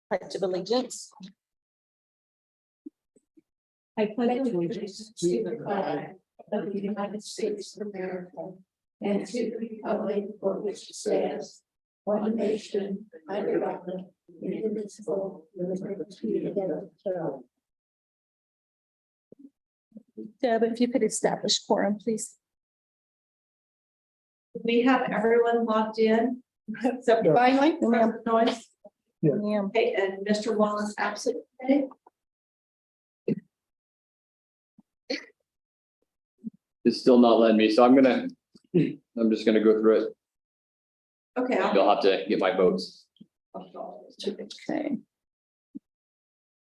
Pledge of allegiance. I pledge allegiance to the flag of the United States of America and to the republic for which it stands, one nation, under God, indivisible, with liberty and justice. Deb, if you could establish quorum, please. We have everyone logged in, except finally, President Noyes. Yeah. Okay, and Mr. Wallace absent today. It's still not letting me, so I'm just gonna go through it. Okay. You'll have to get my votes. Okay.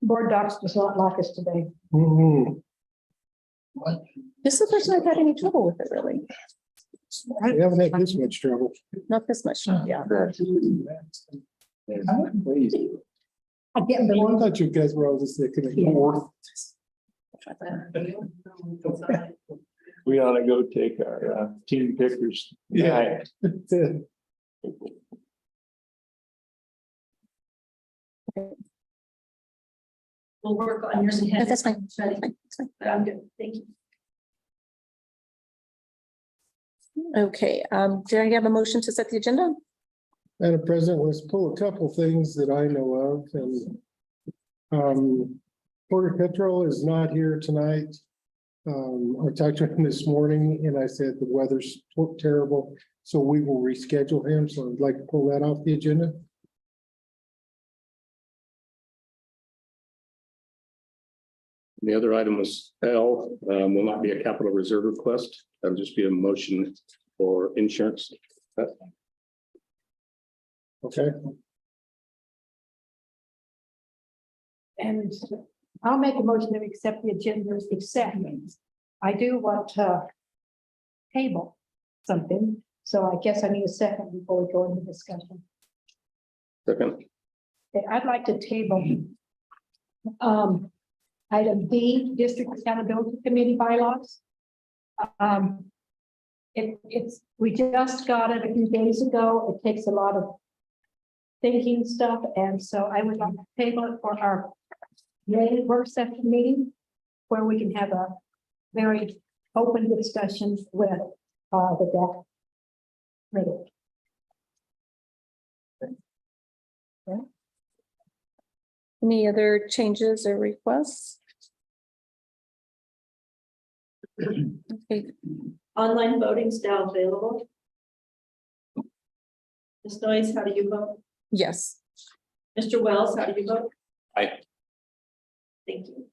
Board docs does not like us today. This is the first time I've had any trouble with it, really. I haven't had this much trouble. Not this much, yeah. Please. I get I thought you guys were all just thinking of more. We ought to go take our team pictures. Yeah. We'll work on yours No, ahead. that's fine. That's fine. I'm good, thank you. Okay, do I have a motion to set the agenda? Madam President, let's pull a couple things that I know of and Porter Petrol is not here tonight. I talked to him this morning and I said the weather's terrible, so we will reschedule him. So I'd like to pull that off the agenda. The other item was L, will not be a capital reserve request. That'll just be a motion for insurance. Okay. And I'll make a motion to accept the agenda, except I do want to table something, so I guess I need a second before we go into discussion. Second, Okay, I'd like to table item B, District Accountability Committee bylaws. We just got it a few days ago. It takes a lot of thinking stuff, and so I would like to table it for our May work session meeting, where we can have a very open discussion with the deck. Ready. Any other changes or requests? Okay, Online voting is now available. Ms. Noyes, how do you vote? yes. Mr. Wells, how do you vote? Aye. Thank you.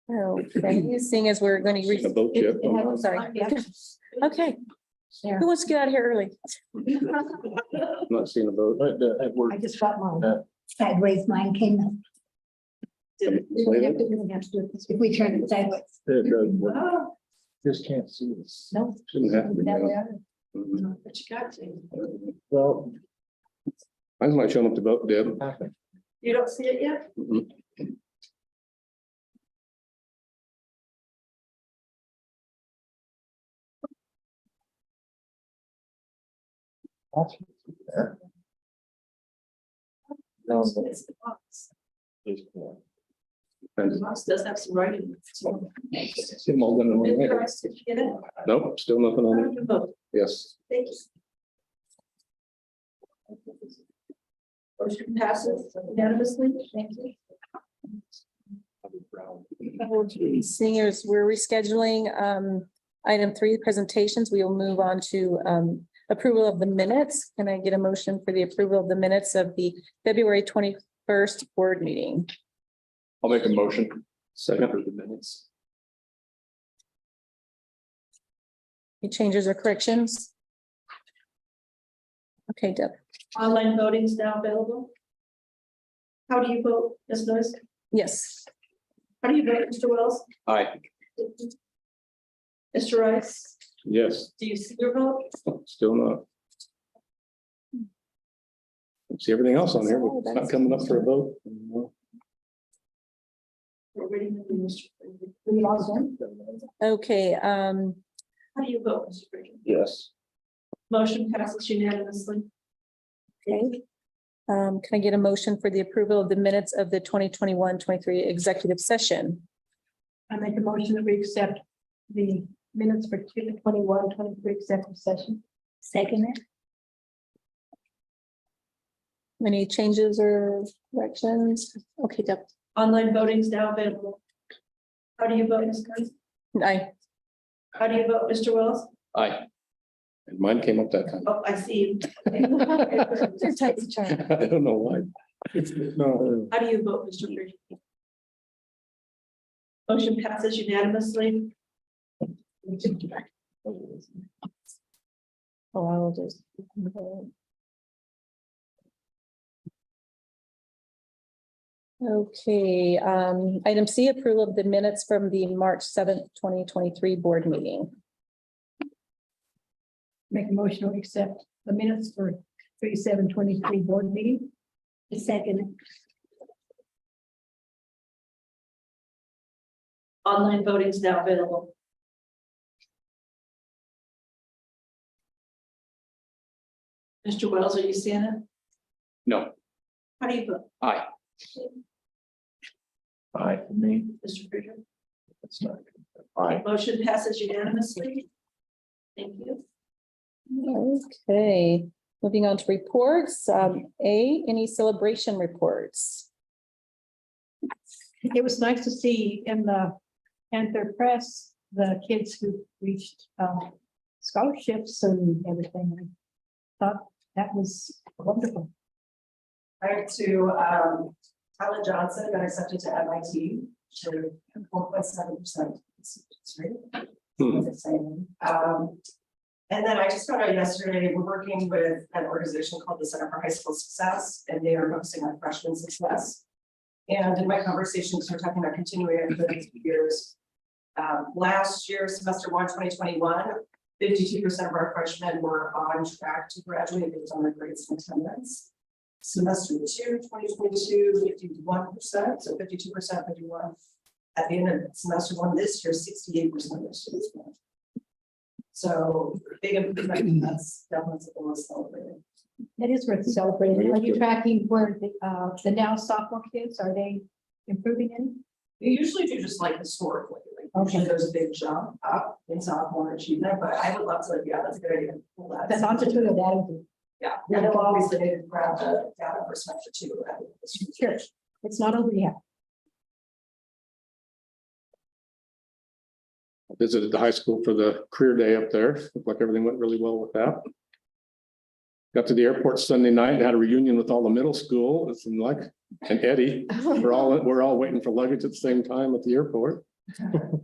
Okay, seeing as we're going a to. vote yet. Oh, sorry. Yeah. Okay, Yeah. who wants to get out of here early? I'm not seeing a vote. At work. I just got mine. Sideways, mine came up. We don't have to do it this If we turn it sideways. It does work. Oh, Just can't see this. No. Shouldn't have to be. that way. Mhm. but you got to. Well. I'm not showing up to vote, Deb. You don't see it yet? Mhm. No. It's the box. The box does have some writing. See them all done in one Mr. way. Rice, did you get it? Nope, still nothing How on do it. you vote? Yes. Thank you. Motion passes unanimously. Thank you. Seeing as we're rescheduling item 3, presentations, we will move on to approval of the minutes. Can I get a motion for the approval of the minutes of the February 21st board meeting? I'll make a motion. Second for the minutes. Any changes or corrections? Okay, Deb. Online voting is now available. How do you vote, Ms. Noyes? Yes. How do you vote, Mr. Wells? Aye. Mr. Rice, Yes, do you see your vote? still not. See everything else on here, but it's not coming up for a vote. We're waiting for Mr. We logged in. Okay, How do you vote, Mr. Bridget? Yes. Motion passes unanimously. okay. Can I get a motion for the approval of the minutes of the 2021-23 executive session? I make a motion that we accept the minutes for 2021-23 executive session. Second it. Any changes or corrections? Okay, Deb. Online voting is now available. How do you vote, Ms. Curtis? Aye. How do you vote, Mr. Wells? Aye. And mine came up that time. Oh, I see. Your type's chart. I don't know why. No, How do you vote, Mr. Bridge? Motion passes unanimously. Oh, I will just. Okay, item C, approval of the minutes from the March 7th, 2023 board meeting. Make a motion to accept the minutes for 3/7/23 board meeting. Second it. Online voting is now available. Mr. Wells, are you seeing it? No. How do you vote? Aye. Aye. Mr. Bridger? That's not. Aye. Motion passes unanimously. Thank you. Okay, moving on to reports. Any celebration reports? It was nice to see in the Panther Press, the kids who reached scholarships and everything. I thought that was wonderful. Prior to Tyler Johnson got accepted to MIT to 4.7%. And then I just found out yesterday, we're working with an organization called the Center for High School Success, and they are focusing on freshman success. And in my conversations, we're talking about continuing for the next few years. Last year, semester 1, 2021, 52% of our freshmen were on track to graduate based on their grades and attendance. Semester 2, 2022, 51%, so 52%, 51. At the end of semester 1 this year, 68% of the students went. So big improvement, that's definitely something we're celebrating. It is worth celebrating. Are you tracking where the now sophomore kids, are they improving any? We usually do just like historically, like Okay. usually there's a big jump up in sophomore achievement, but I would love to, yeah, that's a good idea. Pull that. The longitudinal data. Yeah, and then we'll obviously need to grab the data for semester 2. Sure. It's not over yet. Visited the high school for the career day up there. Looked like everything went really well with that. Got to the airport Sunday night and had a reunion with all the middle school. It's like, and Eddie, we're all waiting for luggage at the same time at the airport.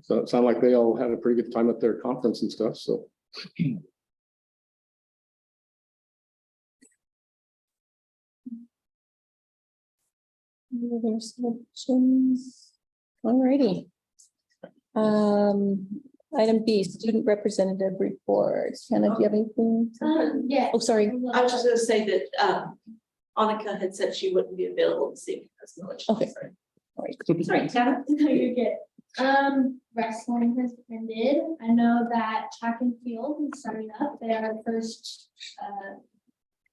So it sounded like they all had a pretty good time at their conference and stuff, so. Alrighty. Item B, student representative reports. Hannah, do you have anything? Yeah. Oh, sorry. I was just gonna say that Annika had said she wouldn't be available this evening. That's no issue. Okay. All right. Sorry, Tana. No, you're good. Wrestling has ended. I know that track and field is starting up. Their first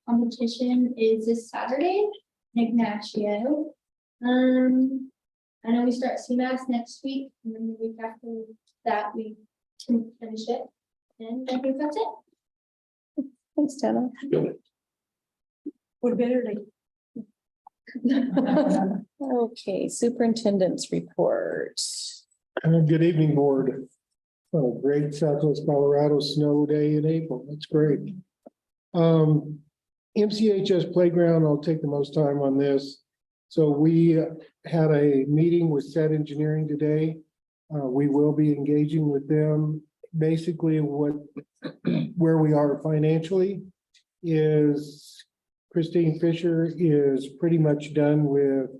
competition is this Saturday, in Ignacio. I know we start CMAS next week, and then the week after that we can finish it. And I think that's it. Thanks, Tana. What better to Okay, superintendent's report. Good evening, board. Oh, great Southwest Colorado snow day in April. That's great. MCHS playground, I'll take the most time on this. So we had a meeting with Set Engineering today. We will be engaging with them. Basically, where we are financially is Christine Fisher is pretty much done with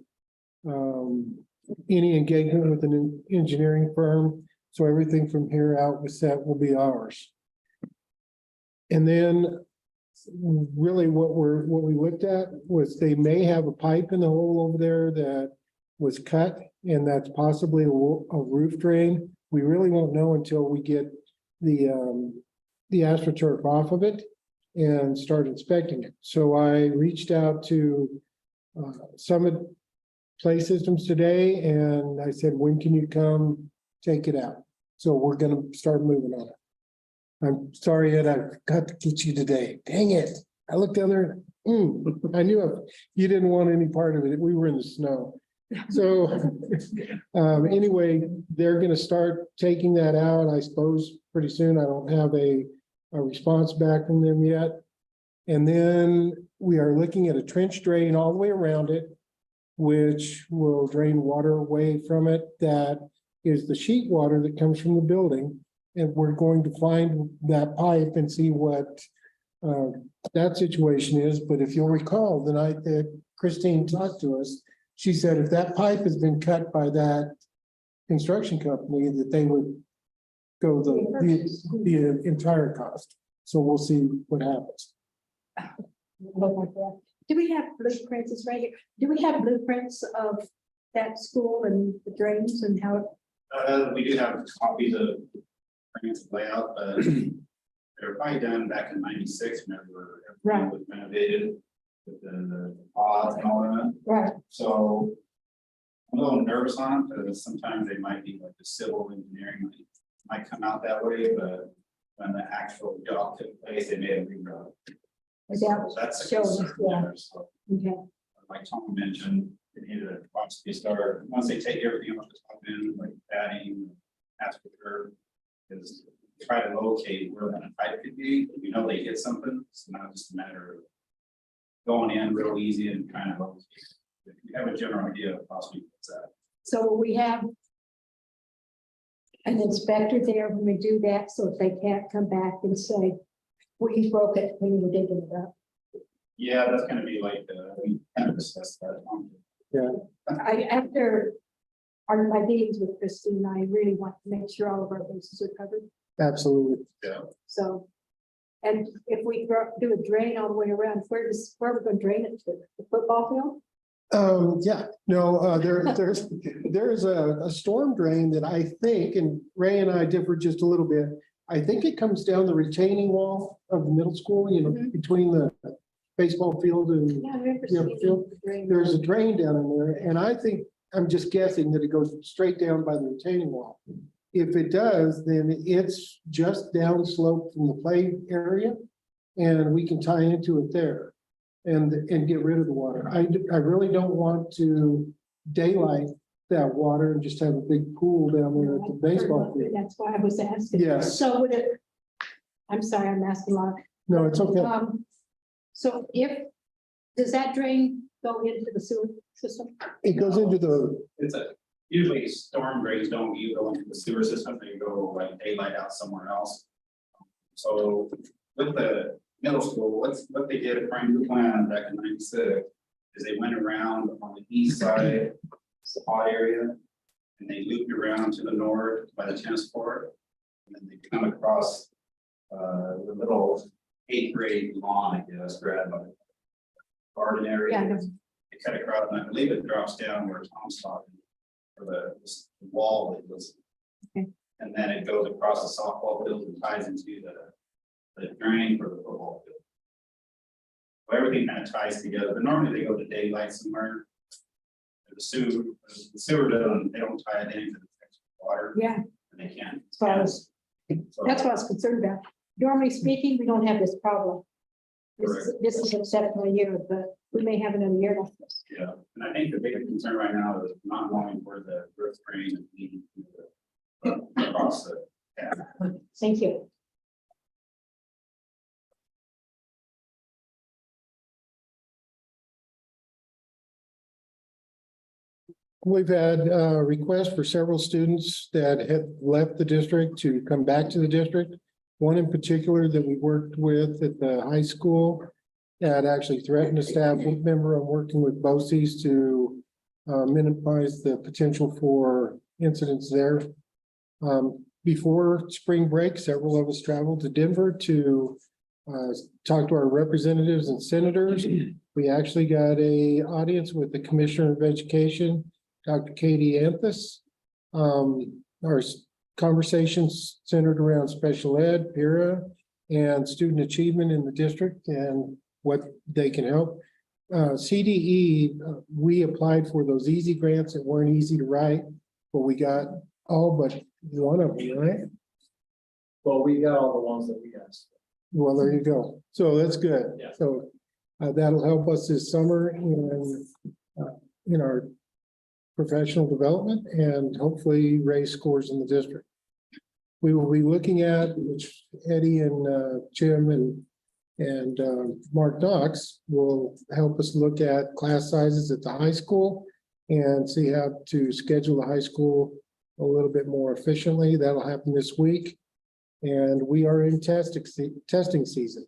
any engagement with an engineering firm. So everything from here out with Set will be ours. And then really what we looked at was they may have a pipe in the hole over there that was cut, and that's possibly a roof drain. We really won't know until we get the AstroTurf off of it. and start inspecting it. So I reached out to Summit Play Systems today and I said, when can you come take it out? So we're gonna start moving on it. I'm sorry, Ed, I forgot to get you today. Dang it. I looked down there. I knew you didn't want any part of it. We were in the snow. So anyway, they're gonna start taking that out, I suppose, pretty soon. I don't have a response back from them yet. And then we are looking at a trench drain all the way around it, which will drain water away from it. That is the sheet water that comes from the building. And we're going to find that pipe and see what that situation is. But if you'll recall, the night that Christine talked to us, she said if that pipe has been cut by that construction company, that they would go the entire cost. So we'll see what happens. Do we have blueprints, it's right here, do we have blueprints of that school and the drains and how it? We do have copies of plans layout, but they were probably done back in '96, whenever everything was renovated with the pods and all that. Right. So I'm a little nervous on it because sometimes they might be like the civil engineering might come out that way, but when the actual job took place, they may have rerouted. So that's a shows, concern yeah. there. So, Okay. like Tom mentioned, they need to possibly start, once they take everything off the top end, like padding, asphalt, is try to locate where that pipe could be. We know they hit something, it's not just a matter of going in real easy and trying to locate. If you have a general idea of possibly what's that. So will we have an inspector there when we do that, so if they can't come back and say, we broke it when you were digging it up? Yeah, that's gonna be like, we kind of discussed that. After my meetings with Christine, I really want to make sure all of our bases are covered, Absolutely. Yeah. so. And if we do a drain all the way around, where are we gonna drain it to? The football field? Yeah, no, there's a storm drain that I think, and Ray and I differ just a little bit. I think it comes down the retaining wall of the middle school, you know, between the baseball field and Yeah, I remember Yeah, seeing field. the drain. there's a drain down in there. And I think, I'm just guessing that it goes straight down by the retaining wall. If it does, then it's just down slope from the play area and we can tie into it there and get rid of the water. I really don't want to daylight that water and just have a big pool down there at the baseball field. That's why I was asking. Yes. So would it, I'm sorry, I'm asking a lot. No, it's okay. So does that drain go into the sewer system? It goes into the, It's usually storm drains don't go into the sewer system, they go like daylight out somewhere else. So with the middle school, what they did according to the plan back in '96 is they went around on the east side, spot area, and they looped around to the north by the tennis court. And then they come across the little 8th grade lawn, I guess, grad by the garden area. Yeah, I know. They cut across, and I believe it drops down where Tom's talking, for the wall that was. Okay. And then it goes across the softball field and ties into the drain for the football field. So everything kind of ties together, but normally they go to daylight somewhere. The sewer doesn't, they don't tie it into the water. Yeah, And they can't. So that's what I was concerned about. Normally speaking, we don't have this problem. This is exceptional year, but we may have another year like this. Yeah, and I think the biggest concern right now is not knowing where the earth drain is leading to across the. Yeah. Thank you. we've had requests for several students that have left the district to come back to the district. One in particular that we worked with at the high school that actually threatened a staff member. I'm working with BOCES to minimize the potential for incidents there. Before spring break, several of us traveled to Denver to talk to our representatives and senators. We actually got an audience with the Commissioner of Education, Dr. Katie Anthus. Our conversations centered around special ed, PIRA, and student achievement in the district and what they can help. CDE, we applied for those easy grants that weren't easy to write, but we got all but one of them, right? Well, we got all the ones that we asked. Well, there you go. So that's good. Yeah. So that'll help us this summer in our professional development and hopefully raise scores in the district. We will be looking at, which Eddie and Jim and Mark Knox will help us look at class sizes at the high school and see how to schedule the high school a little bit more efficiently. That'll happen this week. And we are in testing season.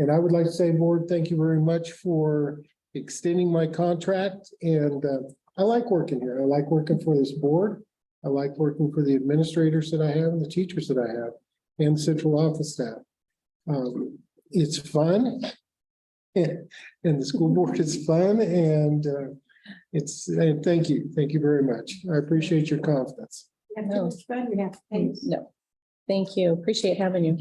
And I would like to say, board, thank you very much for extending my contract. And I like working here. I like working for this board. I like working for the administrators that I have and the teachers that I have and central office staff. It's fun. And the school board is fun and and thank you. Thank you very much. I appreciate your confidence. And so much fun we have to pay. No, thank you. Appreciate having you.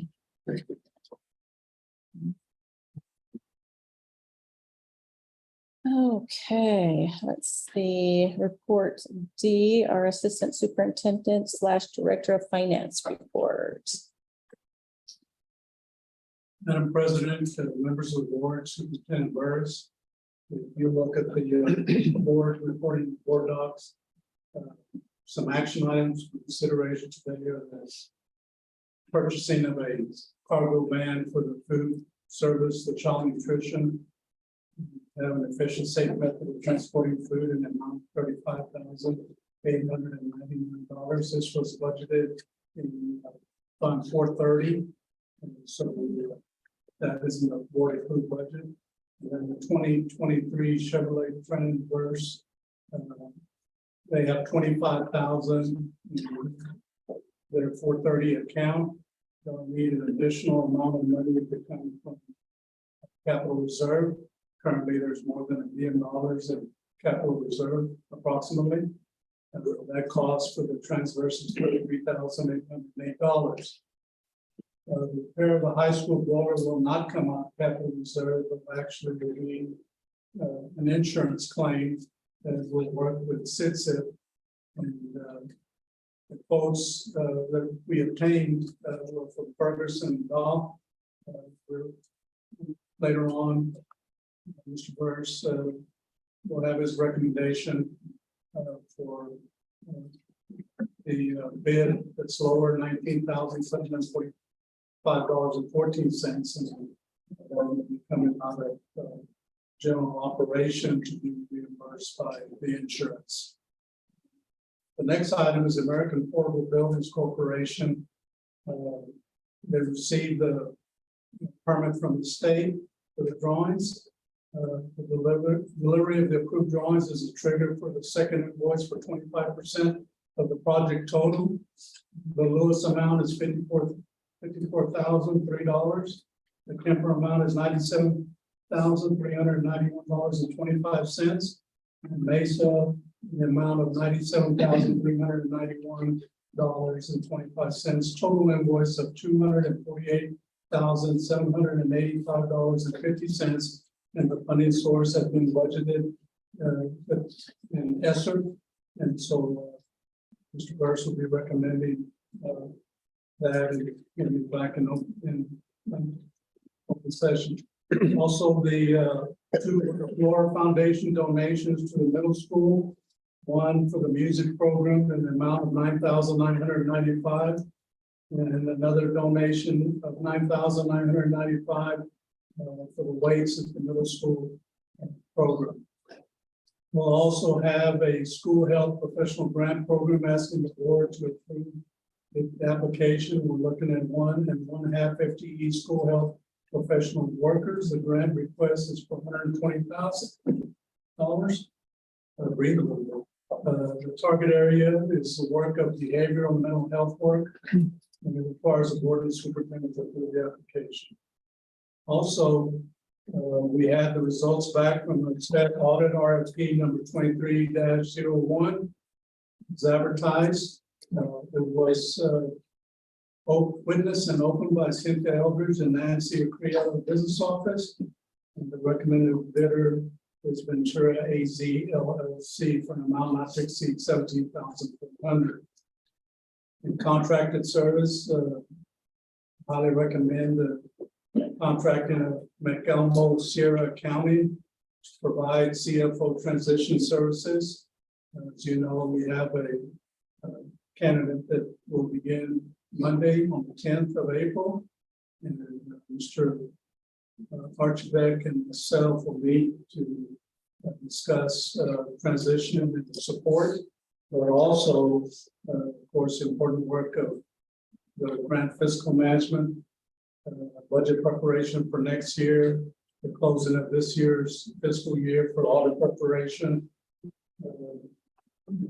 Okay, let's see. Report D, our Assistant Superintendent / Director of Finance report. Madam President, members of the board, Superintendent Burris. If you look at the board reporting board docs, some action items for consideration today are this: purchasing of a cargo van for the food service, the child nutrition, have an efficient, safe method of transporting food in the amount of $35,899. This was budgeted in Fund 430. And so that is in the board approved budget. And then the 2023 Chevrolet Traverse, they have 25,000 in their 430 account. They'll need an additional amount of money to come from capital reserve. Currently, there's more than $1 million in capital reserve approximately. And that cost for the Transverse is $33,808. The repair of the high school blower will not come out of capital reserve, but actually will be an insurance claim that will work with CITSIP. And the quotes that we obtained were from Ferguson and Dahl. Later on, Mr. Burris will have his recommendation for the bid that's lower, $19,745.14, and coming out of general operation to be reimbursed by the insurance. The next item is American Portable Buildings Corporation. They received the permit from the state for the drawings. The delivery of the approved drawings is a trigger for the second invoice for 25% of the project total. The lowest amount is $54,003. The Kemper amount is $97,391.25. And Mesa, the amount of $97,391.25. Total invoice of $248,785.50. And the funding source has been budgeted in ESSER. And so Mr. Burris will be recommending that and getting it back in open session. Also, the two Flora Foundation donations to the middle school. One for the music program in the amount of $9,995, and another donation of $9,995 for the weights at the middle school program. We'll also have a school health professional grant program asking the board to approve the application. We're looking at 1 1/2 FTE school health professional workers. The grant request is for $120,000. The target area is the work of behavioral and mental health work, and it requires a board and superintendent to approve the application. Also, we had the results back from the staff audit RFP number 23-01. It's advertised. It was witnessed and opened by Cynthia Eldridge and Nancy Acrea of the business office. And the recommended bidder is Ventura AZ LLC for an amount not to exceed $17,400. In contracted service, highly recommend the contracting of McElmo Sierra County to provide CFO transition services. As you know, we have a candidate that will begin Monday on the 10th of April. And Mr. Archibald and myself will meet to discuss transition and support, but also, of course, important work of the grant fiscal management, budget preparation for next year, the closing of this year's fiscal year for audit preparation,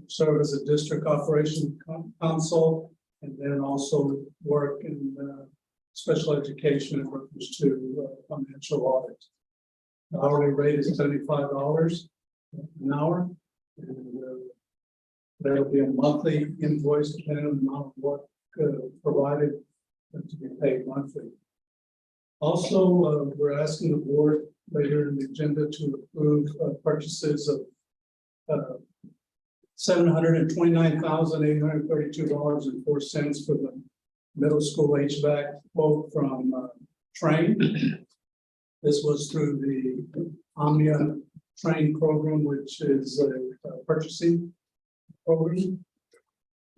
serve as a district operation council, and then also work in special education in reference to financial audit. The hourly rate is $75 an hour, and there will be a monthly invoice depending on the amount of work provided to be paid monthly. Also, we're asking the board later in the agenda to approve purchases of $729,832.04 for the middle school HVAC quote from Train. This was through the Omnia Train program, which is a purchasing program.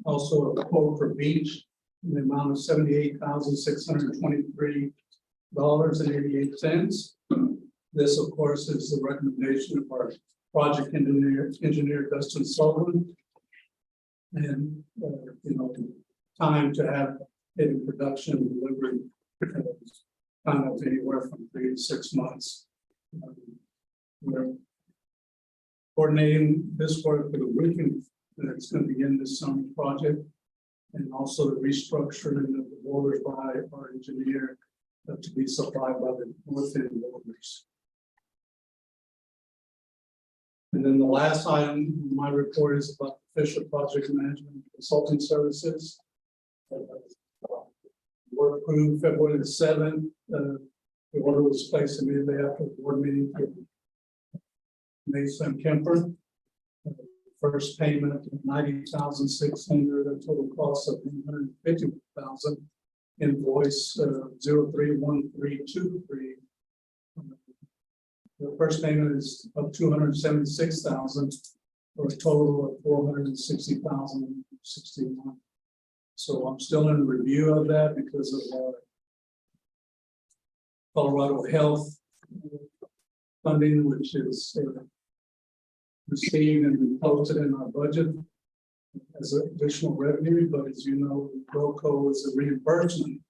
Also a quote for Beach in the amount of $78,623.88. This, of course, is the recommendation of our project engineer Dustin Sullivan. And time to have it in production and delivery kind of anywhere from 3 to 6 months. We're coordinating this work for the roofing that's going to begin this summer project, and also the restructuring of the boilers by our engineer to be supplied by the north end boilers. And then the last item in my report is about official project management consulting services. Were approved February the 7th. The order was placed immediately after the board meeting for Mason Kemper. First payment of $90,600, a total cost of $150,000. Invoice 031323. The first payment is of $276,000 for a total of $460,061. So I'm still in review of that because of Colorado Health funding, which is received and posted in our budget as additional revenue. But as you know, GOCO is a reimbursement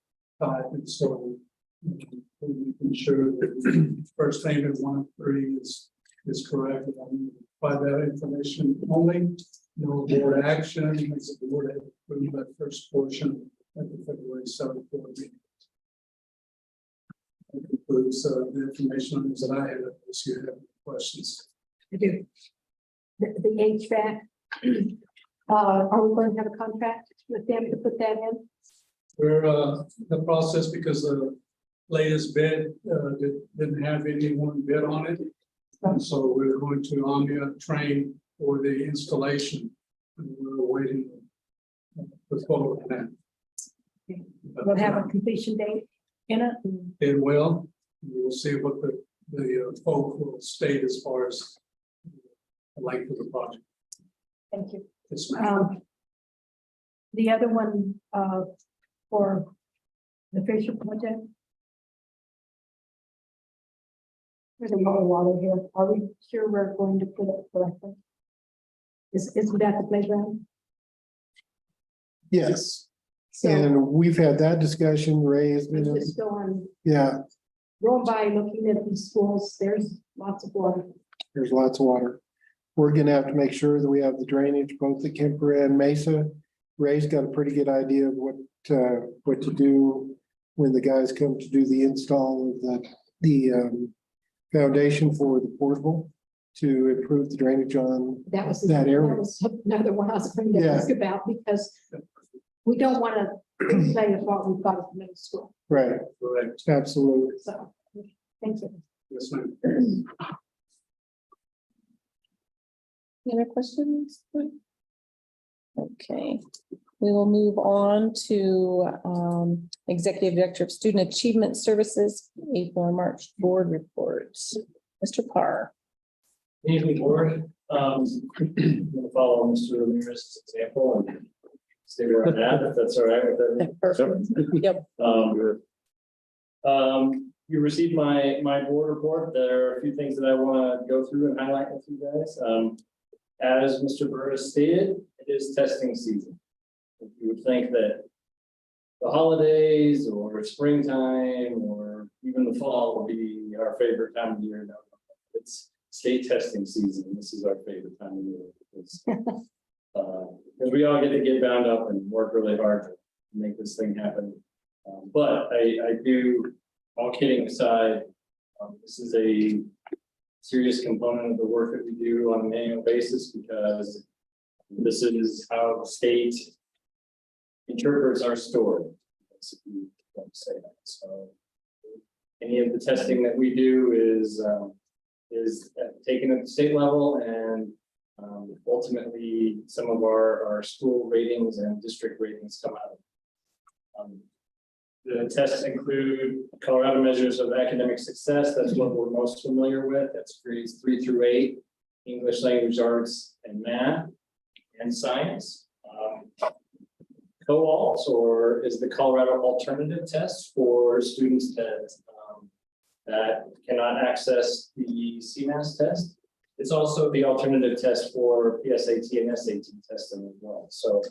type, and so we ensure that the first payment 1-3 is correct. By that information only, no board action, as the board had approved that first portion at the February 7th board meeting. That concludes the information that I have. If you have questions. I do. The HVAC, are we going to have a contract with them to put that in? We're in the process because the latest bid didn't have anyone bid on it. And so we're going to Omnia Train for the installation. And we're waiting for quote on that. We'll have a completion date in it. It will. We will see what the folk will state as far as the length of the project. Thank you. Yes, ma'am. The other one for the facial project. There's a lot of water here. Are we sure we're going to put it correctly? Is that the playground? Yes, So and we've had that discussion raised. it's just going Yeah, by looking at these schools, there's lots of water. there's lots of water. We're gonna have to make sure that we have the drainage both at Kemper and Mesa. Ray's got a pretty good idea of what to do when the guys come to do the install of the foundation for the portable to improve the drainage on That was that area. That was another one I was going to Yeah. ask about, because we don't want to say what we've got at the middle school. Right, Correct. absolutely. So, thank you. Yes, ma'am. Any other questions? Okay, we will move on to Executive Director of Student Achievement Services, April and March board reports. Mr. Parr. Evening, board. I'm gonna follow Mr. Ramirez's example and stay where I'm at, if that's all right with everyone. Perfect. Yep. You received my board report. There are a few things that I want to go through and highlight with you guys. As Mr. Burris stated, it is testing season. You would think that the holidays or springtime or even the fall would be our favorite time of year. No, it's state testing season. This is our favorite time of year because we all get to get bound up and work really hard to make this thing happen. But I do, all kidding aside, this is a serious component of the work that we do on an annual basis because this is how the state interprets our story. If you want to say that. So any of the testing that we do is taken at the state level, and ultimately some of our school ratings and district ratings come out of it. The tests include Colorado measures of academic success. That's what we're most familiar with. That's grades 3 through 8, English language arts and math and science. COALT is the Colorado alternative test for students that cannot access the CMAS test. It's also the alternative test for PSAT and SAT testing as well. So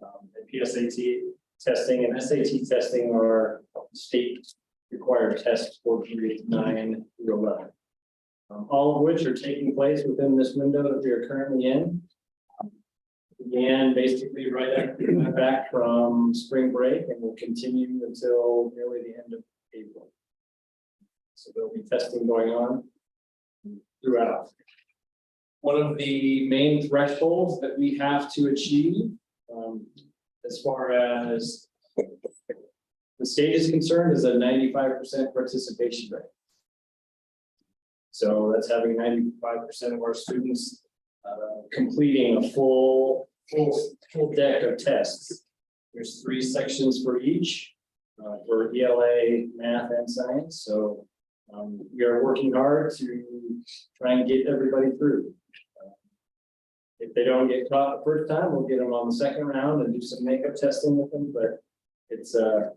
the PSAT testing and SAT testing are state required tests for grades 9 through 11. All of which are taking place within this window that we are currently in. Began basically right after we went back from spring break and will continue until nearly the end of April. So there'll be testing going on throughout. One of the main thresholds that we have to achieve as far as the state is concerned is a 95% participation rate. So that's having 95% of our students completing a full deck of tests. There's 3 sections for each for ELA, math, and science. So we are working hard to try and get everybody through. If they don't get caught the first time, we'll get them on the second round and do some makeup testing with them. But it's our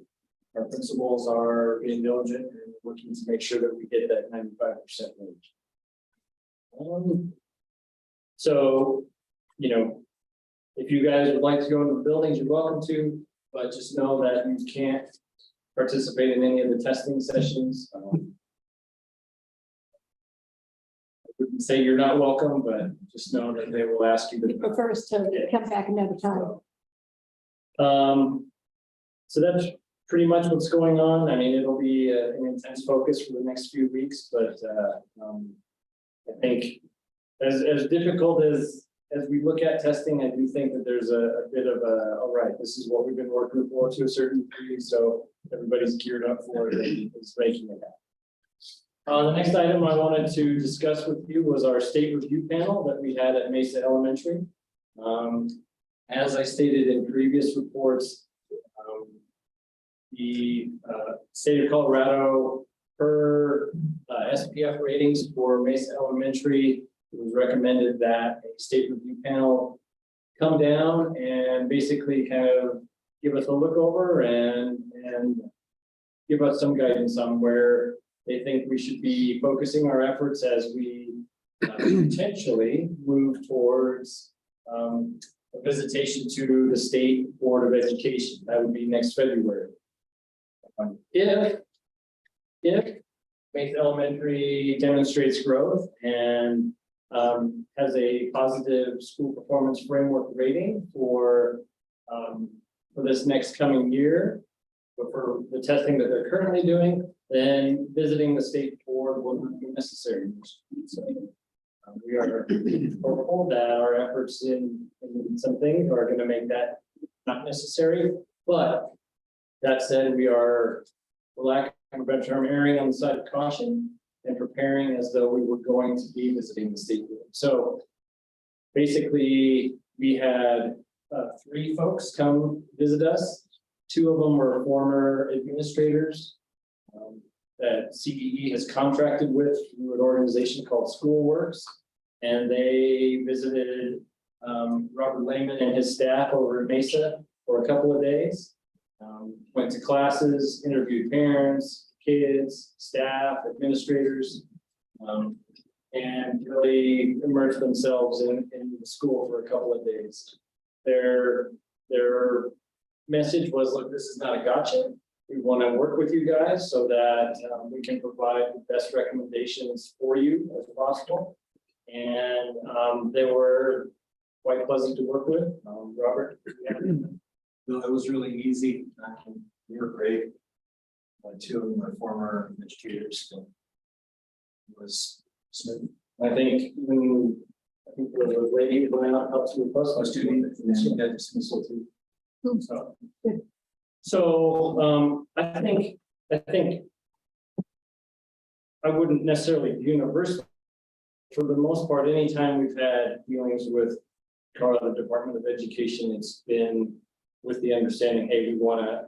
principals are being diligent and working to make sure that we get that 95% range. So, you know, if you guys would like to go into the buildings, you're welcome to, but just know that you can't participate in any of the testing sessions. I wouldn't say you're not welcome, but just know that they will ask you He to. prefers to come back another time. So that's pretty much what's going on. I mean, it'll be an intense focus for the next few weeks, but I think as difficult as we look at testing, I do think that there's a bit of all right, this is what we've been working for to a certain degree, so everybody's geared up for it and is making it happen. The next item I wanted to discuss with you was our state review panel that we had at Mesa Elementary. As I stated in previous reports, the state of Colorado, per SPF ratings for Mesa Elementary, it was recommended that a state review panel come down and basically kind of give us a look over and give us some guidance on where they think we should be focusing our efforts as we potentially move towards a visitation to the State Board of Education. That would be next February. If Mesa Elementary demonstrates growth and has a positive school performance framework rating for this next coming year, but for the testing that they're currently doing, then visiting the state board will not be necessary. So we are hopeful that our efforts in some things are going to make that not necessary, but that said, we are, for lack of a better term, erring on the side of caution and preparing as though we were going to be visiting the state. So basically, we had 3 folks come visit us. 2 of them were former administrators that CDE has contracted with through an organization called Schoolworks. And they visited Robert Lehman and his staff over at Mesa for a couple of days. Went to classes, interviewed parents, kids, staff, administrators, and really immersed themselves in the school for a couple of days. Their message was, look, this is not a gotcha. We want to work with you guys so that we can provide the best recommendations for you as possible. And they were quite pleasant to work with. Robert? Yeah. No, it was really easy. They were great. 2 of them were former educators, so it was smooth. I think the lady who went out helps with us. I was doing it, she had dismissal too. So I think I wouldn't necessarily universally. For the most part, anytime we've had dealings with Colorado Department of Education, it's been with the understanding, hey,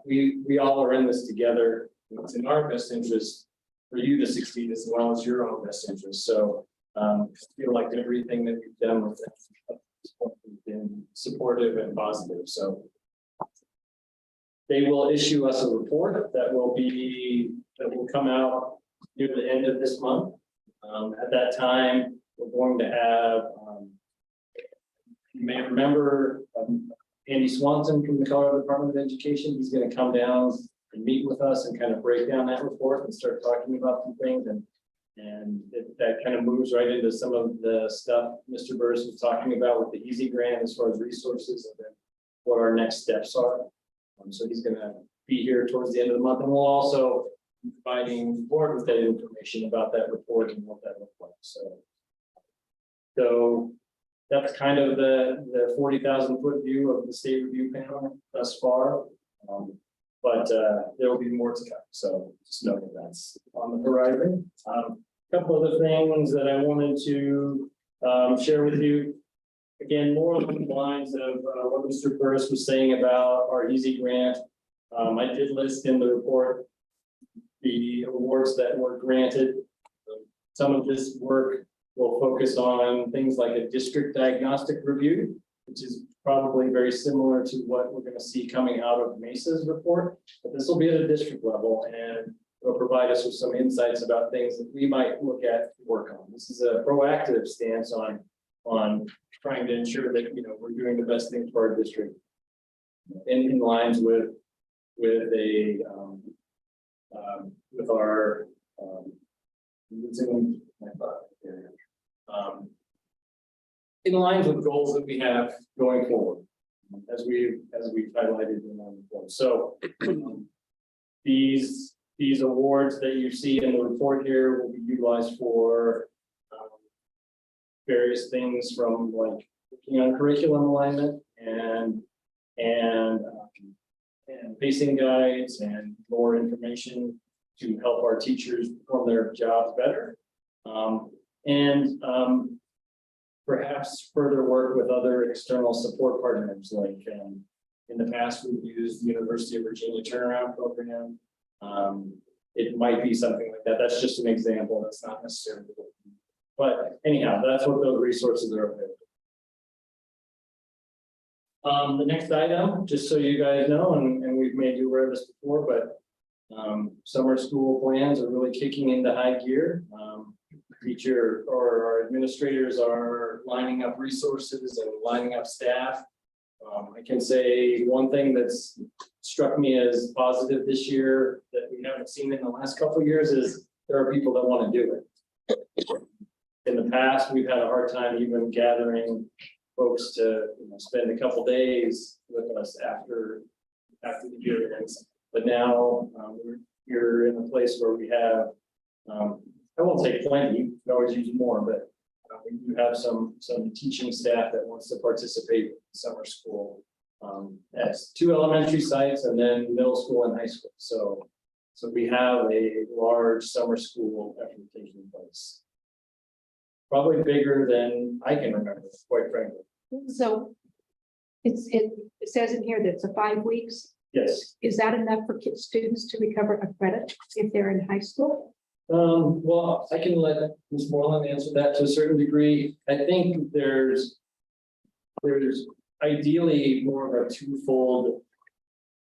we all are in this together. It's in our best interest for you to succeed as well as your own best interest. So I feel like everything that we've done with them at this point has been supportive and positive. So they will issue us a report that will come out near the end of this month. At that time, we're going to have, you may remember Andy Swanson from the Colorado Department of Education. He's going to come down and meet with us and kind of break down that report and start talking about some things. And that kind of moves right into some of the stuff Mr. Burris was talking about with the Easy Grant as far as resources and then what our next steps are. So he's going to be here towards the end of the month, and we'll also be providing the board with that information about that report and what that looks like. So that's kind of the 40,000-foot view of the state review panel thus far. But there will be more to come. So just know that that's on the horizon. A couple other things that I wanted to share with you. Again, more along the lines of what Mr. Burris was saying about our Easy Grant. I did list in the report the awards that were granted. Some of this work will focus on things like a district diagnostic review, which is probably very similar to what we're going to see coming out of Mesa's report. But this will be at a district level, and it'll provide us with some insights about things that we might look at work on. This is a proactive stance on trying to ensure that we're doing the best thing for our district, in lines with our in lines with goals that we have going forward, as we've highlighted in our report. So these awards that you see in the report here will be utilized for various things, from like working on curriculum alignment and pacing guides and more information to help our teachers perform their jobs better. Perhaps further work with other external support partners, like in the past we've used the University of Virginia Turnaround Program. It might be something like that. That's just an example. That's not necessarily. But anyhow, that's what those resources are available. The next item, just so you guys know, and we've made you aware of this before, but summer school plans are really kicking into high gear. Teacher or our administrators are lining up resources and lining up staff. I can say one thing that's struck me as positive this year that we haven't seen in the last couple of years is there are people that want to do it. In the past, we've had a hard time even gathering folks to spend a couple days with us after the year ends. But now we're in a place where we have, I won't say plenty, we always use more, but we do have some teaching staff that wants to participate in summer school. That's 2 elementary sites and then middle school and high school. So we have a large summer school effort taking place. Probably bigger than I can remember, quite frankly. So it says in here that it's a 5 weeks. Yes. Is that enough for students to recover a credit if they're in high school? Well, I can let Ms. Moreland answer that to a certain degree. I think there's ideally more of a twofold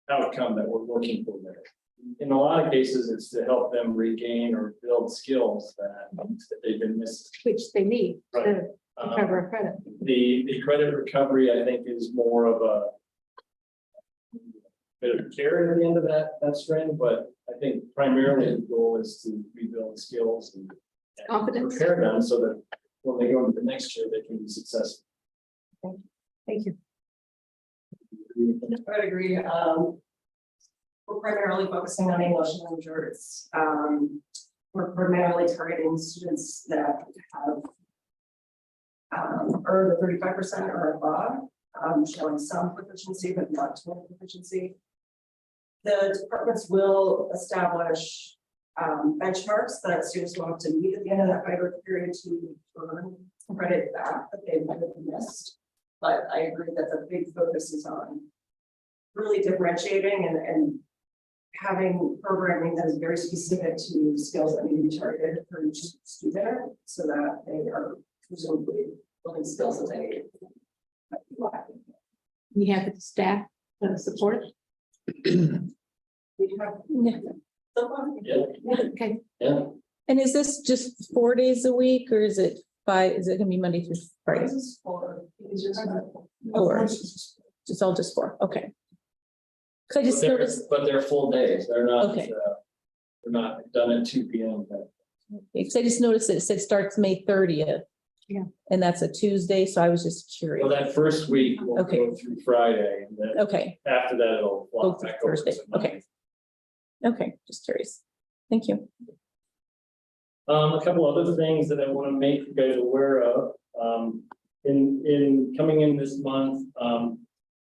outcome that we're looking for there. In a lot of cases, it's to help them regain or build skills that they've been missing. Which they need to recover a credit. The credit recovery, I think, is more of a bit of care at the end of that string, but I think primarily the goal is to rebuild skills and Confidence. prepare them so that when they go into the next year, they can be successful. Thank you. I would agree. We're primarily focusing on English managers. We're primarily targeting students that have earned the 35% or above, showing some proficiency, but not total proficiency. The departments will establish benchmarks that students will have to meet at the end of that 5-year period to earn credit back that they might have missed. But I agree that the big focus is on really differentiating and having programming that is very specific to skills that need to be targeted for each student so that they are presumably building skills that they lack. We have the staff support. We have someone. Yeah. Okay. Yeah. And is this just 4 days a week or is it 5? Is it gonna be Monday through Friday? This is for users. Or it's all just 4? Okay. Cause I just noticed, But they're full days. They're not, Okay. they're not done at 2 p.m. but- because I just noticed that it said starts May 30th. Yeah. And that's a Tuesday, so I was just Well, curious. that first week will Okay. go through Friday and then Okay, after that it'll Go flop through back over to Thursday. Monday. okay, just curious. Thank you. A couple other things that I want to make you guys aware of, in coming in this month,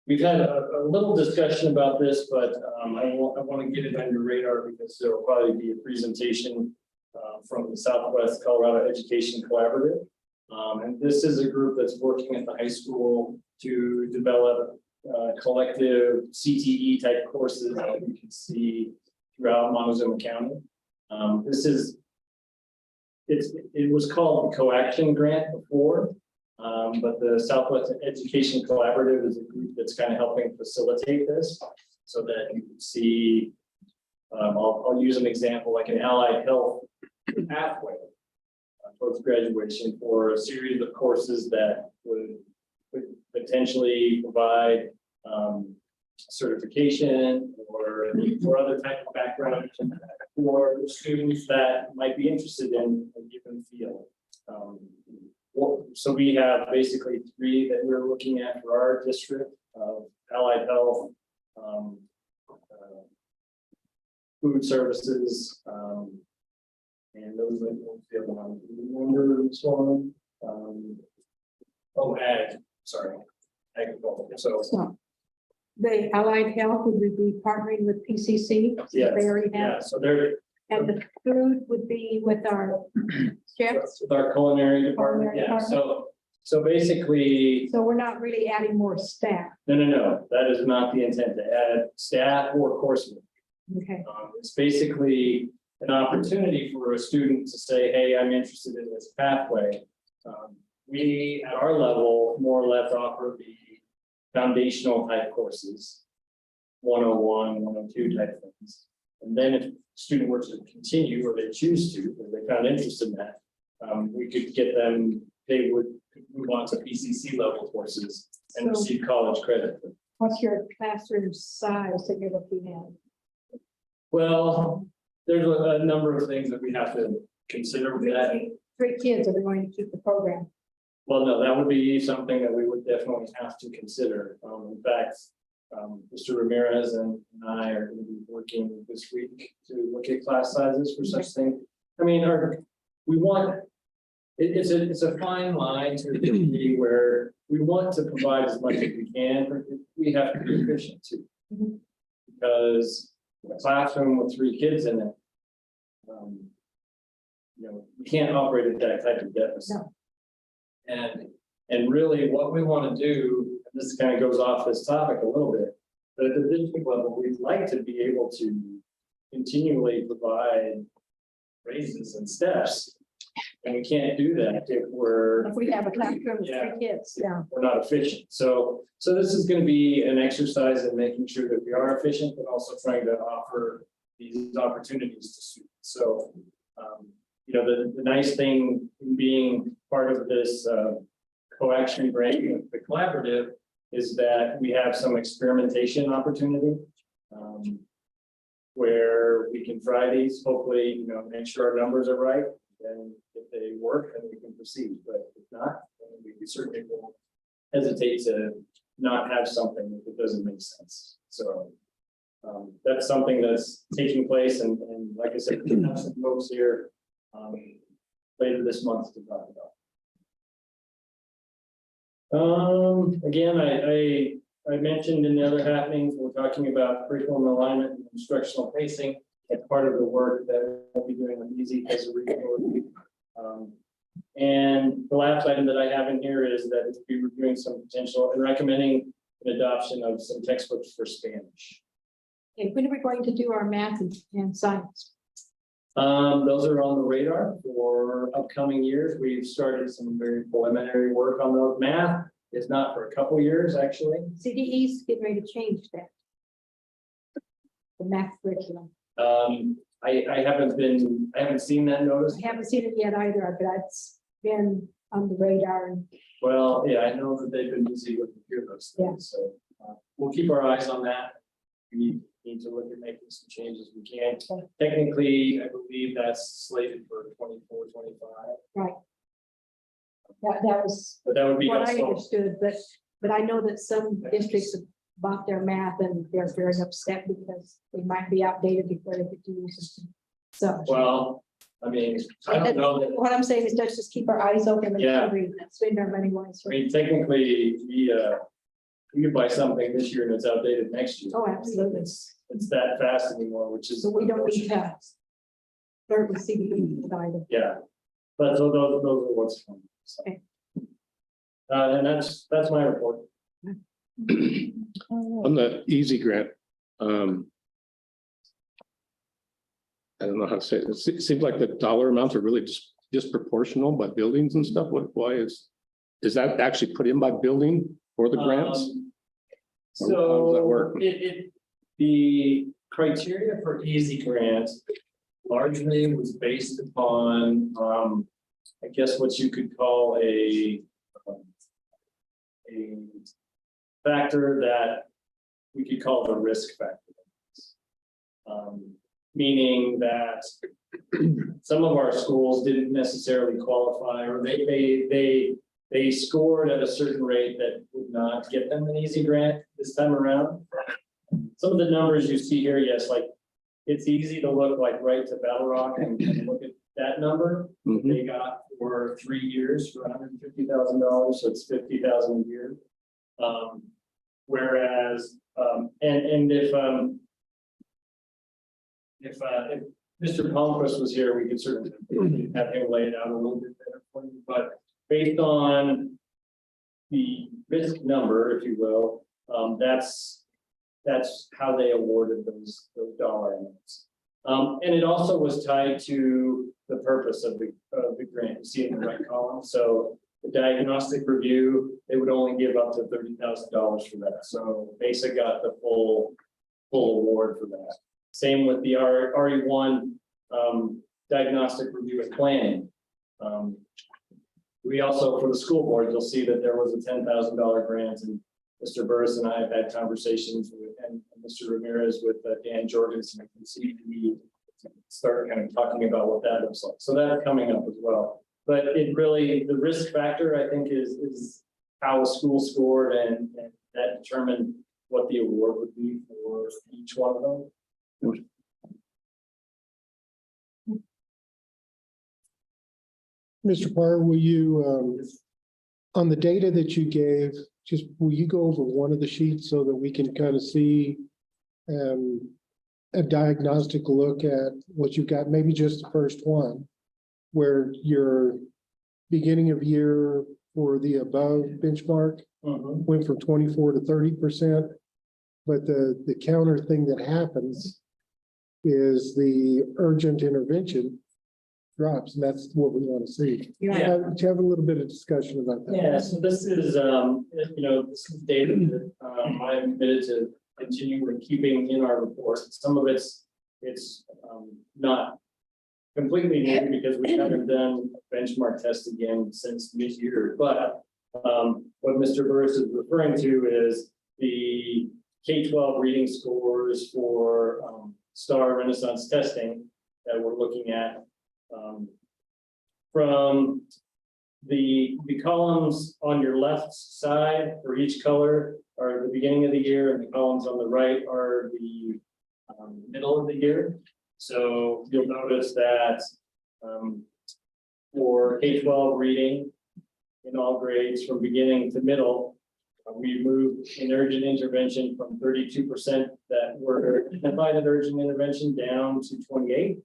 we've had a little discussion about this, but, I want to get it on your radar because there will probably be a presentation, from the Southwest Colorado Education Collaborative. And this is a group that's working at the high school to develop, collective CTE type courses that you can see throughout Montezuma County. It was called the Co-Action Grant before, but the Southwest Education Collaborative is a group that's kind of helping facilitate this so that you can see, I'll use an example like an allied health pathway towards graduation for a series of courses that would potentially provide certification or other type of background for students that might be interested in a given field. So we have basically 3 that we're looking at for our district of allied health, food services, and those are the other ones. Remember this one? Ag, sorry, agriculture. So The allied health, would we be partnering with PCC? yes, They already yeah, have, so they're and the food would be with our chefs. with our culinary department, Culinary yeah, department. so basically, So we're not really adding more staff. no, that is not the intent to add staff or coursework. Okay. It's basically an opportunity for a student to say, hey, I'm interested in this pathway. We, at our level, more or less offer the foundational type courses, 101, 102 type things. And then if the student were to continue or they choose to, or they found interest in that, we could get them, they would move on to PCC level courses and So- receive college credit. What's your classroom size that you're looking at? Well, there's a number of things that we have to consider with that. 3 kids are going to keep the program. Well, no, that would be something that we would definitely have to consider. In fact, Mr. Ramirez and I are going to be working this week to look at class sizes for such things. I mean, we want it's a fine line to a degree where we want to provide as much as we can, but we have to be efficient too. Because a classroom with 3 kids in it, we can't operate at that type of deficit. And really what we want to do, and this kind of goes off this topic a little bit, but at the district level, we'd like to be able to continually provide raises and steps. And we can't do that If we have a classroom with Yeah. 3 kids, yeah. we're not efficient. So this is going to be an exercise in making sure that we are efficient, but also trying to offer these opportunities to students. So, the nice thing in being part of this co-action grant with the collaborative is that we have some experimentation opportunity where we can try these, hopefully, make sure our numbers are right. And if they work, then we can proceed. But if not, then we certainly won't hesitate to not have something if it doesn't make sense. So that's something that's taking place. And like I said, we have some folks here later this month to talk about. Again, I mentioned in the other happenings, we're talking about curriculum alignment and instructional pacing. It's part of the work that we'll be doing with Easy as a regional. And the last item that I have in here is that we'll be reviewing some potential and recommending an adoption of some textbooks for Spanish. And when are we going to do our math and science? Those are on the radar for upcoming years. We've started some very preliminary work on those. Math is not for a couple years, actually. CDE's getting ready to change that. The math curriculum. I haven't seen that notice. I haven't seen it yet either, but it's been on the radar. Well, yeah, I know that they've been busy with a few of those things, so we'll keep our eyes on that. We need to look at making some changes we can. Technically, I believe that's slated for 24, 25. Right. That was But that would be what I also, understood, but I know that some districts have bought their math and they're very upset because they might be outdated before they could use it. So. well, I mean, I don't know that, What I'm saying is let's just keep our eyes open and Yeah. spend our money I wisely. mean, technically, we could buy something this year and it's outdated next year. Oh, absolutely. It's that fast anymore, which is. So we don't need to start with CDE either. Yeah, but so those are what's coming. So. Okay. And that's my report. On the easy grant, I don't know how to say it. It seems like the dollar amounts are really disproportional by buildings and stuff. Why is that actually put in by building for the grants? Or how does that So work? the criteria for easy grants largely was based upon, I guess what you could call a factor that we could call the risk factor. Meaning that some of our schools didn't necessarily qualify, or they scored at a certain rate that would not get them an easy grant this time around. Some of the numbers you see here, yes, like it's easy to look like right to Battle Rock and look at that number. Mhm. They got for 3 years for $150,000, so it's $50,000 a year. Whereas, and if Mr. Palmquist was here, we could certainly have him lay it out a little bit better for you, but based on the risk number, if you will, that's how they awarded those dollar amounts. And it also was tied to the purpose of the grant. You see it in the right column. So the diagnostic review, they would only give up to $30,000 for that. So BASA got the full award for that. Same with the RE-1 diagnostic review and planning. We also, for the school board, you'll see that there was a $10,000 grant, and Mr. Burris and I have had conversations with, and Mr. Ramirez with Dan Jorgensen and CPE, start kind of talking about what that looks like. So that's coming up as well. But it really, the risk factor, I think, is how a school scored, and that determined what the award would be for each one of them. Mr. Parr, will you, on the data that you gave, just, will you go over one of the sheets so that we can kind of see a diagnostic look at what you've got, maybe just the first one, where your beginning of year for the above benchmark went from 24 to 30%. But the counter thing that happens is the urgent intervention drops, and that's what we want to see. Yeah. Have a little bit of discussion about that. Yeah, so this is, this is data that, I'm committed to continuing keeping in our report. Some of it's not completely new because we haven't done a benchmark test again since mid-year, but, what Mr. Burris is referring to is the K-12 reading scores for, STAR Renaissance testing that we're looking at. From the columns on your left side for each color are the beginning of the year, and the columns on the right are the middle of the year. So you'll notice that for K-12 reading in all grades from beginning to middle, we moved in urgent intervention from 32% that were identified as urgent intervention down to 28%.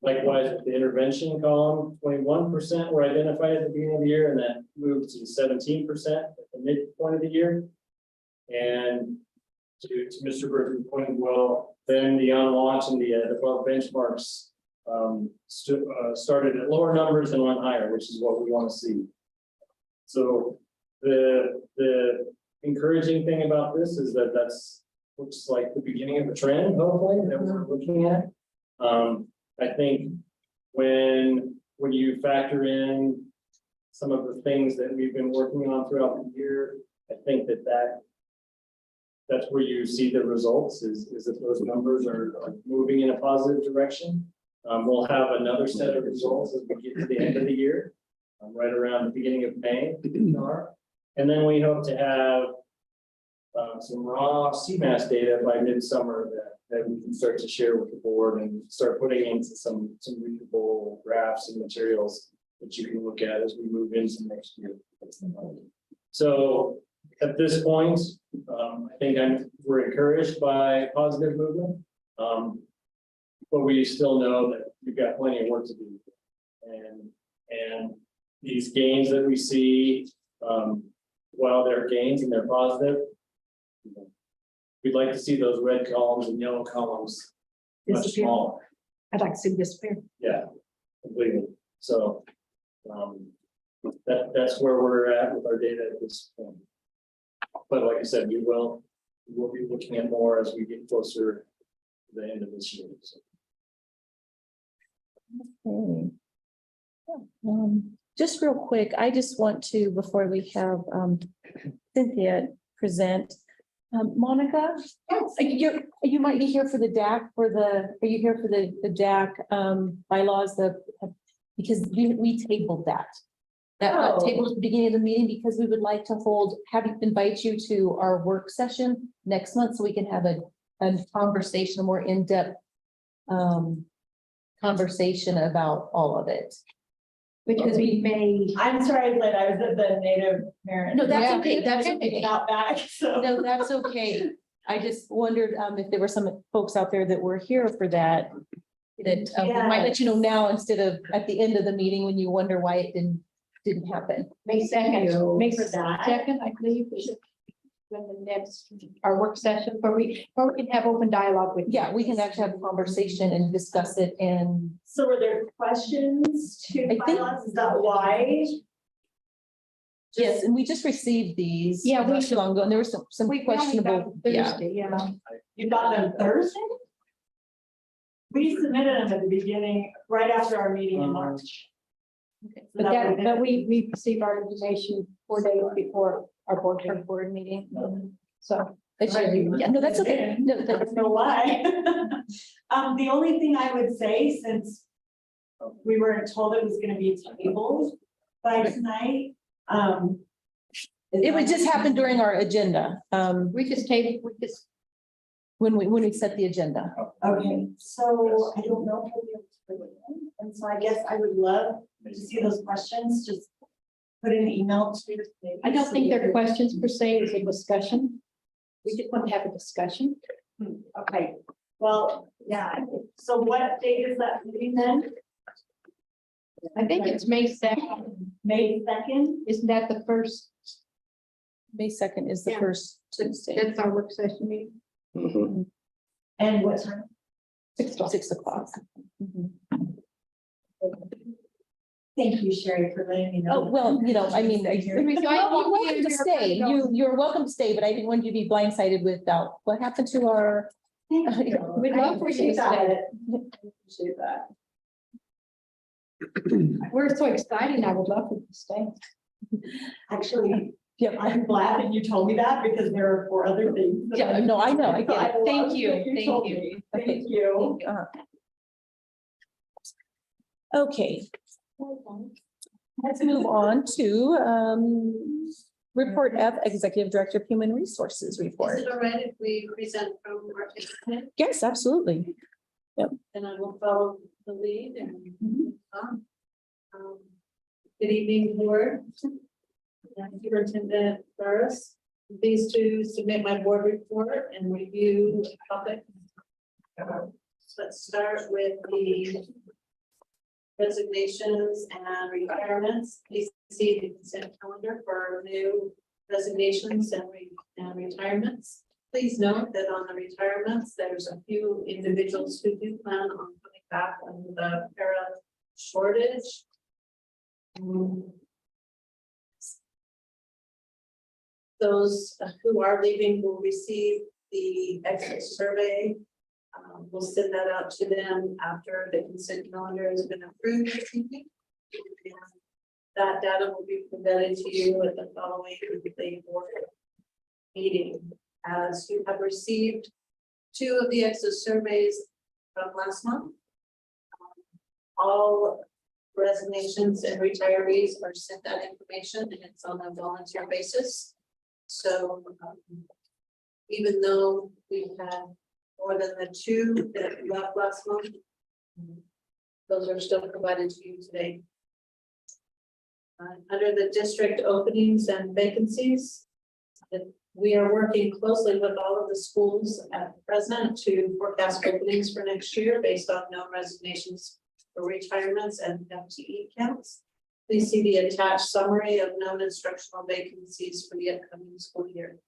Likewise, with the intervention column, 21% were identified at the beginning of the year, and that moved to 17% at the midpoint of the year. And to Mr. Burton's point, well, then the on-launch and the above benchmarks started at lower numbers and went higher, which is what we want to see. So the encouraging thing about this is that that's looks like the beginning of a trend, hopefully, that we're looking at. I think when you factor in some of the things that we've been working on throughout the year, I think that's where you see the results is that those numbers are moving in a positive direction. We'll have another set of results as we get to the end of the year, right around the beginning of May. And then we hope to have some raw CMAS data by midsummer that we can start to share with the board and start putting into some readable graphs and materials that you can look at as we move into next year. So at this point, I think we're encouraged by positive movement, but we still know that we've got plenty of work to do. And these gains that we see, while they're gains and they're positive, we'd like to see those red columns and yellow columns much Disappear. smaller. I'd like to see this disappear. Yeah, completely. So that's where we're at with our data at this point. But like I said, we'll be looking at more as we get closer to the end of this year. So. Okay. Just real quick, I just want to, before we have Cynthia present, Monica, you might be here for the DAC are you here for the DAC bylaws, because we tabled that. That table at the beginning of the meeting because we would like to invite you to our work session next month so we can have a conversation, a more in-depth conversation about all of it. Because we may. I'm sorry, Lynn, I was at the Native Parent. No, that's okay. That's okay. Not back, so. No, that's okay. I just wondered if there were some folks out there that were here for that. That we might let you know now instead of at the end of the meeting when you wonder why it didn't happen. May 2nd, May for that. 2nd, I believe. When the next, our work session where we can have open dialogue with. Yeah, we can actually have a conversation and discuss it and. So were there questions to I think- bylaws? Is that why? Yes, and we just received these. Yeah, not too long ago, and there was some We only questionable, got yeah. Thursday, yeah. You got them Thursday? We submitted them at the beginning, right after our meeting in March. Okay. But we received our information 4 days before our board meeting. So. Yeah, no, that's okay. No, I don't know why. The only thing I would say, since we weren't told it was gonna be tabled by tonight, it would just happen during our agenda, when we set the agenda. Okay, so I don't know. If we'll be able to bring it in. And so I guess I would love to see those questions, just put in an email to. I don't think they're questions per se, it's a discussion. We just want to have a discussion. Okay, well, yeah, so what date is that meeting then? I think it's May 2nd. May 2nd? Isn't that the first? May 2nd is the Yeah. first Tuesday. That's our work session meeting. Mhm. And what time? 6 o'clock. Mhm. Thank you, Sherry, for letting me know. Oh, well, you know, I mean, you're welcome to stay. You're welcome to stay, but I didn't want you to be blindsided without what happened to our. We'd love for you to stay. Appreciate that. We're so excited. I would love for you to stay. Actually, Yeah, I'm glad that you told me that because there are 4 other things. that yeah, no, I know, I So get it. love Thank you, that thank told you. me. Okay. Thank you. Okay. Let's move on to report F, Executive Director of Human Resources report. Is it all right if we present from our team? Yes, absolutely. Then I will follow the lead and. Good evening, board. Superintendent Burris, pleased to submit my board report and review topic. Let's start with the resignations and retirements. Please see the consent calendar for new resignations and retirements. Please note that on the retirements, there's a few individuals who do plan on coming back under the para shortage. Those who are leaving will receive the exit survey. We'll send that out to them after the consent calendar has been approved this evening. And that data will be presented to you at the following weekly board meeting. As you have received 2 of the exit surveys from last month. All resignations and retirees are sent that information and it's on a volunteer basis. So even though we had more than the 2 that left last month, those are still provided to you today. Under the district openings and vacancies, we are working closely with all of the schools at present to forecast openings for next year based on known resignations for retirements and FTE counts. Please see the attached summary of known instructional vacancies for the upcoming school year.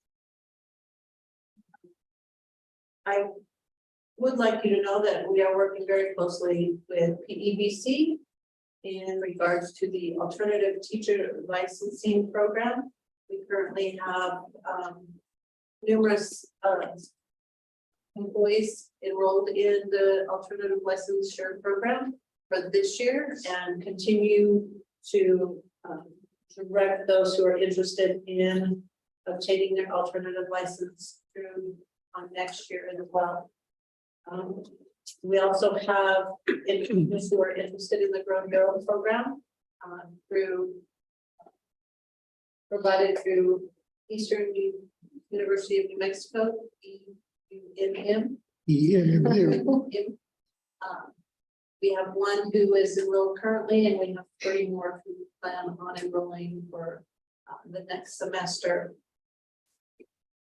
I would like you to know that we are working very closely with PEBC in regards to the alternative teacher licensing program. We currently have numerous employees enrolled in the alternative licensure program for this year and continue to direct those who are interested in obtaining their alternative license through on next year as well. We also have individuals who are interested in the Grown Girl program provided through Eastern University of New Mexico, EUNM. We have 1 who is enrolled currently, and we have 3 more who plan on enrolling for the next semester.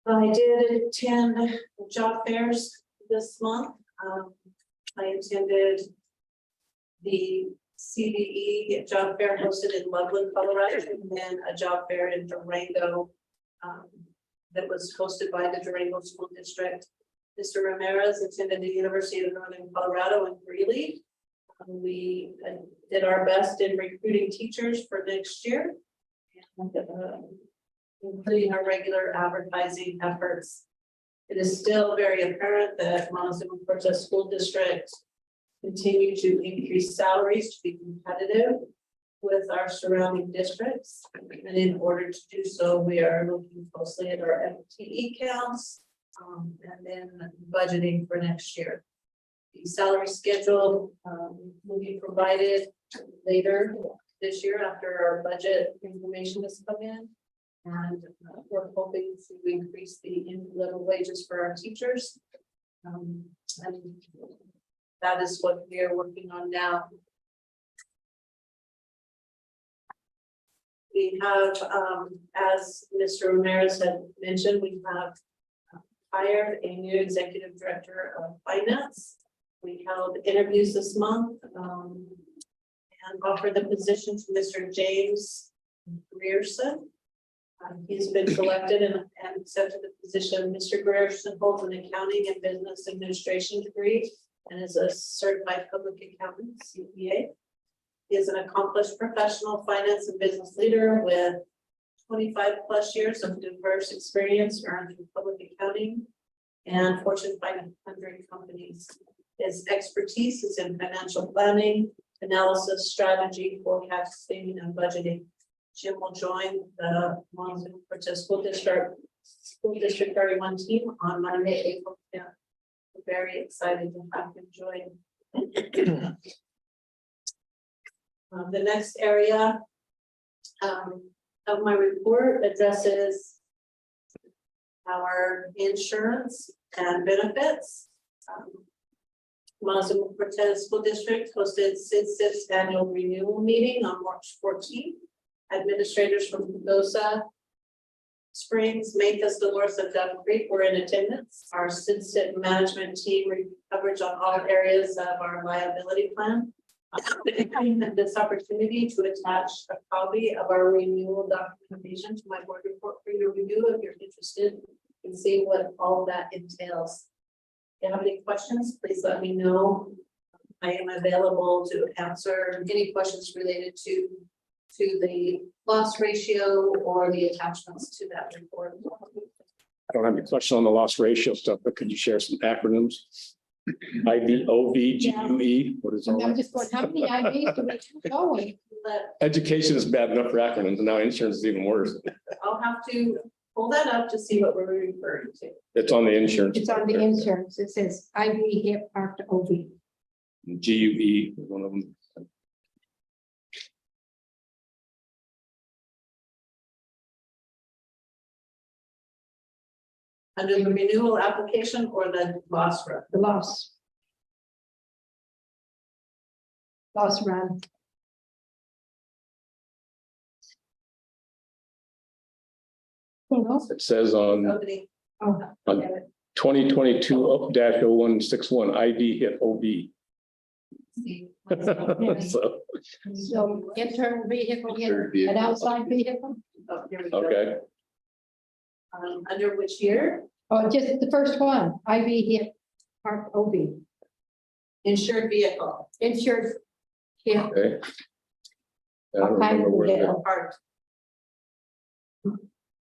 I did attend job fairs this month. I attended the CDE job fair hosted in Loveland, Colorado, and then a job fair in Durango that was hosted by the Durango School District. Mr. Ramirez attended the University of Northern Colorado in Greeley. We did our best in recruiting teachers for next year, including our regular advertising efforts. It is still very apparent that Montezuma-Cortez School District continue to increase salaries to be competitive with our surrounding districts. And in order to do so, we are looking closely at our FTE counts and then budgeting for next year. The salary schedule will be provided later this year after our budget information has come in. And we're hoping to increase the level wages for our teachers. And that is what we are working on now. We have, as Mr. Ramirez had mentioned, we have hired a new executive director of finance. We held interviews this month, and offered the position to Mr. James Grierson. He's been selected and accepted the position. Mr. Grierson holds an accounting and business administration degree and is a certified public accountant, CPA. He is an accomplished professional finance and business leader with 25+ years of diverse experience earned in public accounting and Fortune 500 companies. His expertise is in financial planning, analysis, strategy, forecasting, and budgeting. Jim will join the Montezuma-Cortez School District 31 team on Monday, April 10th. We're very excited to have him join. The next area of my report addresses our insurance and benefits. Montezuma-Cortez School District hosted SID's annual renewal meeting on March 14th. Administrators from Pagosa Springs, Mathis, Dolores, and Duck Creek were in attendance. Our SID management team reviewed coverage on all areas of our liability plan. This opportunity to attach a copy of our renewal documentation to my board report for your review if you're interested in seeing what all of that entails. If you have any questions, please let me know. I am available to answer any questions related to the loss ratio or the attachments to that report. I don't have any question on the loss ratio stuff, but could you share some acronyms? IVOV, GUE, what is all I'm that? just going, how many IDs do we have going? But Education is bad enough for acronyms, and now insurance is even worse. I'll have to pull that up to see what we're referring to. It's on the insurance. It's on the insurance. It says IV, hip, heart, OV. GUE, one of them. Under the renewal application or the loss run? The loss. Loss run. It says on Nobody. Oh, on 2022-0161 ID hit OB. See. So, so internal vehicle, Insured an vehicle. outside vehicle. Oh, here we go. okay, Under which year? Oh, just the first one, IV, hip, heart, OV. Insured vehicle. Insured. Yeah, okay. I don't What kind of remember where the- vehicle? Part.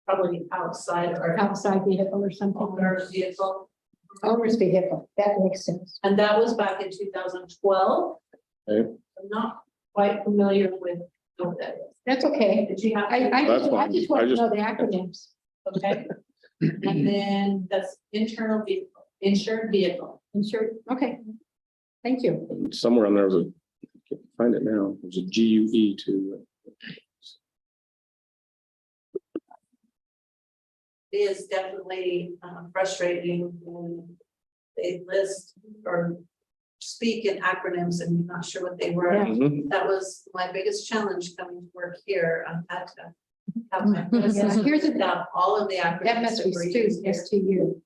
Probably outside or outside vehicle or something. owner's vehicle. Owner's vehicle, that makes sense. And that was back in 2012. Okay. I'm not quite familiar with what that is. That's okay. Did you have? I That's just fine. want I to just- know the acronyms. Okay. And then that's internal vehicle, insured vehicle. Insured, okay. Thank you. Somewhere on there was a, I can't find it now, there's a GUE too. It is definitely frustrating when they list or speak in acronyms and you're not sure what they were. Yeah. Mhm. That was my biggest challenge coming to work here. I had to have my. Yeah, here's a- down all of the acronyms. That must be were used student, here. STU.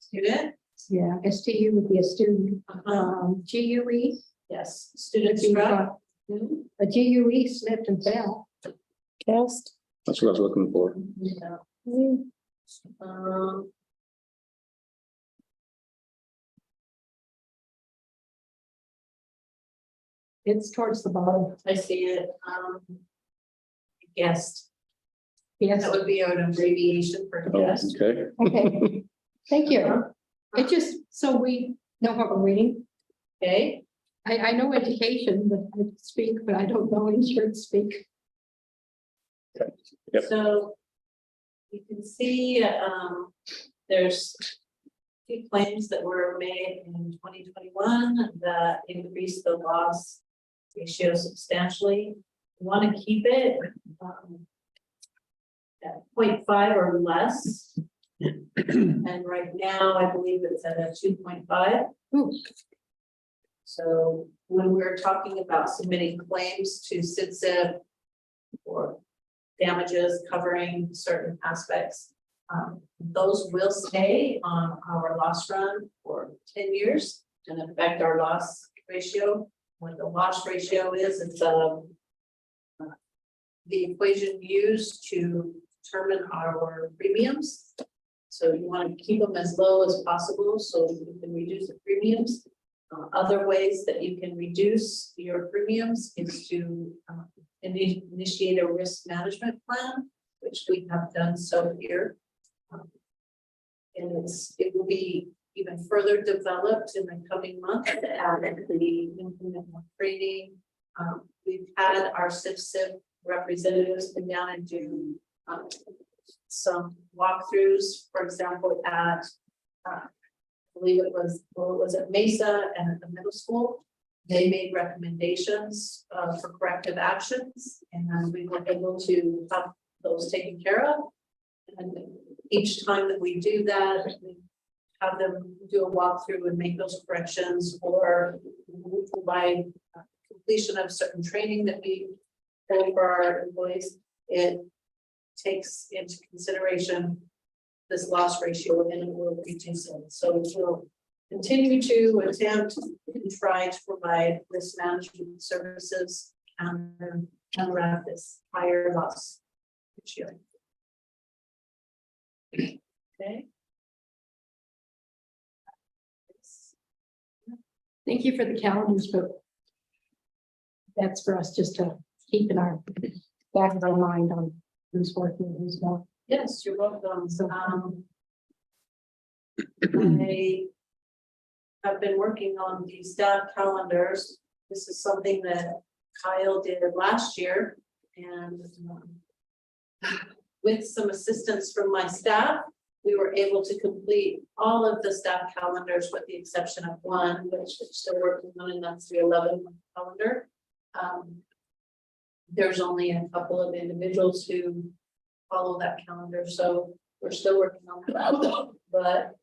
Student, Yeah, STU would be a student. GUE. yes, would student be, struck. A GUE slipped and fell. Test. That's what I was looking for. Yeah. Um, It's towards the bottom. I see it, guest, Yes, that would be an abbreviation for Oh, guest. okay. okay. Thank you. It just, so we know what we're reading. Okay, I know education, but I speak, but I don't know insurance speak. Yep. so you can see, there's two claims that were made in 2021 that increased the loss ratio substantially. We want to keep it at 0.5 or less. And right now, I believe it's at a 2.5. Ooh. So when we're talking about submitting claims to SIDSIP or damages, covering certain aspects. Those will stay on our loss run for 10 years and affect our loss ratio. What the loss ratio is, it's the equation used to determine our premiums. So you want to keep them as low as possible so you can reduce the premiums. Other ways that you can reduce your premiums is to initiate a risk management plan, which we have done so here. And it will be even further developed in the coming months as the implement more training. We've had our SIF representatives come down and do some walkthroughs, for example, at I believe it was at Mesa and at the middle school. They made recommendations for corrective actions, and we were able to have those taken care of. And each time that we do that, we have them do a walkthrough and make those corrections, or by completion of certain training that we do for our employees, it takes into consideration this loss ratio and it will reduce it. So we'll continue to attempt and try to provide risk management services and around this higher loss ratio. Okay. Thank you for the calendars, but that's for us just to keep in our back of our mind on who's working, who's not. Yes, you're welcome. So, I have been working on these staff calendars. This is something that Kyle did last year, and with some assistance from my staff, we were able to complete all of the staff calendars with the exception of one, which we're still working on, and that's the 11-month calendar. There's only a couple of individuals who follow that calendar, so we're still working on that. But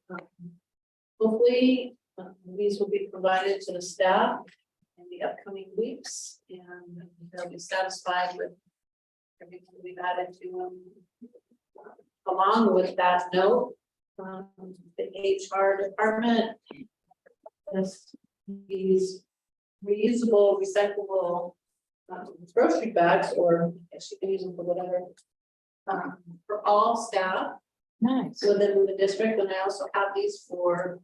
hopefully these will be provided to the staff in the upcoming weeks, and they'll be satisfied with everything we've added to them. Along with that note, the HR department, these reusable, recyclable grocery bags, or I guess you can use them for whatever, for all staff Nice. within the district, and I also have these for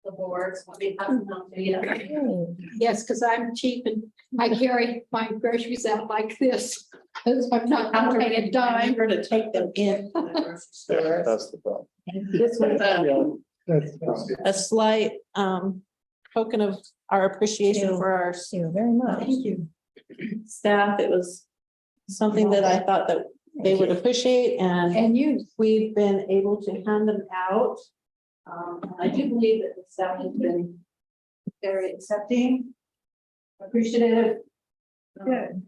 the boards. Let me pass them on to you. Yes, because I'm cheap and I carry my groceries out like this. Because I'm not paying a dime. Remember to take them in to the grocery store. That's the problem. This was That's a slight token of our appreciation for our Thank you very much. Thank you. staff. It was something that I thought that they would appreciate, and And you, we've been able to hand them out. I do believe that the staff has been very accepting, appreciative. Good.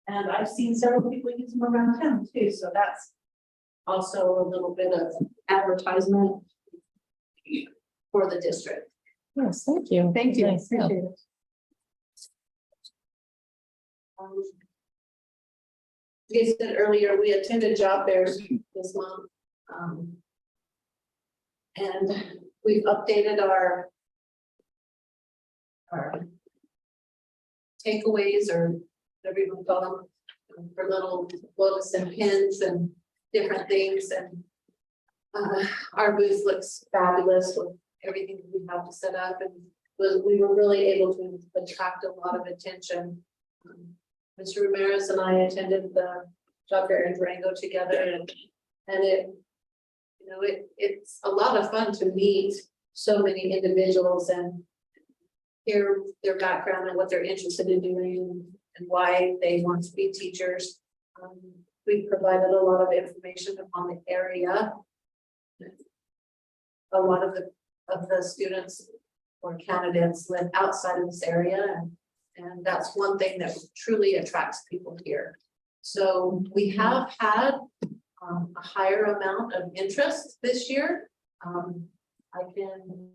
And I've seen several people use them around town too, so that's also a little bit of advertisement for the district. Yes, thank you. thank you. Nice, yeah. Appreciate it. Like I said earlier, we attended job fairs this month. And we've updated our takeaways, or whatever you want to call them, for little books and pins and different things, and our booth looks fabulous with everything that we have to set up, and we were really able to attract a lot of attention. Mr. Ramirez and I attended the job fair in Durango together, and it, you know, it's a lot of fun to meet so many individuals and hear their background and what they're interested in doing and why they want to be teachers. We provided a lot of information on the area. A lot of the students or candidates live outside of this area, and that's one thing that truly attracts people here. So we have had a higher amount of interest this year. I can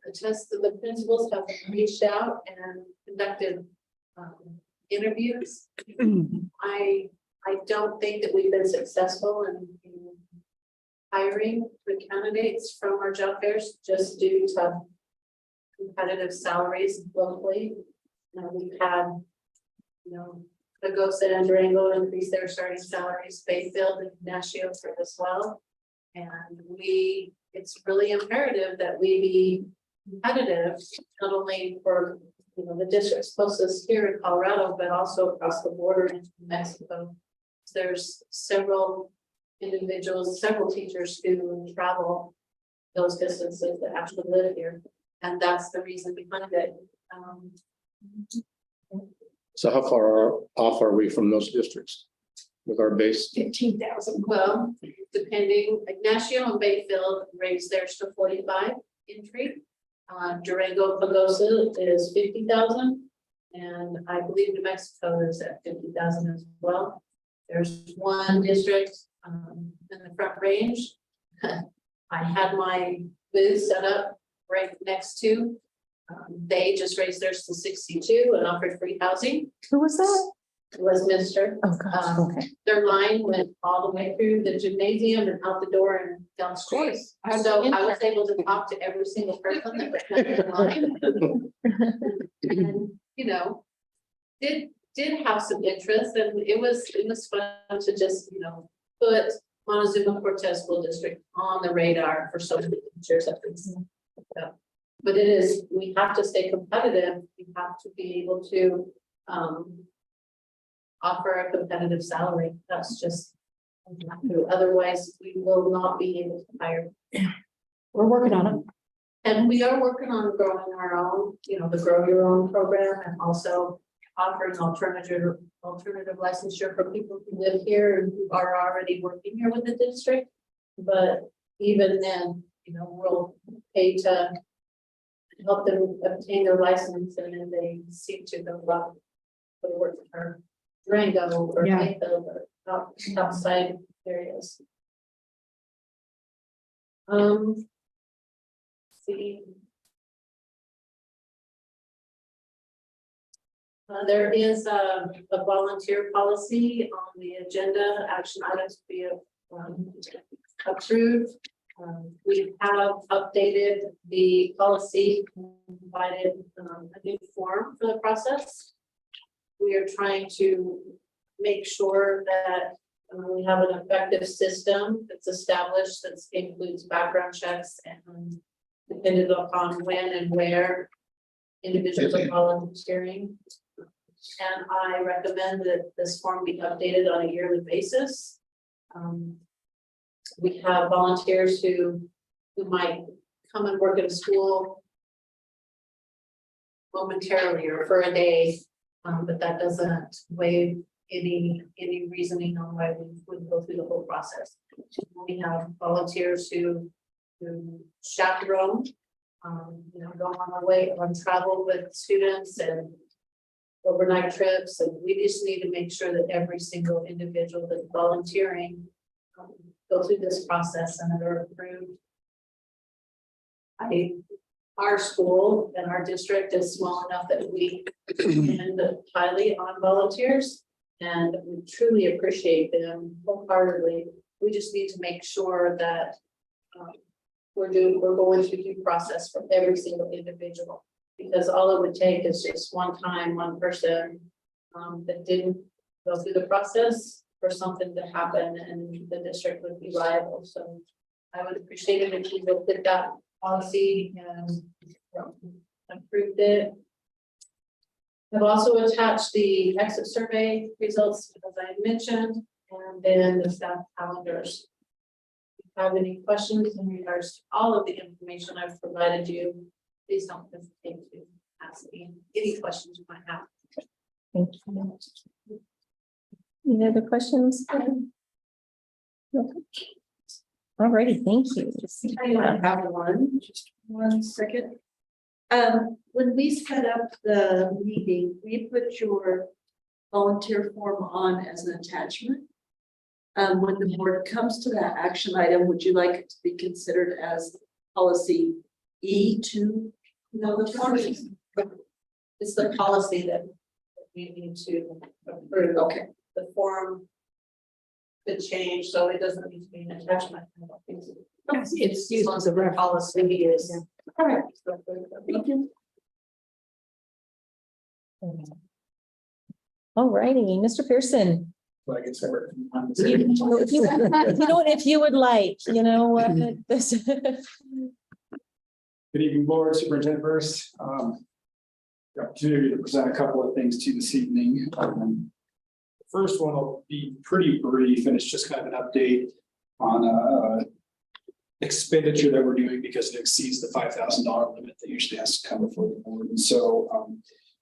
attest that the principals have reached out and conducted interviews. I don't think that we've been successful in hiring the candidates from our job fairs just due to competitive salaries locally. We've had, Pagosa and Durango increase their starting salaries, Bayfield and Nashville for as well. And it's really imperative that we be competitive, not only for, the districts closest here in Colorado, but also across the border into Mexico. There's several individuals, several teachers who travel those distances that actually live here. And that's the reason behind it. So how far off are we from those districts with our base? 15,000. Well, depending, like Nashville and Bayfield raised theirs to 45 entry. Durango Pagosa is 50,000. And I believe New Mexico is at 50,000 as well. There's one district in the Front Range. I had my booth set up right next to. They just raised theirs to 62 and offered free housing. Who was that? Westminster. Oh, gosh, okay. Their line went all the way through the gymnasium and out the door and down the street. So I was able to talk to every single person that was in their line. And, did have some interest, and it was fun to just, put Montezuma-Cortez School District on the radar for so many teachers at least. So, but we have to stay competitive. We have to be able to offer a competitive salary. That's just, otherwise we will not be able to hire. We're working on it. And we are working on growing our own, the Grow Your Own program, and also offering alternative licensure for people who live here and who are already working here with the district. But even then, we'll pay to help them obtain their license, and then they seem to go up for work for Durango or Mayfield or outside areas. See. There is a volunteer policy on the agenda, action items to be approved. We have updated the policy, provided a new form for the process. We are trying to make sure that we have an effective system that's established that includes background checks and dependent upon when and where individuals are volunteering. And I recommend that this form be updated on a yearly basis. We have volunteers who might come and work at a school momentarily or for a day, but that doesn't waive any reasoning on why we would go through the whole process. We have volunteers who chaperone, go on our way on travel with students and overnight trips, and we just need to make sure that every single individual that's volunteering go through this process and that are approved. Our school and our district is small enough that we depend highly on volunteers, and we truly appreciate them wholeheartedly. We just need to make sure that we're going through due process for every single individual. Because all it would take is just one person that didn't go through the process for something to happen and the district would be liable. So I would appreciate it if you looked at that policy and approved it. I've also attached the exit survey results, as I mentioned, and then the staff calendars. If you have any questions in regards to all of the information I've provided you, please don't hesitate to ask me any questions you might have. Thank you. Any other questions? No. Alrighty, thank you. I have one, just 1 second. When we set up the meeting, we put your volunteer form on as an attachment. When the board comes to that action item, would you like it to be considered as policy E2? No, the form is, it's the policy that we need to approve. Okay. The form could change, so it doesn't need to be an attachment. I don't think so. It's used as a reference. Policy is. All right. Thank you. All righty, Mr. Pearson. Like it's ever. If you know, if you would like, this. Good evening, Board, Superintendent Burst. The opportunity to present a couple of things to you this evening. The first one will be pretty brief, and it's just kind of an update on expenditure that we're doing because it exceeds the $5,000 limit that usually has to come before the board. And so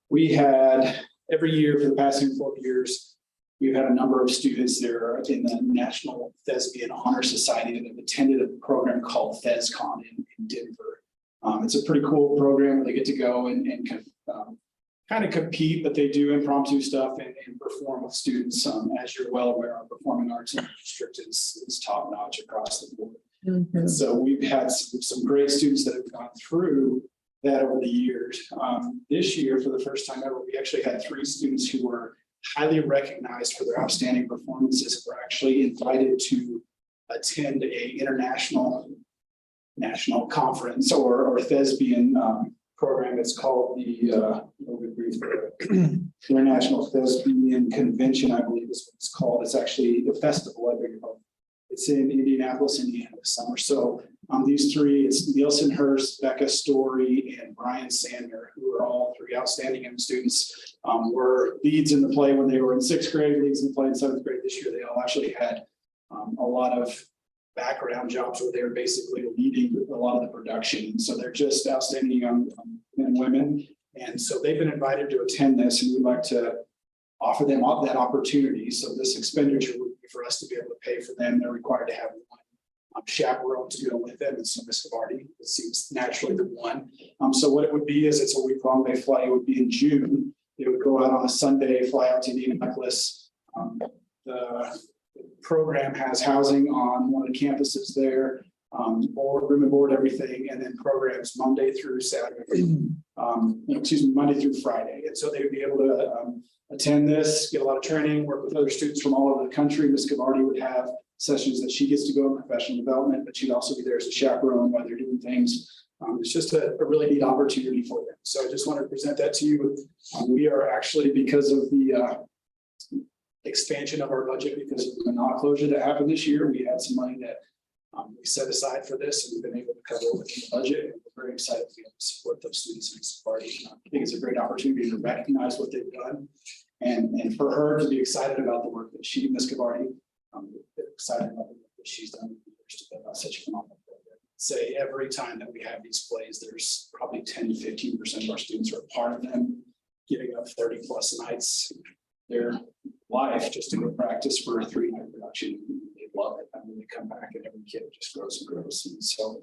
we had every year for the past handful of years, we've had a number of students that are in the National Thespian Honor Society that have attended a program called ThesCon in Denver. It's a pretty cool program where they get to go and kind of compete, but they do impromptu stuff and perform with students. As you're well aware, our performing arts in the district is top notch across the board. And so we've had some great students that have gone through that over the years. This year, for the first time ever, we actually had 3 students who were highly recognized for their outstanding performances and were actually invited to attend a national conference or thespian program. It's called the International Thespian Convention, I believe is what it's called. It's actually a festival, I beg your pardon. It's in Indianapolis, Indiana this summer. So these 3, it's Nielsen Hurst, Becca Story, and Brian Sander, who are all 3 outstanding young students, were leads in the play when they were in 6th grade, leads in the play in 7th grade. This year, they all actually had a lot of background jobs where they were basically leading a lot of the production. And so they're just outstanding young men and women. And so they've been invited to attend this, and we'd like to offer them that opportunity. So this expenditure would be for us to be able to pay for them. They're required to have one chaperone to go with them. And so Ms. Gavardi, it seems naturally the one. So what it would be is it's a week-long. They fly. It would be in June. They would go out on a Sunday, fly out to Indianapolis. The program has housing on one of the campuses there, room and board, everything, and then programs Monday through Saturday, Monday through Friday. And so they would be able to attend this, get a lot of training, work with other students from all over the country. Ms. Gavardi would have sessions that she gets to go in professional development, but she'd also be there as a chaperone while they're doing things. It's just a really neat opportunity for them. So I just wanted to present that to you. We are actually, because of the expansion of our budget, because of the non-closure that happened this year, we had some money that we set aside for this, and we've been able to cover it within the budget. And we're very excited to be able to support those students in this party. I think it's a great opportunity to recognize what they've done, and for her to be excited about the work that Ms. Gavardi, excited about the work that she's done. Such a phenomenal program. Say every time that we have these plays, there's probably 10 to 15% of our students are a part of them, giving up 30+ nights their life just to go practice for a 3-night production. They love it. I mean, they come back and every kid just grows and grows. And so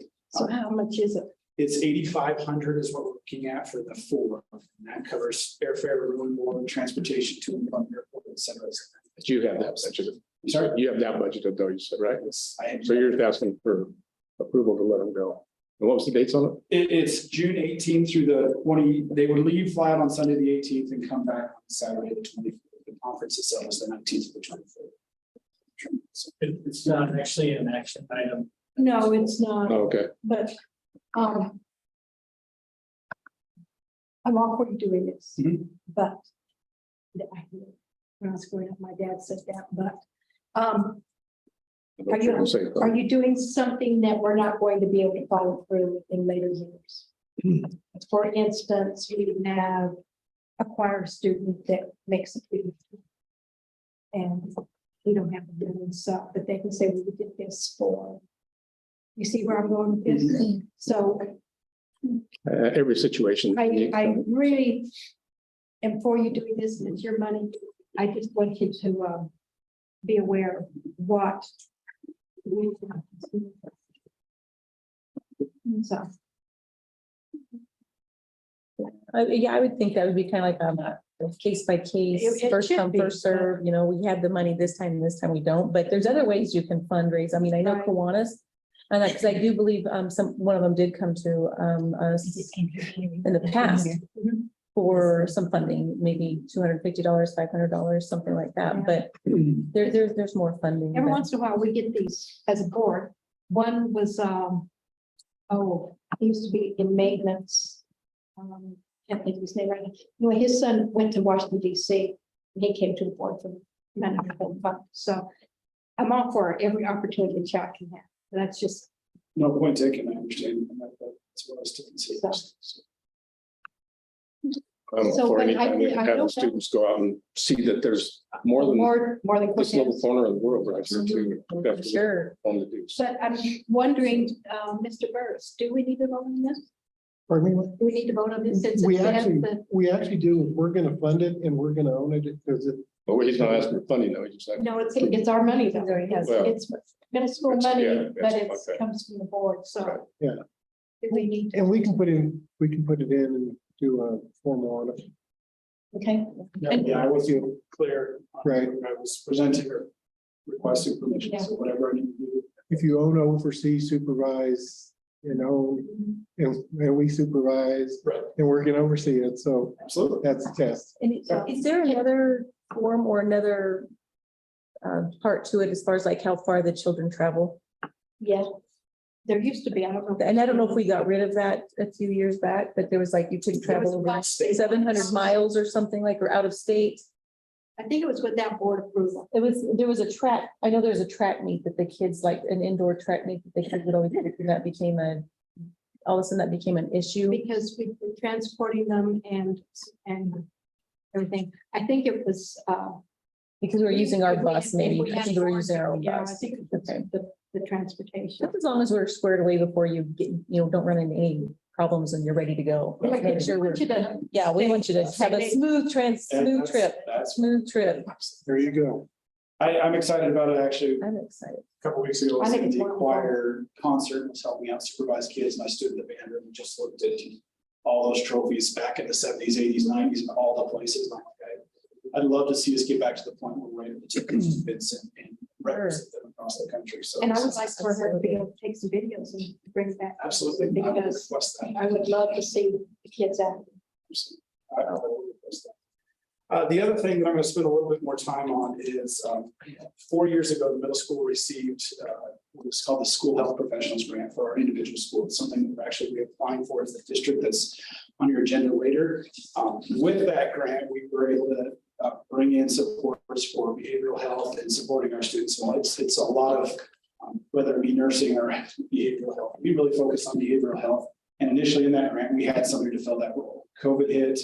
how much is it? It's $8,500 is what we're looking at for the 4. And that covers airfare, room and board, transportation to and from the airport, et cetera. But you have that budgeted. Sorry? You have that budgeted though, you said, right? Yes, I am. So you're just asking for approval to let them go. And what was the dates on it? It's June 18th through the 20. They would leave, fly out on Sunday, the 18th, and come back on Saturday, the 24th. The conference itself is the 19th to the 23rd. It's not actually an action item. No, it's not, Oh, okay. but, I'm all for you doing this, Mhm. but when I was growing up, my dad said that, but, are you doing something that we're not going to be able to follow through in later years? For instance, we have a choir student that makes a big, and we don't have to do it stuff, but they can say, we did this for. You see where I'm going with this? So Every situation. I really am for you doing this, and it's your money. I just want you to be aware of what. So. Yeah, I would think that would be kind of like a case by case, It first should come, be. first serve. You know, we had the money this time we don't, but there's other ways you can fundraise. I mean, I know Right. Kiwanis, and because I do believe one of them did come to us in the past. for some funding, maybe $250, $500, something like that, but there's more funding. Every but- once in a while, we get these as a board. One was, he used to be in maintenance. Can't think of his name right now. Anyway, his son went to Washington DC. And he came to the board for management fund. So I'm all for every opportunity a child can have. That's just, No point taken, I understand. That's what I was to consider. I'm So, for but anything we I can know have the that- students go out and see that there's more than more than. this little Cortez. corner of the world right here too. For sure. On the do. But I'm wondering, Mr. Burris, do we need to vote on this? Pardon me? Do we need to vote on this? Since We it has actually, the- we actually do. We're gonna fund it and we're gonna own it because it, But he's not asking for funding though. He's just like, No, it's our money though. He already has it. It's middle school That's- money, yeah, but that's- it okay. comes from the board, so. Right. Yeah. Do we need, and we can put it in and do a formal on it. okay, Yeah, I wasn't clear. Right. I was presenting or requesting permission, so whatever I need to do. If you own, oversee, supervise, and own, and we supervise, Right. and we're gonna oversee it, so Absolutely. that's the test. and it's, Is there another form or another part to it as far as like how far the children travel? yeah. There used to be, I don't know. And I don't know if we got rid of that a few years back, but there was like, you couldn't travel over 700 miles or something like, or out of state. I think it was without board approval. There was a track, I know there was a track meet that the kids, like an indoor track meet that the kids would always, do, and that became all of a sudden that became an issue. Because we were transporting them and everything. I think it was, Because we were using our bus, maybe. We I had think we were more- using our own Yeah, I bus. think it was Okay. the transportation. Just as long as we're squared away before you get, don't run into any problems and you're ready to go. Make sure we're, yeah, we want you to have a smooth trip, smooth trip. There you go. I'm excited about it, actually. I'm excited. A couple weeks ago, I I was think at it's the wonderful. choir concert, and was helping out supervise kids, and I stood in the band room and just looked at all those trophies back in the 70s, 80s, 90s, and all the places. I'm like, I'd love to see us get back to the point where we're able to take those kids and represent them across the country. So And I would like for her to be able to take some videos and bring it back. absolutely, I would Because request that. I would love to see the kids out. I would request that. The other thing that I'm going to spend a little bit more time on is 4 years ago, the middle school received what's called the School Health Professionals Grant for our individual school. It's something that we're actually applying for as the district that's on your agenda later. With that grant, we were able to bring in supports for behavioral health and supporting our students. So it's a lot of whether it be nursing or behavioral health. We really focus on behavioral health. And initially in that grant, we had somebody to fill that role. COVID hit.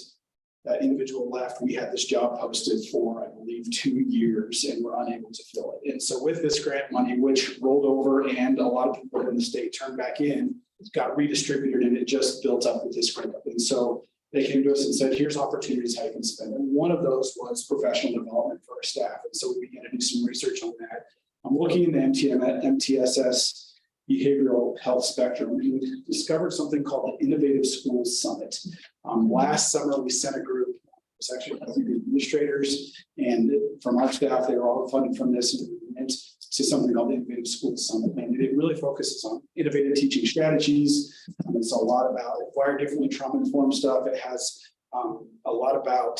That individual left. We had this job posted for, I believe, 2 years and were unable to fill it. And so with this grant money, which rolled over and a lot of people in the state turned back in, it got redistributed and it just built up with this grant. And so they came to us and said, here's opportunities how you can spend it. One of those was professional development for our staff. And so we began to do some research on that. I'm looking in the MTSS behavioral health spectrum, and we discovered something called the Innovative Schools Summit. Last summer, we sent a group, it was actually the administrators and from our staff, they were all funded from this, and we went to something called the Innovative Schools Summit. And it really focuses on innovative teaching strategies. It's a lot about wired differently trauma-informed stuff. It has a lot about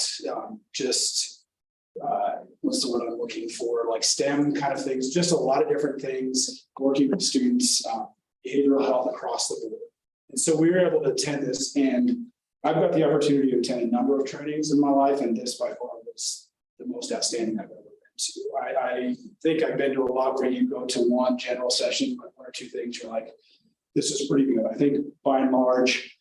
what's the word I'm looking for, like STEM kind of things, just a lot of different things, working with students, behavioral health across the board. And so we were able to attend this, and I've got the opportunity to attend a number of trainings in my life, and this by far was the most outstanding I've ever been to. I think I've been to a lot where you go to one general session, but one or two things, you're like, this is pretty good. I think by and large,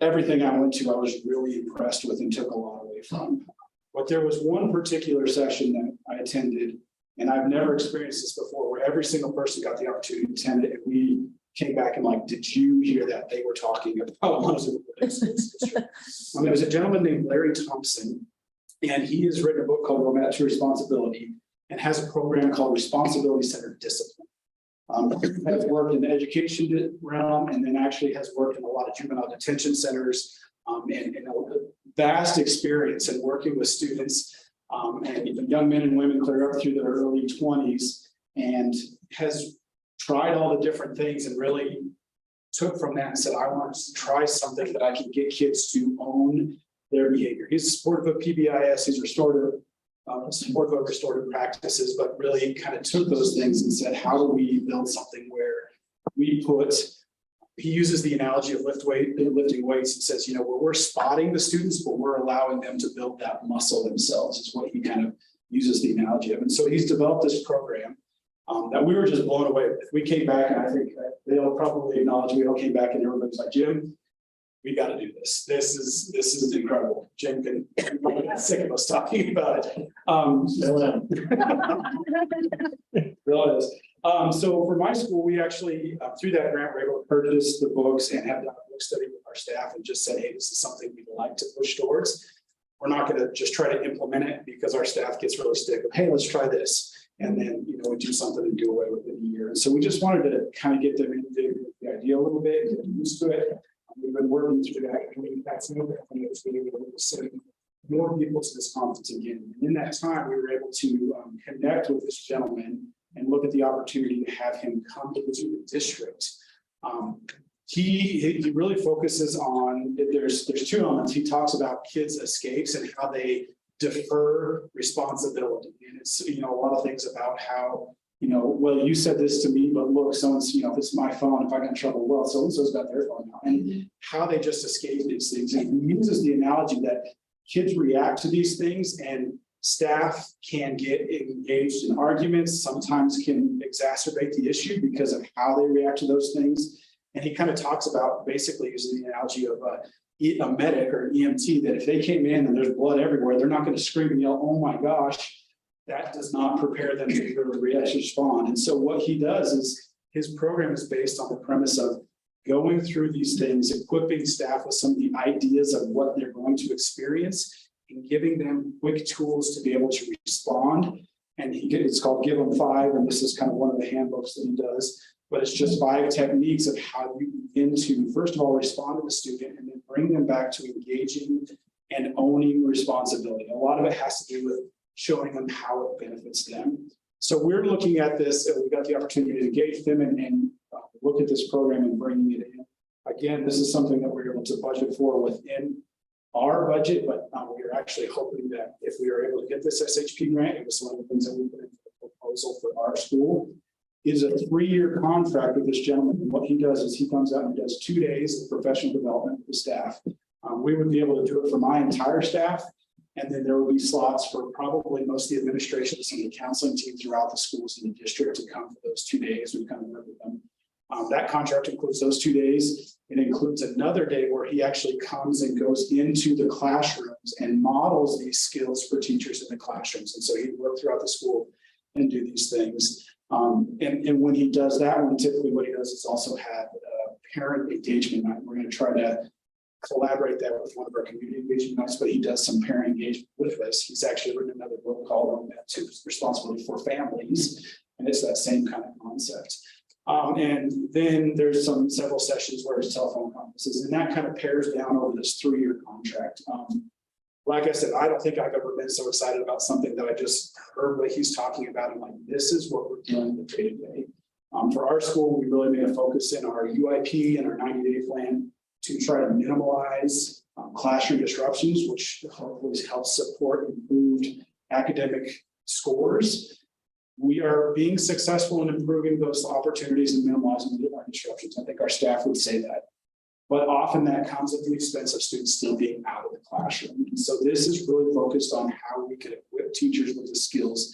everything I went to, I was really impressed with and took a lot away from. But there was one particular session that I attended, and I've never experienced this before, where every single person got the opportunity to attend it. And we came back and like, did you hear that they were talking about Montezuma? It was a gentleman named Larry Thompson, and he has written a book called Roadmap to Responsibility and has a program called Responsibility Centered Discipline. Has worked in the education realm and then actually has worked in a lot of juvenile detention centers and a vast experience in working with students and even young men and women clear up through their early 20s, and has tried all the different things and really took from that and said, I want to try something that I can get kids to own their behavior. He's supportive of PBIS, he's restorative, supportive of restorative practices, but really kind of took those things and said, how do we build something where we put, he uses the analogy of lifting weights and says, you know, where we're spotting the students, but we're allowing them to build that muscle themselves is what he kind of uses the analogy of. And so he's developed this program that we were just blown away with. We came back, and I think they'll probably acknowledge, we all came back and everybody's like, Jim, we got to do this. This is incredible. Jim can get sick of us talking about it. Really is. So for my school, we actually, through that grant, were able to purchase the books and have done a book study with our staff and just said, hey, this is something we'd like to push towards. We're not going to just try to implement it because our staff gets really stick with, hey, let's try this. And then, you know, we do something and do away with it in a year. And so we just wanted to kind of get them into the idea a little bit, get them used to it. We've been working through that. I mean, that's another thing that's been able to send more people to this conference again. And in that time, we were able to connect with this gentleman and look at the opportunity to have him come to the district. He really focuses on, there's two elements. He talks about kids' escapes and how they defer responsibility. And it's, you know, a lot of things about how, you know, well, you said this to me, but look, someone's, you know, this is my phone. If I got in trouble, well, so-and-so's got their phone now. And how they just escape these things. And he uses the analogy that kids react to these things and staff can get engaged in arguments, sometimes can exacerbate the issue because of how they react to those things. And he kind of talks about basically using the analogy of a medic or an EMT, that if they came in and there's blood everywhere, they're not going to scream and yell, oh my gosh. That does not prepare them to respond. And so what he does is his program is based on the premise of going through these things, equipping staff with some of the ideas of what they're going to experience and giving them quick tools to be able to respond. And it's called Give Them 5. And this is kind of one of the handbooks that he does, but it's just 5 techniques of how you begin to, first of all, respond to the student and then bring them back to engaging and owning responsibility. A lot of it has to do with showing them how it benefits them. So we're looking at this, and we got the opportunity to engage them and look at this program and bringing it in. Again, this is something that we're able to budget for within our budget, but we're actually hoping that if we are able to get this SHP grant, it was one of the things that we put into the proposal for our school, is a 3-year contract with this gentleman. And what he does is he comes out and does 2 days of professional development with the staff. We would be able to do it for my entire staff. And then there will be slots for probably most of the administration, some of the counseling teams throughout the schools in the district to come for those 2 days. We kind of work with them. That contract includes those 2 days. It includes another day where he actually comes and goes into the classrooms and models these skills for teachers in the classrooms. And so he'd work throughout the school and do these things. And when he does that one, typically what he does is also have parent engagement night. We're going to try to collaborate that with one of our community engagement nights, but he does some parent engagement with us. He's actually written another book called Responsibility for Families, and it's that same kind of concept. And then there's several sessions where it's telephone conferences, and that kind of pairs down over this 3-year contract. Like I said, I don't think I've ever been so excited about something that I just heard what he's talking about. I'm like, this is what we're doing the day to day. For our school, we really made a focus in our UIP and our 90-day plan to try to minimize classroom disruptions, which hopefully helps support improved academic scores. We are being successful in improving those opportunities and minimizing the disruptions. I think our staff would say that. But often that comes at the expense of students still being out of the classroom. And so this is really focused on how we can equip teachers with the skills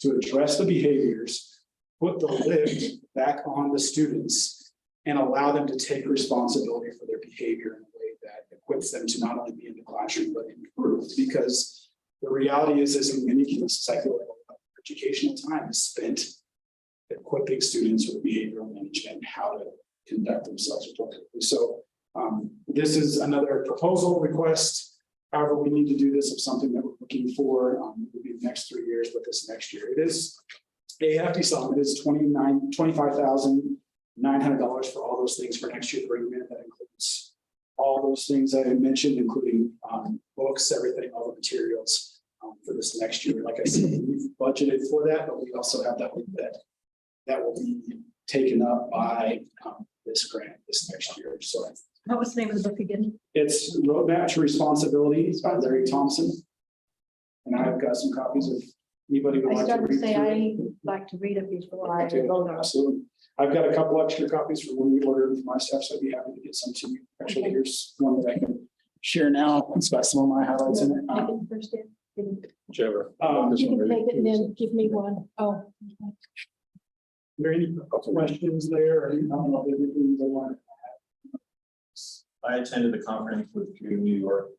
to address the behaviors, put the lift back on the students, and allow them to take responsibility for their behavior in a way that equips them to not only be in the classroom, but improve. Because the reality is in many cases, I feel like educational time is spent equipping students with behavioral management and how to conduct themselves appropriately. So this is another proposal request. However, we need to do this of something that we're looking for. It will be the next 3 years, but this next year. It is a hefty sum. It is $25,900 for all those things for next year to bring them in. That includes all those things I mentioned, including books, everything, all the materials for this next year. Like I said, we've budgeted for that, but we also have that will be taken up by this grant this next year. So What was the name of the book again? It's Roadmap to Responsibility. It's by Larry Thompson. And I've got some copies of anybody would I like to started to read say through it. I like to read it before I vote on it. Absolutely. I've got a couple extra copies for when we ordered for my staff, so I'd be happy to get some to you. Actually, here's one that I can share now. It's got some of my highlights in it. Take it first, Dan. Whichever. You can take it and then give me one. Oh. Are there any questions there? Or I don't know if anything they want? I attended the conference with Drew New York.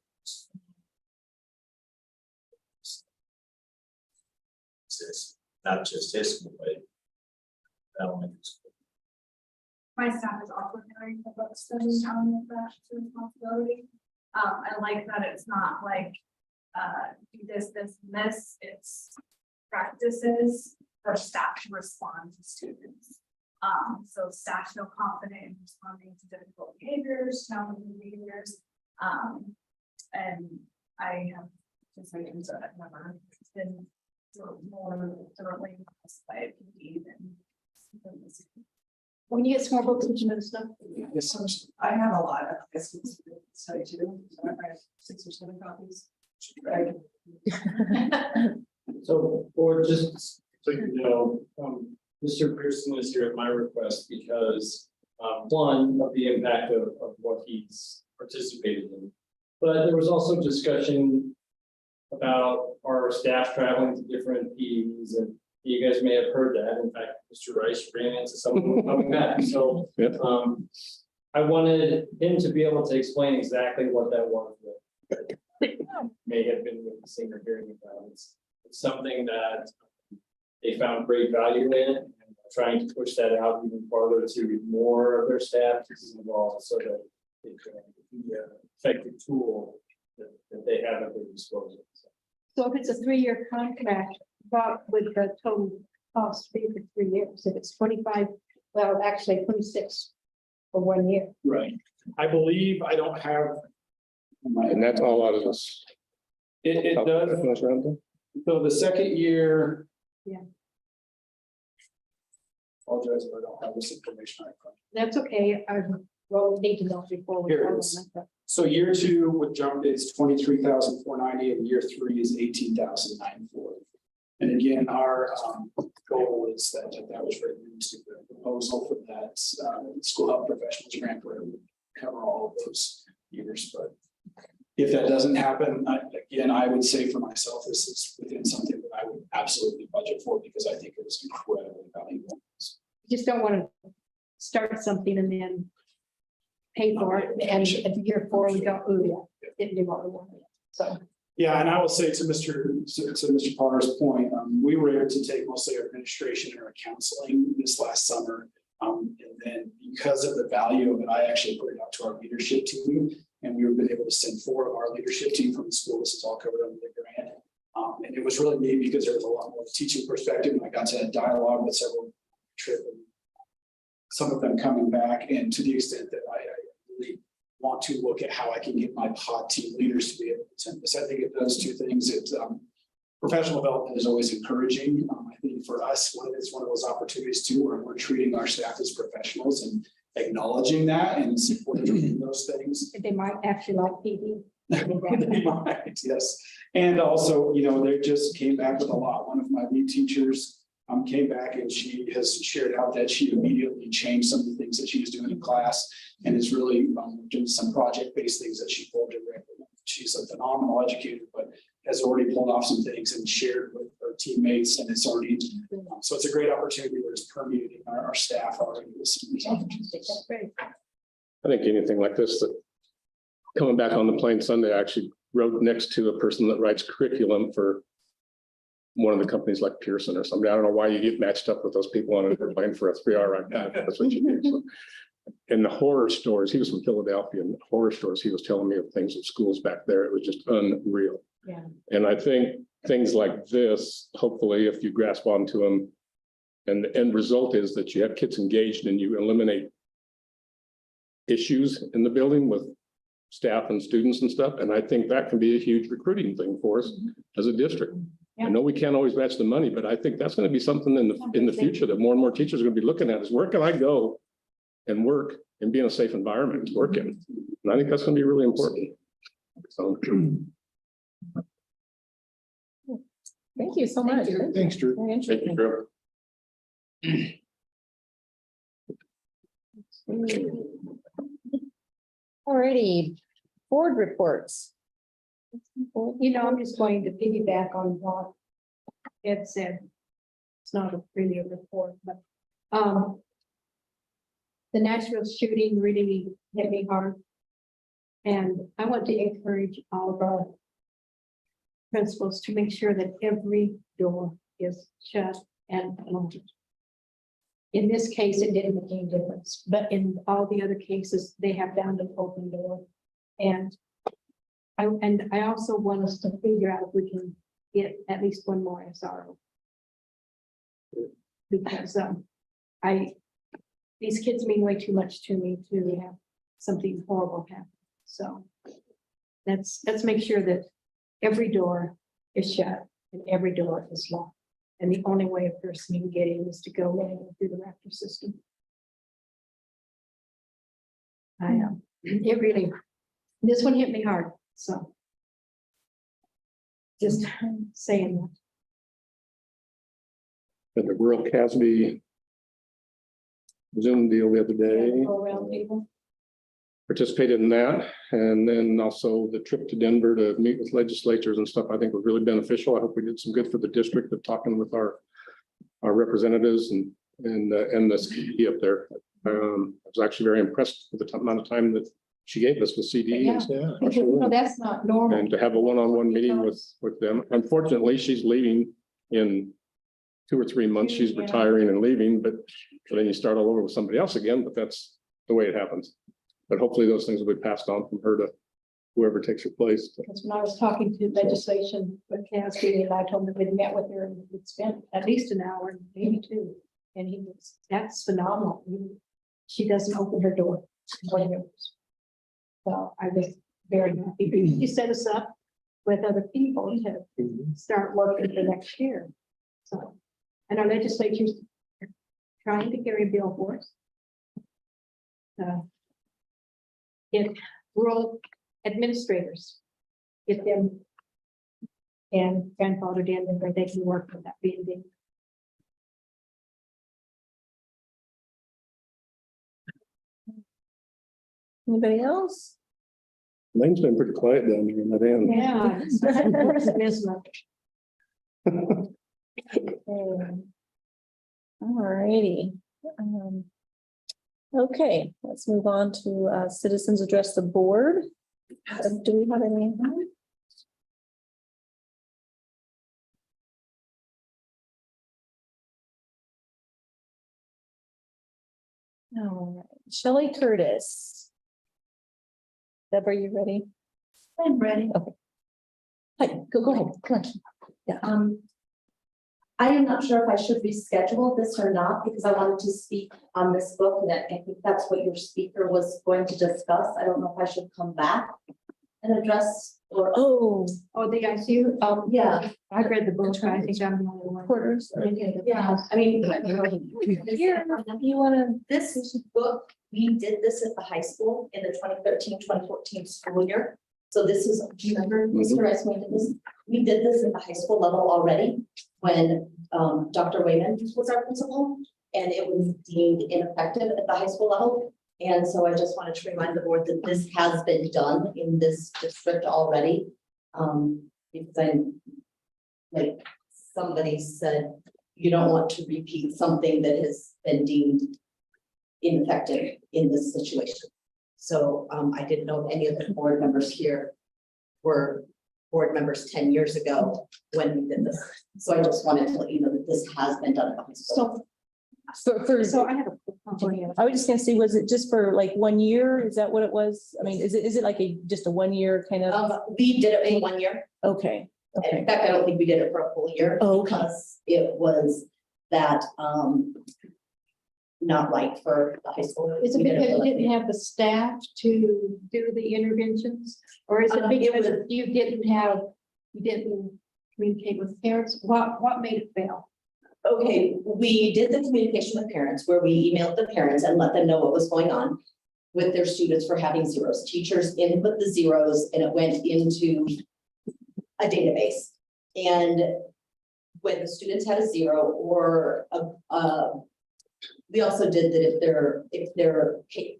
It's not just his school, but elementary school. My staff is also carrying the book study element of that responsibility. I like that it's not like, do this, this, and this, it's practices for staff to respond to students. So staff feel confident in responding to difficult behaviors, challenging behaviors. And I have just like, I've never been more thoroughly impressed by a PD than this. When you get some more books, would you let us know? Yes. I have a lot of this study too. So I have 6 or 7 copies. Right. So, or just so you know, Mr. Pearson was here at my request because, one, of the impact of what he's participated in. But there was also discussion about our staff traveling to different PEs, and you guys may have heard that. In fact, Mr. Rice ran into someone coming back. So, Yep. I wanted him to be able to explain exactly what that was. That may have been with the senior hearing about. It's something that they found great value in, and trying to push that out even farther to more of their staff is involved, so that it can be an effective tool that they have at their disposal. So if it's a 3-year contract, what would the total cost be for 3 years? If it's 25, well, actually 26 for 1 year. Right. I believe I don't have. And that's all out of this. It does. So the second year. Yeah. Apologize if I don't have this information. That's okay. Well, we need to know before we. Here it vote is. on that. So year 2 with jump is 23,490 and year 3 is 18,940. And again, our goal is that was written into the proposal for that school health professionals grant where it would cover all of those years. But if that doesn't happen, I would say for myself, this is within something that I would absolutely budget for because I think it was incredibly valuable. You just don't want to start something and then pay for it, and at year 4, we don't, ooh, didn't do what we wanted. So. Yeah, and I will say to Mr. Potter's point, we were able to take mostly our administration and our counseling this last summer. And then because of the value of it, I actually put it out to our leadership team, and we've been able to send 4 of our leadership team from the school. This is all covered under the grant. And it was really neat because there was a lot more teaching perspective, and I got to dialogue with several some of them coming back, and to the extent that I really want to look at how I can get my pod team leaders to be able to attend this. I think it does 2 things. It professional development is always encouraging. I think for us, it's one of those opportunities too, where we're treating our staff as professionals and acknowledging that and supporting those things. They might actually like PD. They might, yes. And also, they just came back with a lot. One of my lead teachers came back and she has shared out that she immediately changed some of the things that she was doing in class and is really doing some project-based things that she pulled directly. She's a phenomenal educator, but has already pulled off some things and shared with her teammates, and it's already, so it's a great opportunity where it's permeating our staff already with some of these opportunities. That's great. I think anything like this, that coming back on the plane Sunday, I actually wrote next to a person that writes curriculum for one of the companies like Pearson or somebody. I don't know why you get matched up with those people on an airplane for a 3-hour ride. That's what you do. So. In the horror stores, he was from Philadelphia, and horror stores, he was telling me of things at schools back there. It was just unreal. Yeah. And I think things like this, hopefully, if you grasp onto them, and the end result is that you have kids engaged and you eliminate issues in the building with staff and students and stuff. And I think that can be a huge recruiting thing for us as a district. Yeah. I know we can't always match the money, but I think that's going to be something in the future that more and more teachers are going to be looking at is where can I go and work and be in a safe environment to work in. And I think that's gonna be really important. So. Thank you so much. Thanks, Drew. Very Thank you, interesting. Drew. Alrighty, board reports. You know, I'm just going to piggyback on what Ed said. It's not really a report, but, the Nashville shooting really hit me hard. And I want to encourage all of our principals to make sure that every door is shut and locked. In this case, it didn't make any difference, but in all the other cases, they have found an open door. And I also want us to figure out if we can get at least one more SRO. Because these kids mean way too much to me to have something horrible happen. So let's make sure that every door is shut and every door is locked. And the only way a person can get in is to go in through the Raptor system. It really, this one hit me hard, so. Just saying At the Rural Casby Zoom deal the other that. day, Go around people. participated in that. And then also the trip to Denver to meet with legislatures and stuff, I think was really beneficial. I hope we did some good for the district of talking with our representatives and the CD up there. I was actually very impressed with the amount of time that she gave us with CD and stuff. Because, you know, that's not normal. And to have a one-on-one meeting with them. Unfortunately, she's leaving in 2 or 3 months. She's Yeah. retiring and leaving, but then you start all over with somebody else again, but that's the way it happens. But hopefully those things will be passed on from her to whoever takes her place. Because when I was talking to legislation with Casby, and I told him we'd met with her and we'd spent at least an hour, maybe 2. And he was, that's phenomenal. She doesn't open her door. So I was very happy. He set us up with other people to start working for next year. So, and our legislatures are trying to carry a bill for us. Get rural administrators, get them and grandfathered in and where they can work with that being big. Anybody else? Lane's been pretty quiet down here in that end. Yeah. Alrighty. Okay, let's move on to citizens address the board. Do we have any? All right, Shelley Curtis. Deb, are you ready? I'm ready. Okay. Hi, go ahead. Come on. Yeah. I am not sure if I should reschedule this or not, because I wanted to speak on this book, and I think that's what your speaker was going to discuss. I don't know if I should come back and address or. Oh, The ICU. Yeah. I read the book. I think I'm the only one. quarters. Yeah, I mean. Here, you wanna, This book, we did this at the high school in the 2013-2014 school year. So this is, do you remember, Mr. Rice, when we did this? We did this at the high school level already when Dr. Wayman was our principal, and it was deemed ineffective at the high school level. And so I just wanted to remind the board that this has been done in this district already. Because I'm, like somebody said, you don't want to repeat something that has been deemed ineffective in this situation. So I didn't know if any of the board members here were board members 10 years ago when we did this. So I just wanted to let you know that this has been done at the high school. So I have a. I was just gonna see, was it just for like 1 year? Is that what it was? I mean, is it like just a 1 year kind of? We did it for 1 year. Okay, In okay. fact, I don't think we did it for a full year. Oh, okay. Because it was that not right for the high school. Is it We did because for you like- didn't have the staff to do the interventions? Or is it It because was- you didn't communicate with parents? What made it fail? Okay, we did the communication with parents where we emailed the parents and let them know what was going on. with their students for having zeros. Teachers input the zeros and it went into a database. And when the students had a zero or we also did that if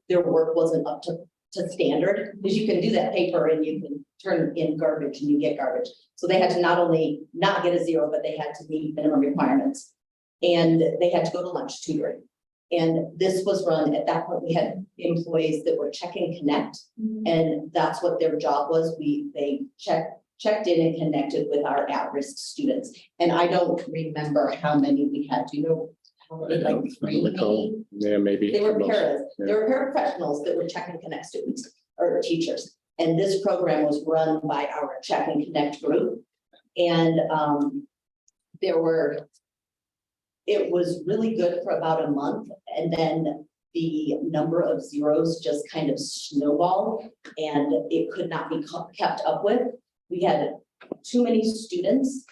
their work wasn't up to standard, because you can do that paper and you can turn in garbage and you get garbage. So they had to not only not get a zero, but they had to meet minimum requirements. And they had to go to lunch tutoring. And this was run, at that point, we had employees that were check and connect. And that's what their job was. They checked in and connected with our at-risk students. And I don't remember how many we had. Do you know? How many, like 3 maybe? Yeah, maybe. They were paras. Yeah. They were paraprofessionals that were check and connect students or teachers. And this program was run by our check and connect group. And it was really good for about a month. And then the number of zeros just kind of snowballed and it could not be kept up with. We had too many students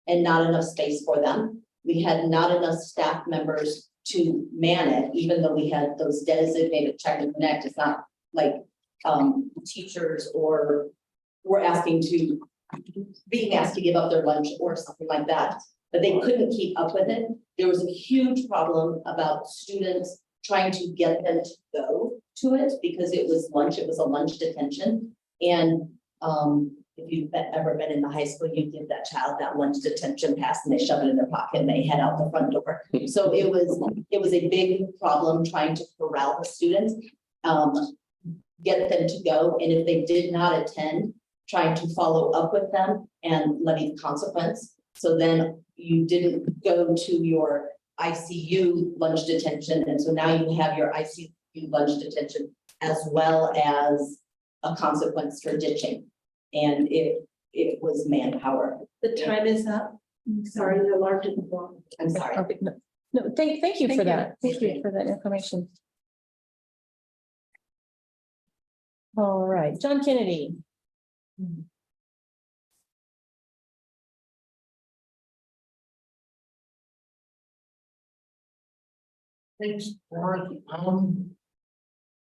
and not enough space for them. We had not enough staff members to man it, even though we had those designated check and connect. It's not like teachers or being asked to give up their lunch or something like that, but they couldn't keep up with it. There was a huge problem about students trying to get them to go to it because it was a lunch detention. And if you've ever been in the high school, you give that child that lunch detention pass and they shove it in their pocket and they head out the front door. So it was a big problem trying to corral the students, get them to go. And if they did not attend, trying to follow up with them and levy the consequence. So then you didn't go to your ICU lunch detention. And so now you have your ICU lunch detention as well as a consequence for ditching. And it was manpower. The time is up. Sorry, the alarm didn't go. I'm sorry. Okay, no, thank you for that. Thank you for that information. All right, John Kennedy. Thanks, Mark.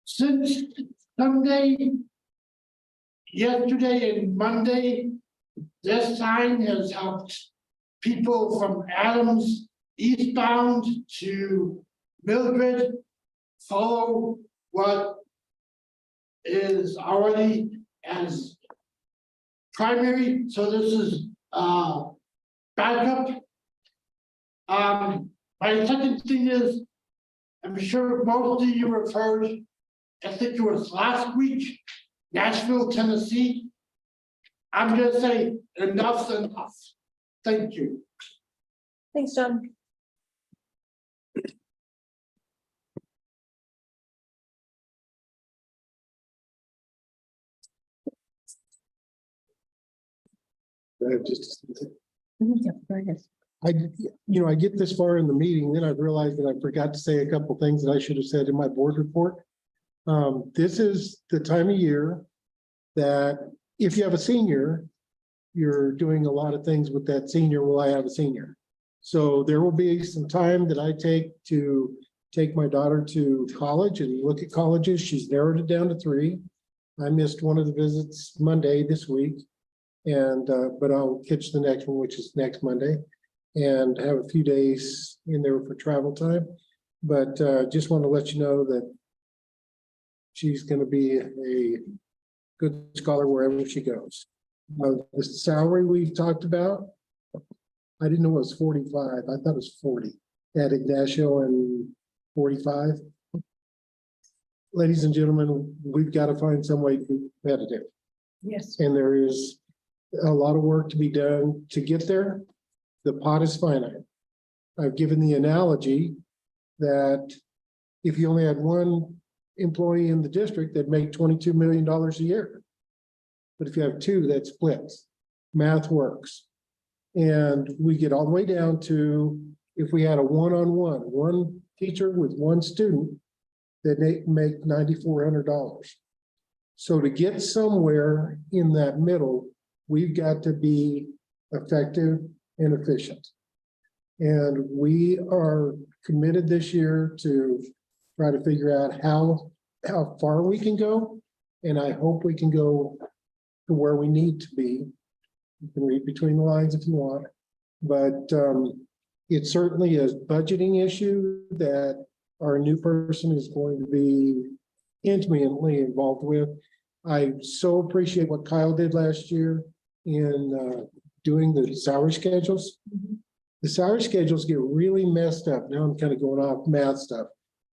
Since Sunday, yesterday and Monday, this sign has helped people from Adams eastbound to Mildred follow what is already as primary. So this is backup. My second thing is, I'm sure most of you have heard, I think it was last week, Nashville, Tennessee. I'm just saying enough's enough. Thank you. Thanks, John. Yeah, very good. I get this far in the meeting, then I realized that I forgot to say a couple things that I should have said in my board report. This is the time of year that if you have a senior, you're doing a lot of things with that senior. Will I have a senior? So there will be some time that I take my daughter to college and look at colleges. She's narrowed it down to 3. I missed one of the visits Monday this week. And but I'll catch the next one, which is next Monday, and have a few days in there for travel time. But just want to let you know that she's going to be a good scholar wherever she goes. The salary we talked about, I didn't know it was 45. I thought it was 40 at Ignacio and 45. Ladies and gentlemen, we've got to find some way to be competitive. Yes. And there is a lot of work to be done to get there. The pot is finite. I've given the analogy that if you only had one employee in the district, that'd make $22 million a year. But if you have 2, that splits. Math works. And we get all the way down to if we had a one teacher with 1 student, that they make $9,400. So to get somewhere in that middle, we've got to be effective and efficient. And we are committed this year to try to figure out how how far we can go. And I hope we can go to where we need to be. You can read between the lines if you want, but it's certainly a budgeting issue that our new person is going to be intimately involved with. I so appreciate what Kyle did last year in doing the salary schedules. The salary schedules get really messed up. Now I'm kind of going off math stuff.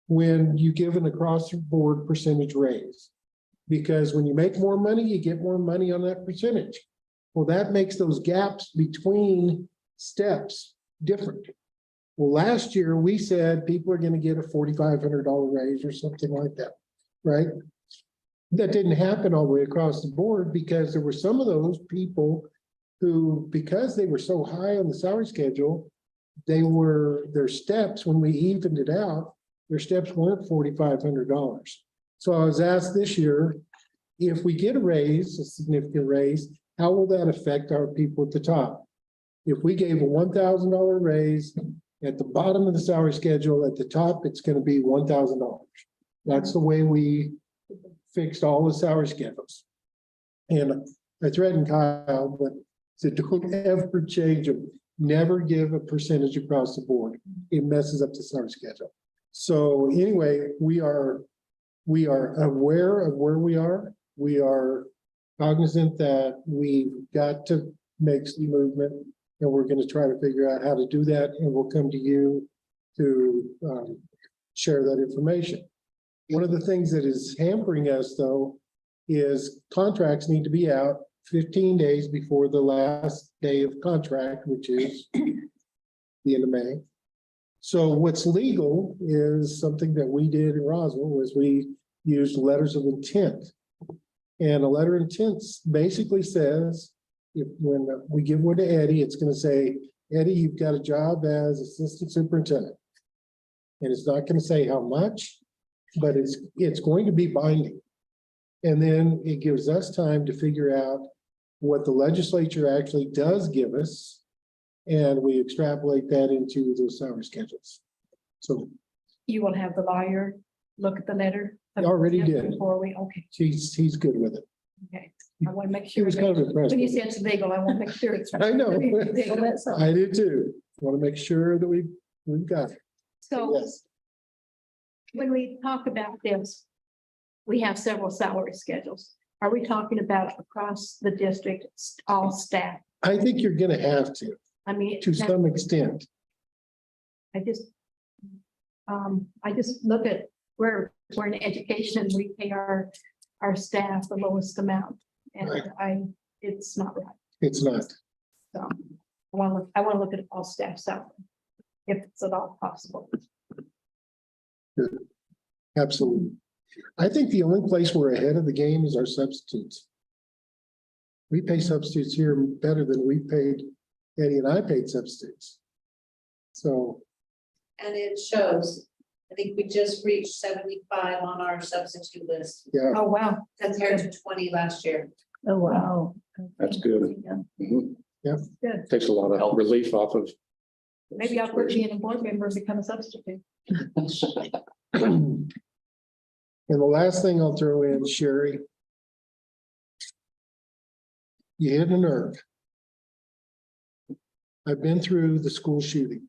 When you give an across the board percentage raise. Because when you make more money, you get more money on that percentage. Well, that makes those gaps between steps different. Well, last year we said people are going to get a $4,500 raise or something like that, right? That didn't happen all the way across the board because there were some of those people who, because they were so high on the salary schedule, their steps, when we evened it out, their steps weren't $4,500. So I was asked this year, if we get a raise, a significant raise, how will that affect our people at the top? If we gave a $1,000 raise at the bottom of the salary schedule, at the top, it's going to be $1,000. That's the way we fixed all the salary schedules. And I threatened Kyle, but said, don't ever change them. Never give a percentage across the board. It messes up the salary schedule. So anyway, we are aware of where we are. We are cognizant that we've got to make some movement, and we're going to try to figure out how to do that. And we'll come to you to share that information. One of the things that is hampering us, though, is contracts need to be out 15 days before the last day of contract, which is the end of May. So what's legal is something that we did in Roswell, was we used letters of intent. And a letter of intent basically says, when we give one to Eddie, it's going to say, Eddie, you've got a job as assistant superintendent. And it's not going to say how much, but it's going to be binding. And then it gives us time to figure out what the legislature actually does give us. And we extrapolate that into those salary schedules. So You will have the lawyer look at the letter. He already did. Before we, okay, he's good with it. okay. I want to make He sure. was kind of impressed. When you with say it. it's legal, I want to make sure it's. I know. legal. I do too. Want to make sure that we've got it. So Yes. when we talk about this, we have several salary schedules. Are we talking about across the district, all staff? I think you're going to have to I mean. some extent. I just look at where we're in education, we pay our staff the lowest amount. And Right. it's not right. It's not. So I want to look at all staff salary, if it's at all possible. Absolutely. I think the only place we're ahead of the game is our substitutes. We pay substitutes here better than we paid, Eddie and I paid substitutes. So, And it shows, I think we just reached 75 on our substitute list yeah, Oh, wow. compared to 20 last year. Oh, wow. That's good. Mhm. Good. Takes a lot of relief off of. Maybe I'll put you in a board member and become a substitute. and the last thing I'll throw in, Sherry. You hit a nerve. I've been through the school shooting.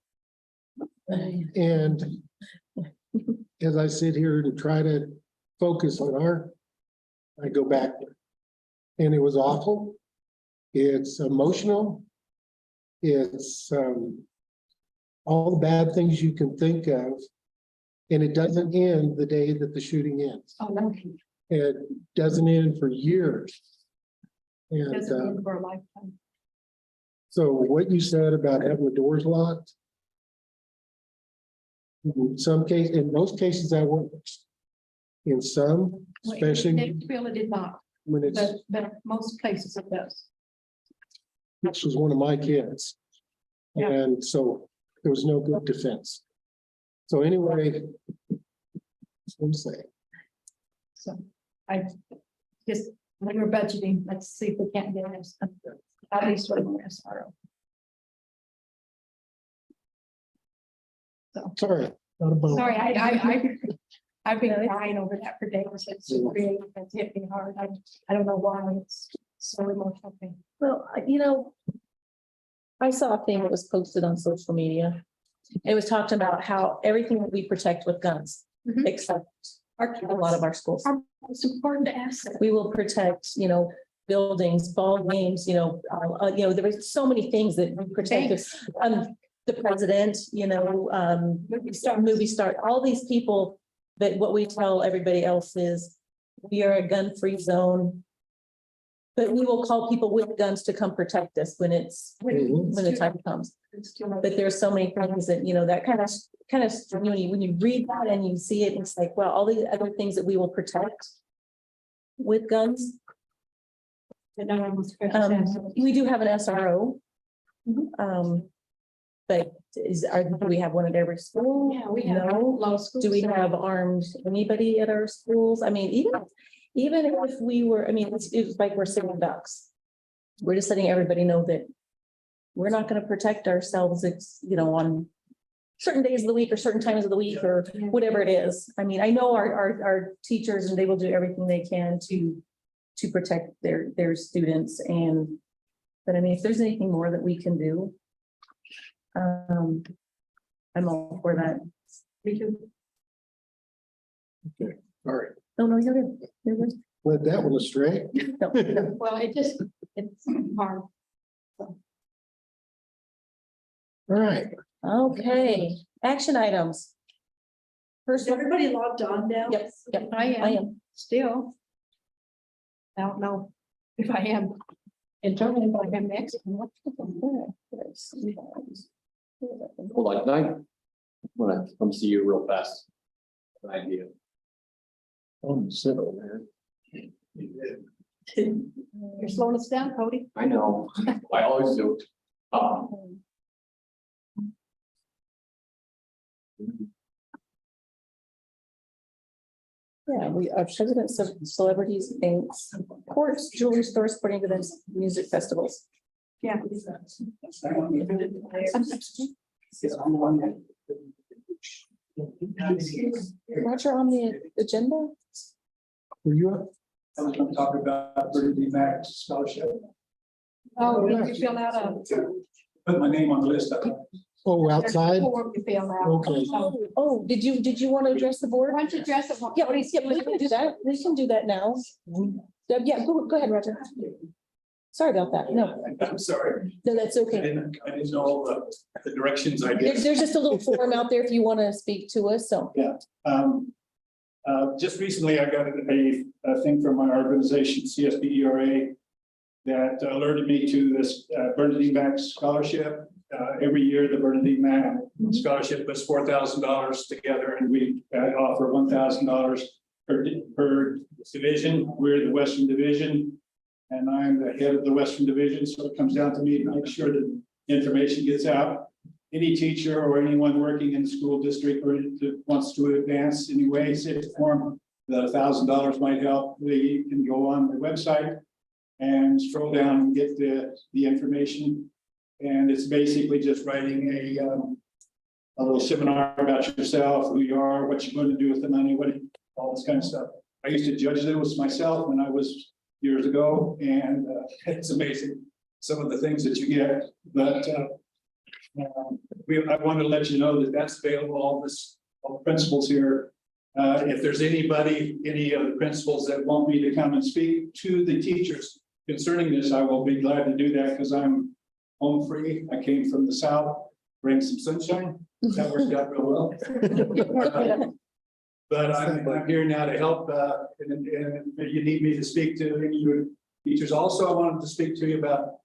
And as I sit here to try to focus on I go backward. And it was awful. It's emotional. It's all the bad things you can think of. And it doesn't end the day that the shooting ends. Oh, no. It doesn't end for years. And That's the end of our lifetime. so what you said about having the doors locked. In some cases, in most cases that works. In some, especially Nashville, it did not, when it's, but most places it does. this was one of my kids. Yeah. And so there was no good defense. So anyway. That's what I'm saying. So I just, when we're budgeting, let's see if we can't get this, at least one more SRO. So, Sorry. Not a bone. sorry, I've been crying over that for days. It's really, it's hit me hard. I don't know why it's so emotional. Well, I saw a thing that was posted on social media. It was talked about how everything that we protect with guns, Mhm. except a lot of our schools. It's important to ask that. We will protect, buildings, ball games, there was so many things that we protect. The president, movie star, all these people, that what we tell everybody else is we are a gun-free zone. But we will call people with guns to come protect us when the time comes. But there's so many things that, that kind of, when you read that and you see it, it's like, well, all the other things that we will protect with guns. We do have an SRO. But do we have one at every school? Yeah, we have No. low school. Do we have armed anybody at our schools? I mean, even if we were, it's like we're sitting ducks. We're just letting everybody know that we're not going to protect ourselves, on certain days of the week or certain times of the week or whatever it is. I mean, I know our teachers, and they will do everything they can to protect their students. But if there's anything more that we can do, I'm all for that. Okay, all right. No, you're good. You're good. Led that one astray. No. Well, it's hard. All right. Okay, action items. First, Everybody logged on now? Yep. I I am am. still. I don't know if I am internally, but I am next. Hold on, can I want to come see you real fast? An idea. On the civil, man. You're slowing us down, Cody. I know, I always do. Yeah, we are presidents of celebrities, banks, courts, jewelry stores, sporting events, music festivals. Yeah. Roger, on the agenda? Were you up? I was gonna talk about Bernadine Max scholarship. Oh, you fill out a Put my name on the list. Oh, outside? form to fill out. Okay. Oh, did you want to address the board? Why don't you address it? Yeah, we can do that. We can do that now. Yeah, go ahead, Roger. Sorry about that. No, I'm sorry. no, that's I okay. didn't know all the directions I There's did. just a little form out there if you want to speak to us, so. Just recently, I got a thing from my organization, MCSD RE, that alerted me to this Bernadine Max scholarship. Every year, the Bernadine Max scholarship puts $4,000 together, and we offer $1,000 per division. We're the Western Division, and I'm the head of the Western Division, so it comes down to me to make sure that information gets out. Any teacher or anyone working in the school district or that wants to advance in any way, shape, or form, the $1,000 might help. They can go on the website and scroll down and get the information. And it's basically just writing a little seminar about yourself, who you are, what you're going to do with the money, all this kind of stuff. I used to judge those myself when I was years ago, and it's amazing some of the things that you get. But I want to let you know that that's available. All the principals here. If there's anybody, any of the principals that want me to come and speak to the teachers concerning this, I will be glad to do that because I'm home free. I came from the south, bring some sunshine. That worked out real well. But I'm here now to help, and if you need me to speak to any of your teachers. Also, I wanted to speak to you about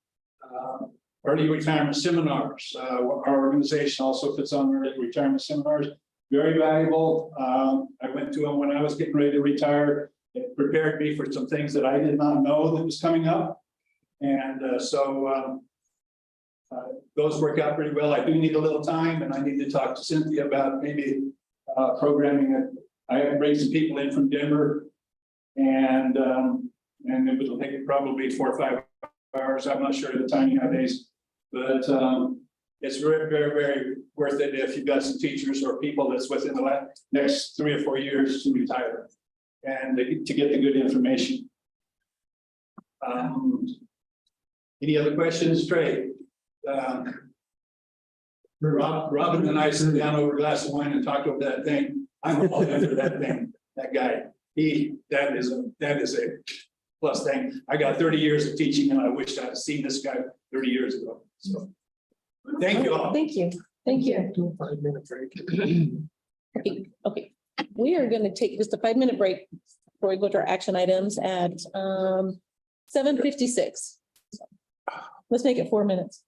early retirement seminars. Our organization also puts on early retirement seminars. Very valuable. I went to them when I was getting ready to retire. It prepared me for some things that I did not know that was coming up. And so those work out pretty well. I do need a little time, and I need to talk to Cynthia about maybe programming it. I bring some people in from Denver, and it will take probably 4 or 5 hours. I'm not sure of the timing nowadays, but It's very, very, very worth it if you've got some teachers or people that's within the next 3 or 4 years to retire and to get the good information. Any other questions, Trey? Robin and I sit down over a glass of wine and talk over that thing. I'm all into that thing, that guy. That is a plus thing. I got 30 years of teaching and I wished I'd seen this guy 30 years ago. So thank you all. Thank you. Thank you. Do a 5-minute break. Okay, we are gonna take just a 5-minute break before we go to our action items at 7:56. Let's make it 4 minutes.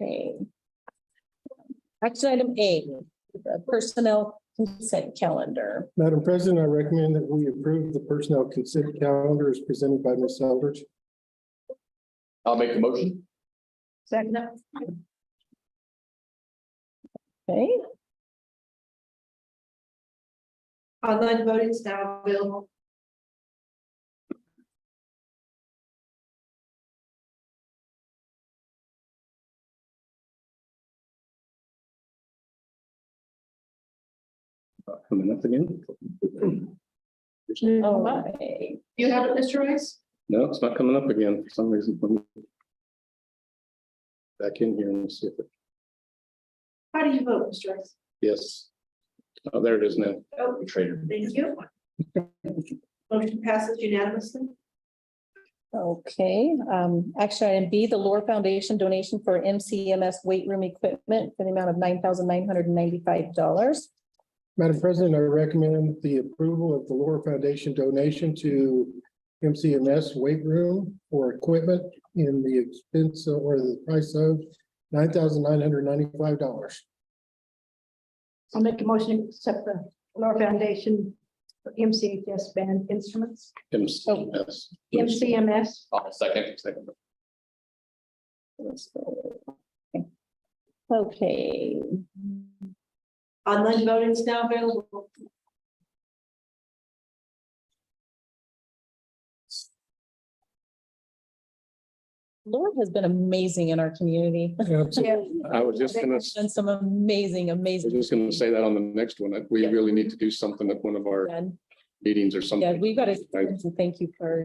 Okay. Action item A, the personnel consent calendar. Madam President, I recommend that we approve the personnel consent calendar as presented by Ms. Eldridge. I'll make the motion. Second. Okay, Online voting is now available. Coming up again? all right. You have it, Mr. Rice? No, it's not coming up again for some reason. Back in here and see if it, How do you vote, Mr. Rice? yes. Oh, there it is now. Oh, Trader. thank you. Motion passes unanimously. Okay, action item B, the Lore Foundation donation for MCMS weight room equipment for the amount of $9,995. Madam President, I recommend the approval of the Lower Foundation donation to MCMS weight room for equipment in the expense or the price of $9,995. I'll make a motion to accept the Lower Foundation for MCHS band instruments, MCS. MCMS. I'll second. Okay, Online voting is now available. Lore has been amazing in our community. I was just gonna, Done some amazing, I was amazing. just gonna say that on the next one, that we really need to do something at one of our And, meetings or yeah, something. we've got to thank you for.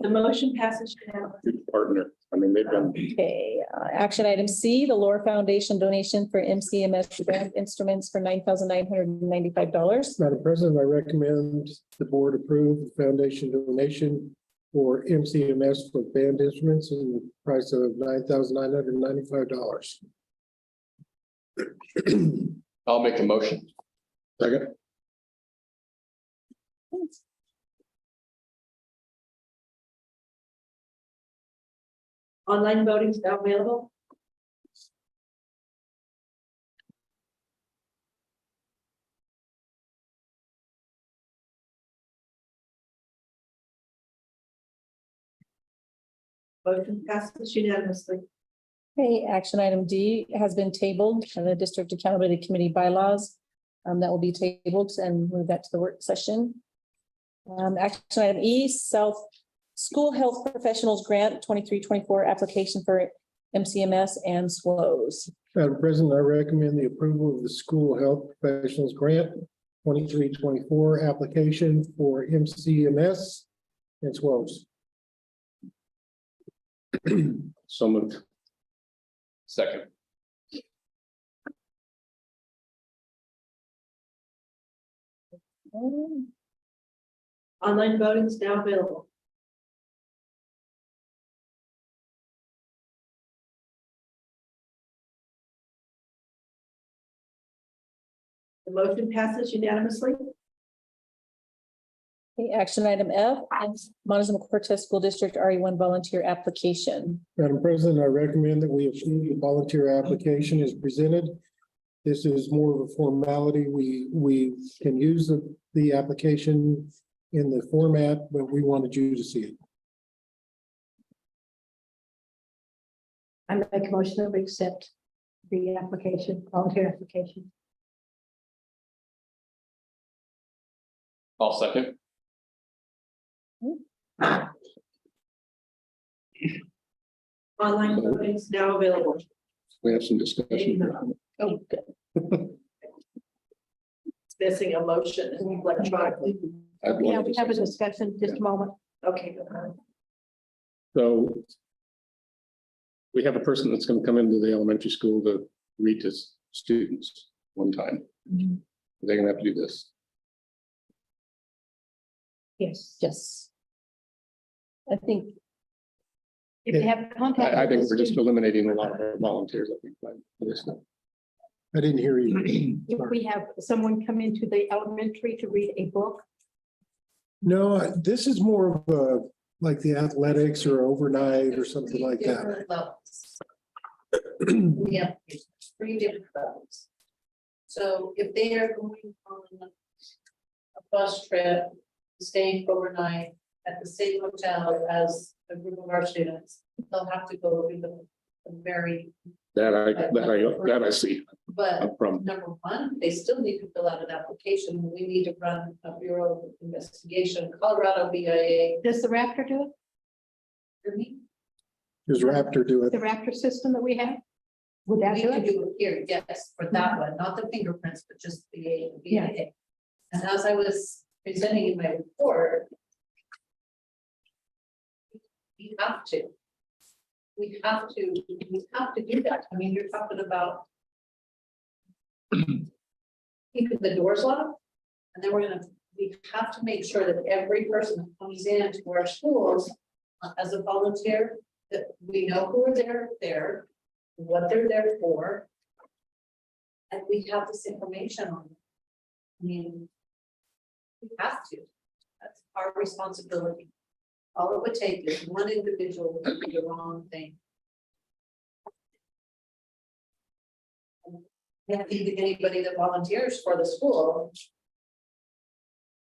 The motion passes unanimously. Good partner. I mean, they've been, Okay, action item C, the Lore Foundation donation for MCMS band instruments for $9,995. Madam President, I recommend the board approve the foundation donation for MCMS for band instruments in the price of $9,995. I'll make the motion. second, Online voting is now available. Motion passes unanimously. Okay, action item D has been tabled and the District Accountability Committee bylaws. That will be tabled and move that to the work session. Action item E, School Health Professionals Grant 23-24 application for MCMS and SWOs. Madam President, I recommend the approval of the School Health Professionals Grant 23-24 application for MCMS and SWOs. so moved. Second. Online voting is now available. The motion passes unanimously. Okay, action item F, Montezuma-Cortez School District RE-1 volunteer application. Madam President, I recommend that we approve the volunteer application as presented. This is more of a formality. We can use the application in the format, but we wanted you to see it. I make a motion that we accept the application, volunteer application. I'll second. Online voting is now available. We have some discussion. Oh, good. It's missing a motion electronically. I'd Yeah, love we to have a say- discussion, just a moment. Okay. So we have a person that's going to come into the elementary school to read to students one time. They're going to have to do this. Yes. Yes. I think, If they have contact. I think with we're the just eliminating a lot of our volunteers. I think, by this. I didn't hear you. If we have someone come into the elementary to read a book, No, this is more of a, like the athletics or overnight or something like that. Different levels. We have 3 different levels. So if they are going on a bus trip, staying overnight at the same hotel as a group of our students, they'll have to go through the very, That I see. but I'm from, number one, they still need to fill out an application. We need to run a Bureau of Investigation, Colorado BIA. Does the Raptor do it? For me, Does Raptor do it? The Raptor system that we have? Would that we do can it? do it here, yes, for that one, not the fingerprints, but just the BIA. And as I was presenting in my report, we have to. We have to do that. I mean, you're talking about keeping the doors locked. And then we have to make sure that every person that comes into our schools as a volunteer, that we know who are there, what they're there for. And we have this information on them. I mean, we have to. That's our responsibility. All it would take is one individual to do the wrong thing. And I think that anybody that volunteers for the school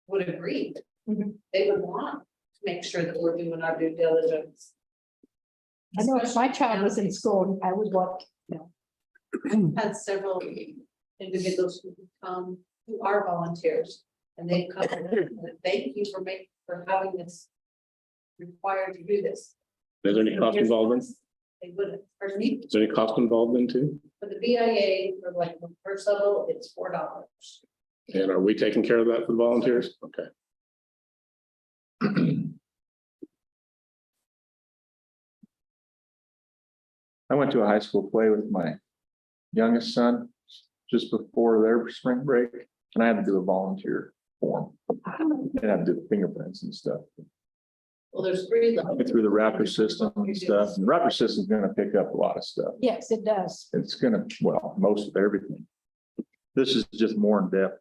would agree. They would want to make sure that we're doing our due diligence. I know if my child was in school, I would want, Had several individuals who come, who are volunteers, and they come, and thank you for having this required to do this. is there any cost involved in? They wouldn't, pardon me, Is there any cost involved in too? for the BIA, for like the first level, it's $4. And are we taking care of that for the volunteers? Okay. I went to a high school play with my youngest son just before their spring break, and I had to do a volunteer form. And I had to do the fingerprints and stuff. Well, there's 3 levels. Get through the Raptor system and stuff. And the Raptor system's gonna pick up a lot of stuff. yes, it does. It's gonna, well, most of everything. This is just more in depth.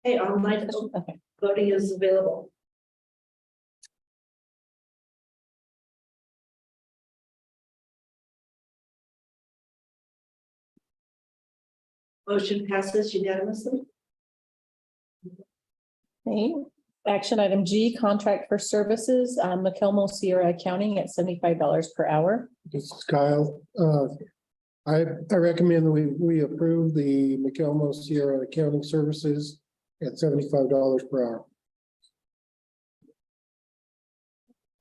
Hey, online Okay. voting is available. Motion passes unanimously. Okay, action item G, contract for services, McElmo Sierra Accounting at $75 per hour. This is Kyle. I recommend that we approve the McElmo Sierra Accounting Services at $75 per hour.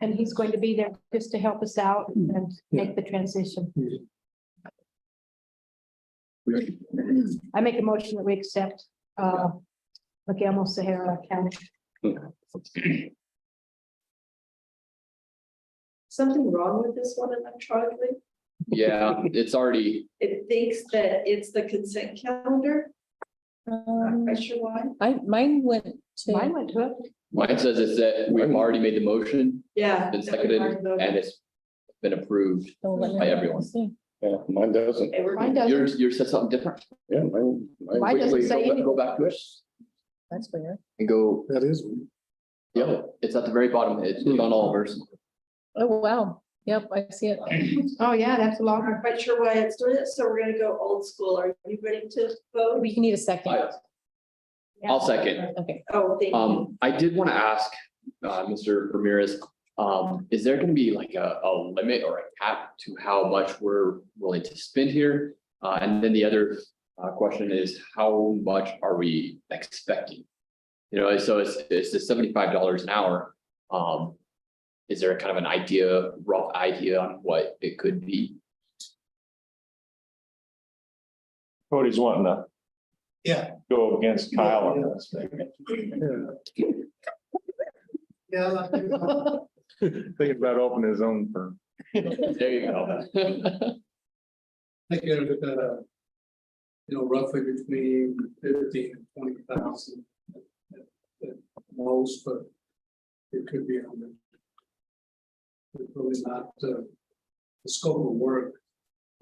And he's going to be there just to help us out and make the transition. I make a motion that we accept, McElmo Sierra County. Something wrong with this one electronically? Yeah, it's already, It thinks that it's the consent calendar. Not quite sure why. Mine went Mine to, went to it. mine says it's that we've already made the motion, Yeah. been seconded, and it's been approved. oh, let me By everyone. see. Yeah, mine doesn't. Mine doesn't. Yours said something different. Yeah, mine. Mine doesn't Quickly, say go anything. back to it That's weird. and go, That is. yeah, it's at the very bottom. It's on all verses. Oh, wow. Yep, I see it. Oh, yeah, that's a I'm longer. not quite sure why it's doing it, so we're gonna go old school. Are you ready to vote? We can need a second. I'll second. Okay. Oh, thank you. I did want to ask, Mr. Ramirez, is there gonna be like a limit or a cap to how much we're willing to spend here? And then the other question is, how much are we expecting? You know, so it's the $75 an hour. Is there kind of an rough idea on what it could be? Cody's wanting to Yeah. go against Kyle on this. Yeah. Thinking about opening his own firm. There you go. I think it, roughly between 15 and 20,000 at most, but it could be 100. It's really not the scope of work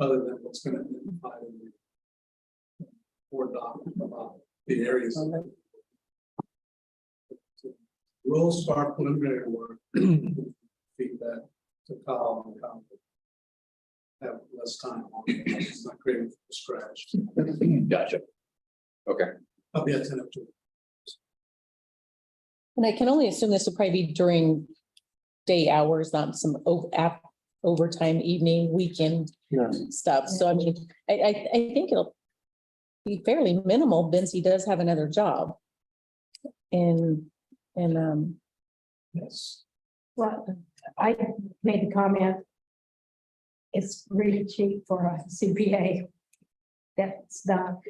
other than what's going to be provided. board document about the areas. We'll start preliminary work. Feedback to Kyle and Kyle. Have less time on it. It's not creating from scratch. Gotcha. Okay, I'll be attentive to it. And I can only assume this will probably be during day hours, not some overtime, evening, weekend Yeah. stuff. So I mean, I think it'll be fairly minimal. Benzie does have another job. And Yes. Well, I made the comment. It's really cheap for a CPA. That's about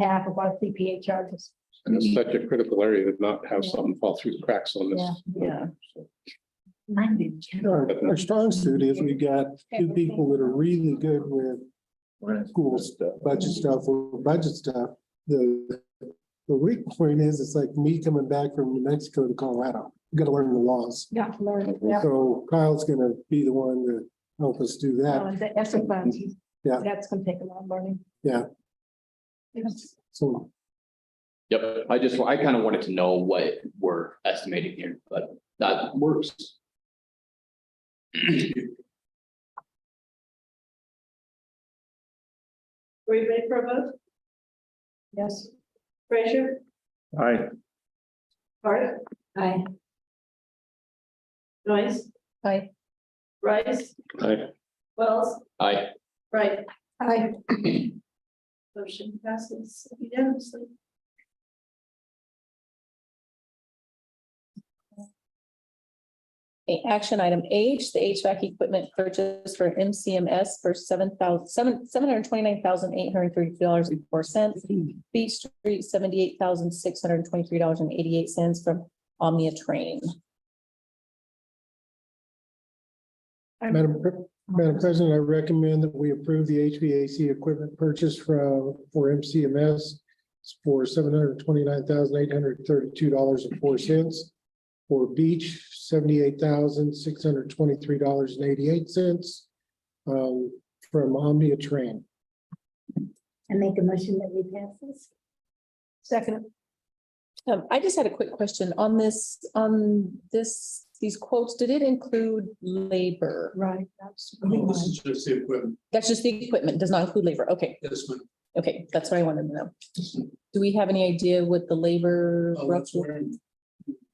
half of what a CPA charges. And it's such a critical area to not have something fall through the cracks on this. yeah, Our strong suit is we got two people that are really good with school stuff, budget stuff or budget stuff. The weak point is, it's like me coming back from New Mexico to Colorado. You gotta learn the laws. Got to learn it. Yeah. So Kyle's gonna be the one to help us do that. The ESSER funds. Yeah. That's gonna take a lot of learning. Yeah. Yes. So yep, I kind of wanted to know what we're estimating here, but that works. Are you ready for a vote? Yes. Frazier, Aye. Hart, Aye. Noyes, I, Rice, Aye. Wells, Aye. Right. Aye. Motion passes unanimously. action item H, the HVAC equipment purchase for MCMS for $729,832.04. Beach Street, $78,623.88 from Omnia Training. Madam President, I recommend that we approve the HVAC equipment purchase for MCMS for $729,832.04. For Beach, $78,623.88 from Omnia Train. I make a motion that we pass this. Second. I just had a quick question on these quotes. Did it include labor? Right. That's. No, this is just the equipment. That's just the equipment, does not include labor. Okay, Yes, ma'am. okay, that's what I wanted to know. Do we have any idea what the labor? Oh, that's where in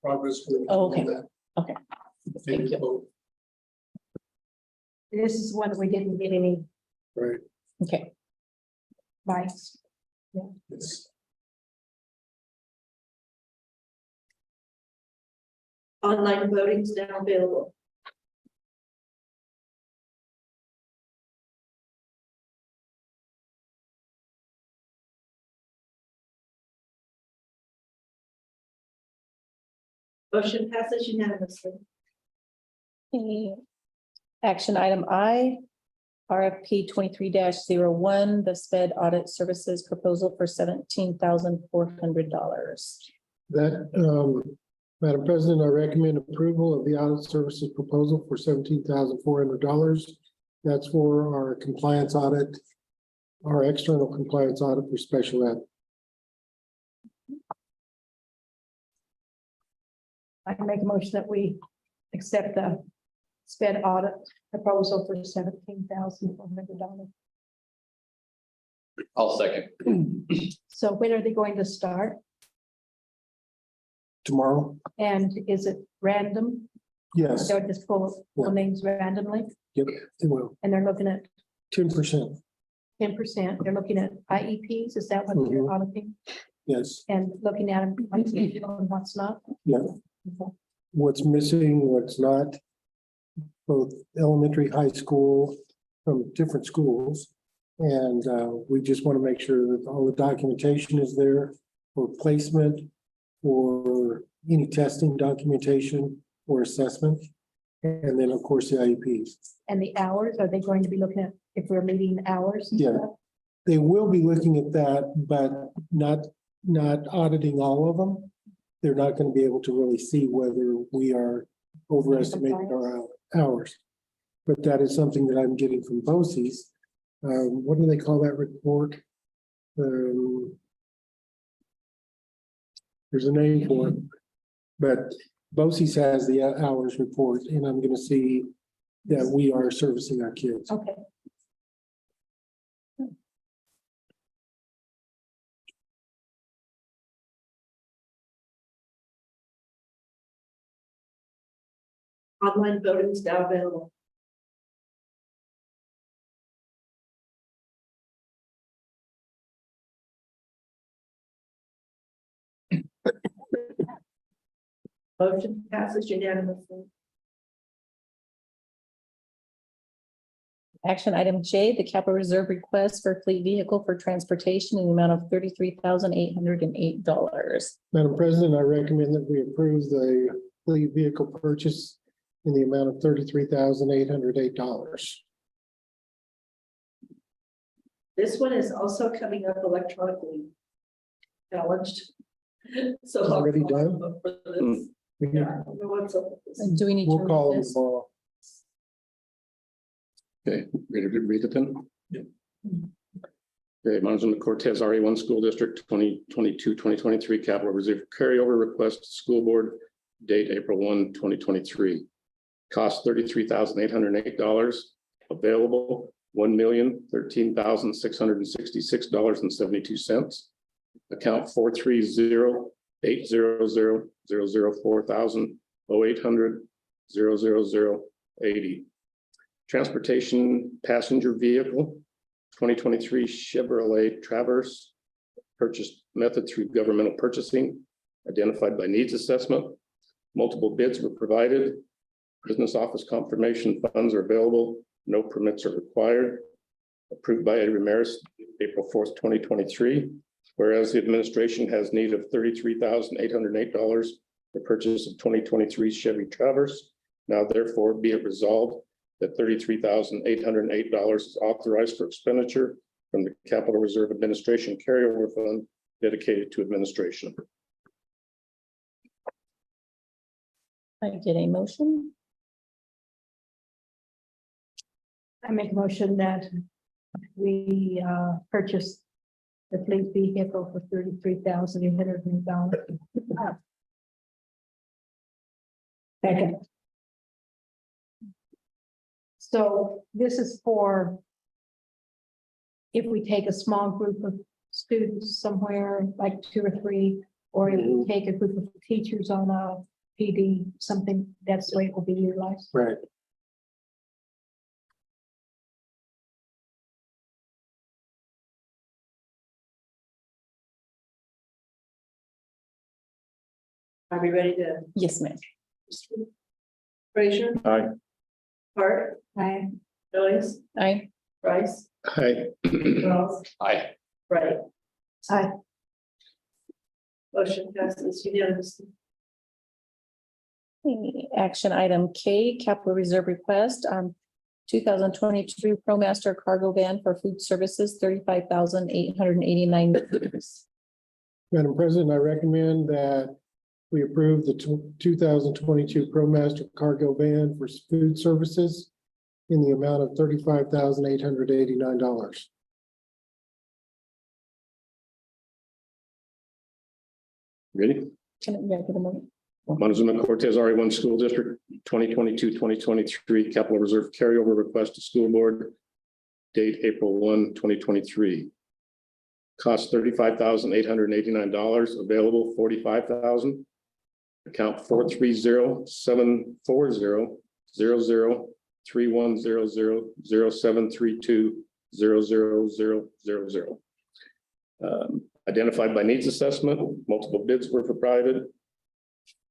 progress. with Oh, okay. that. Okay. Thank you. Vote. This is one that we didn't get any Right. Okay, bites. It's Online voting is now available. Motion passes unanimously. okay. Action item I, RFP 23-01, the SPED audit services proposal for $17,400. That, Madam President, I recommend approval of the audit services proposal for $17,400. That's for our compliance audit, our external compliance audit for special ed. I can make a motion that we accept the SPED audit proposal for $17,400. I'll second. So when are they going to start? Tomorrow? And is it random? Yes, They'll just pull names randomly, it will. and they're looking at 10%. 10%. They're looking at IEPs. Is that what they're Mhm. auditing? Yes, And looking at them, what's digital and what's not? yeah. What's missing, what's not. Both elementary, high school, from different schools. And we just want to make sure that all the documentation is there for placement, or any testing documentation or assessment. And then, of course, the IEPs. And the hours, are they going to be looking at if we're meeting hours? and Yeah. stuff? They will be looking at that, but not auditing all of them. They're not going to be able to really see whether we are overestimating our hours. But that is something that I'm getting from BOCES. What do they call that report? There's a name for it, but BOCES has the hours report, and I'm gonna see that we are servicing our kids. Okay. Online voting is now available. Motion passes unanimously. Action item J, the capital reserve request for fleet vehicle for transportation in the amount of $33,808. Madam President, I recommend that we approve the fleet vehicle purchase in the amount of $33,808. This one is also coming up electronically challenged. So. It's already done? For this. Yeah, I don't know what's up with this. Do we need to? We'll call them read this? tomorrow. Okay, ready to read it then? Yeah. Okay, Montezuma-Cortez RE-1 School District 2022-2023 Capital Reserve Carryover Request to School Board, date April 1, 2023. Cost $33,808, available $1,013,666.72. Account 430-800-004,000-0800-00080. Transportation passenger vehicle, 2023 Chevrolet Traverse. Purchase method through governmental purchasing, identified by needs assessment. Multiple bids were provided. Business office confirmation funds are available. No permits are required. Approved by Eddie Ramirez, April 4th, 2023. Whereas the administration has need of $33,808 for purchase of 2023 Chevy Traverse. Now therefore be it resolved that $33,808 is authorized for expenditure from the Capital Reserve Administration Carryover Fund dedicated to administration. I get a motion. I make a motion that we purchase the fleet vehicle for $33,808. Second. So this is for if we take a small group of students somewhere, like 2 or 3, or if we take a group of teachers on a PD, something, that's the way it will be utilized. Right. Are we ready to? Yes, ma'am. Frazier, Aye. Hart, Aye. Joyce, Aye. Rice, Aye. Wells, Aye. Right. Aye. Motion passes unanimously. Okay, action item K, capital reserve request, 2022 ProMaster cargo van for food services, $35,889. Madam President, I recommend that we approve the 2022 ProMaster cargo van for food services in the amount of $35,889. Ready? Can I get a motion? Montezuma-Cortez RE-1 School District 2022-2023 Capital Reserve Carryover Request to School Board, date April 1, 2023. Cost $35,889, available $45,000. Account 430-740-00732-00000. Identified by needs assessment, multiple bids were provided.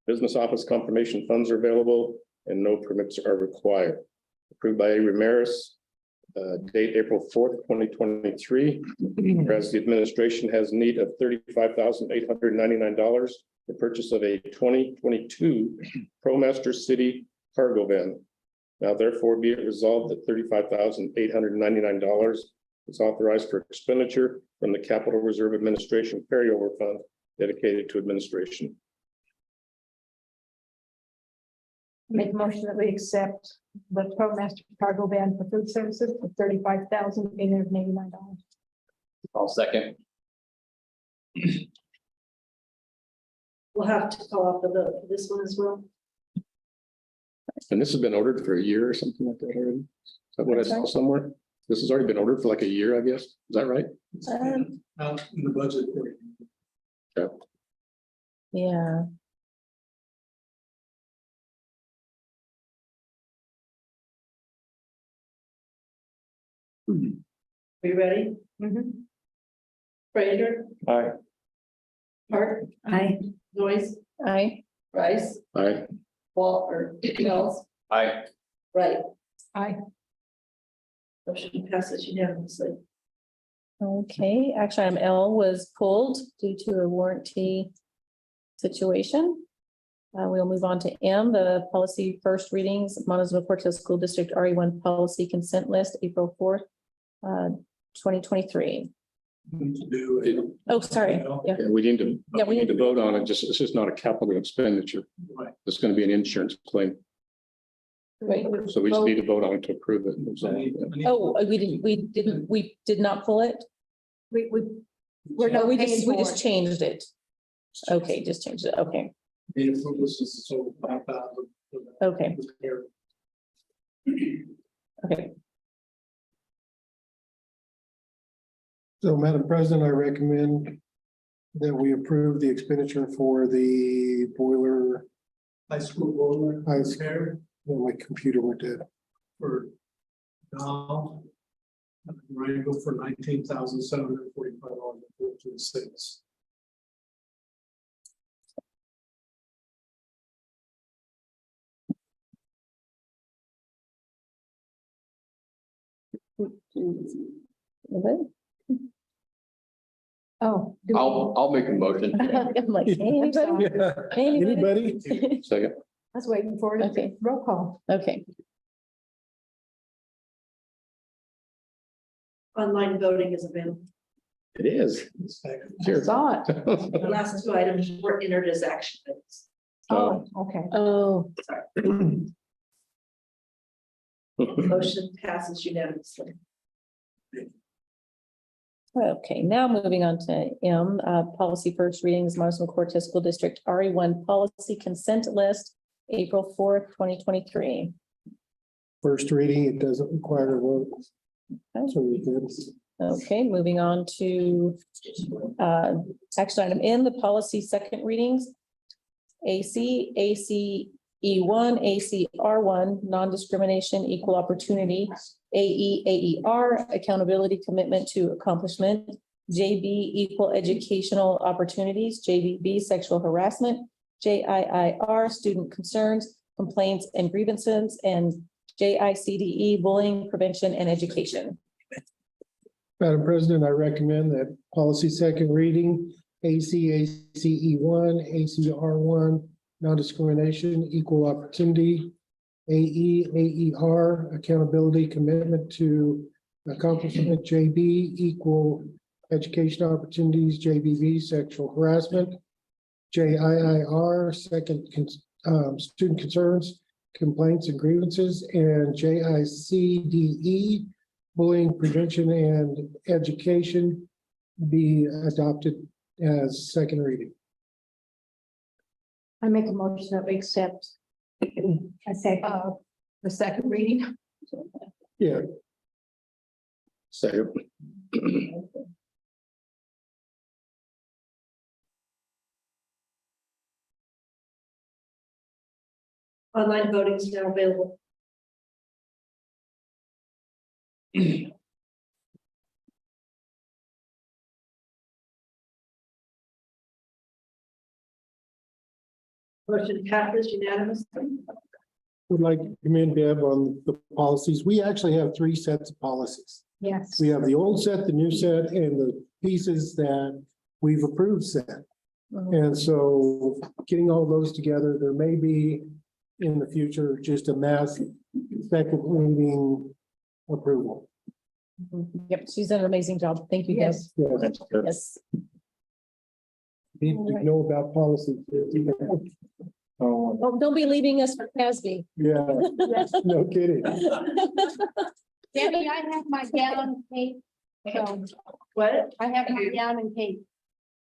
Business office confirmation funds are available and no permits are required. Approved by A. Ramirez, date April 4th, 2023. Whereas the administration has need of $35,899 for purchase of a 2022 ProMaster City cargo van. Now therefore be it resolved that $35,899 is authorized for expenditure from the Capital Reserve Administration Carryover Fund dedicated to administration. Make a motion that we accept the ProMaster cargo van for food services for $35,889. I'll second. We'll have to call off the vote for this one as well. And this has been ordered for a year or something like that already. Is that what I saw somewhere? This has already been ordered for like a year, I guess. Is that right? Out in the budget. Yeah, Are you ready? Fraser, Aye. Hart, Aye. Noise, aye. Rice, Aye. Wall, or Mills, Aye. right, Aye. motion passes unanimously. Okay, action item L was pulled due to a warranty situation. We'll move on to M, the policy first readings, Montezuma-Cortez School District RE-1 Policy Consent List, April 4th, 2023. Oh, sorry. Yeah, Yeah, we need to, Yeah, we we need need to vote on it. It's just not a capital expenditure. Right. It's going to be an insurance claim. wait. So we just need to vote on it to approve it. Oh, we did not pull it? We're No, not we paying just, we for just it. changed it. Okay, just changed it. Okay, Need approval, this is so 5,000. okay, okay. So, Madam President, I recommend that we approve the expenditure for the boiler. High school boiler. High school. Repair My computer went dead. for now. Ready to go for $19,745.14. Oh. do we- I'll make a motion. I'm like, hey, sorry. anybody? Anybody? Second. I was waiting for it. Okay. Roll call. Okay, Online voting is available. It is. I saw it. The last two items were entered as action items. Oh, okay. oh, Motion passes unanimously. okay, now moving on to M, policy first readings, Montezuma-Cortez School District RE-1 Policy Consent List, April 4th, 2023. First reading, it doesn't require a vote. So we good. Okay, moving on to action item N, the policy second readings. AC, ACE1, ACR1, non-discrimination, equal opportunity, AER, accountability, commitment to accomplishment, JB, equal educational opportunities, JBB, sexual harassment, JIIR, student concerns, complaints and grievances, and JICDE, bullying, prevention and education. Madam President, I recommend that policy second reading, ACE1, ACR1, non-discrimination, equal opportunity, AER, accountability, commitment to accomplishment, JB, equal education opportunities, JBB, sexual harassment, JIIR, student concerns, complaints and grievances, and JICDE, bullying, prevention and education, be adopted as second reading. I make a motion that we accept A second. the second reading. Yeah, Second. Online voting is now available. Motion passes unanimously. would like to commend Deb on the policies. We actually have three sets of policies. Yes. We have the old set, the new set, and the pieces that we've approved set. And so getting all those together, there may be in the future just a mass second reading approval. Yep, she's done an amazing job. Thank you, Deb. Yes. Yes, Yes. need to know about policy. Oh, don't be leaving us for Casby. Yeah, no kidding. Debbie, I have my gown and cape. So What? I have my gown and cape.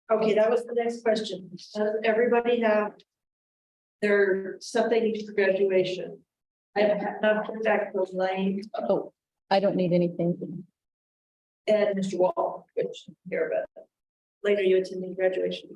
Okay, that was the next question. Does everybody have their stuff they need for graduation? I have not heard back from Lane Oh, I don't need anything. and Mr. Wall, which here about it. Lane, are you attending graduation?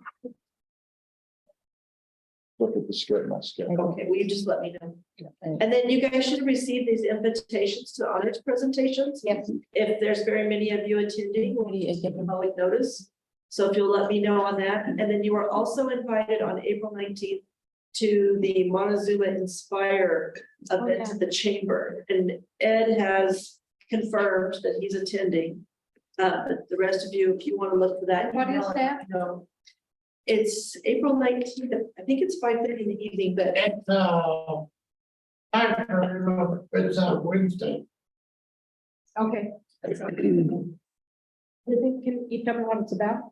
Look at the schedule, my schedule. Okay, will you just let me know? And And then you guys should receive these invitations to honors presentations. Yes. If there's very many of you attending, we'll Yeah, give them public notice. So if you'll let me know on that, and then you are also invited on April 19th to the Montezuma Inspire event at the chamber, and Ed has confirmed that he's attending. But the rest of you, if you want to look for that. What is that? No. It's April 19th, I think it's 5:30 in the evening, but It's, I don't remember, it's Wednesday. Okay. Can you tell me what it's about?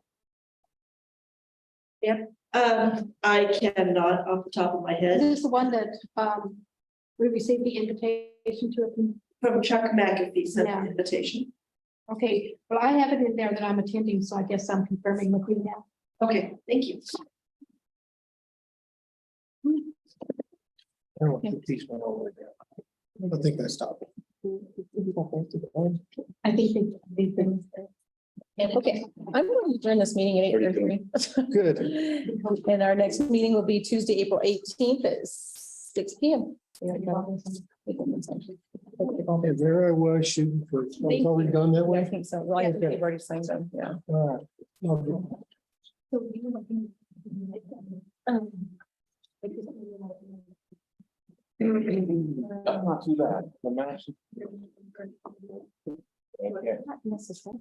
I cannot off the top of my Is head. this the one that, we received the invitation to? From Chuck McAfee sent Yeah. an invitation. Okay, well, I have it in there that I'm attending, so I guess I'm confirming with you now. Okay, thank you. I don't think these went all the way down. I think I stopped. I think they've been. Okay, I'm going to adjourn this meeting at 8:33. Good. And our next meeting will be Tuesday, April 18th at 6 p.m. And there I was shooting for, it's already done that I way. think so. Well, I think they've already signed them, yeah. All right. Okay. Not too bad. The match. Not necessarily.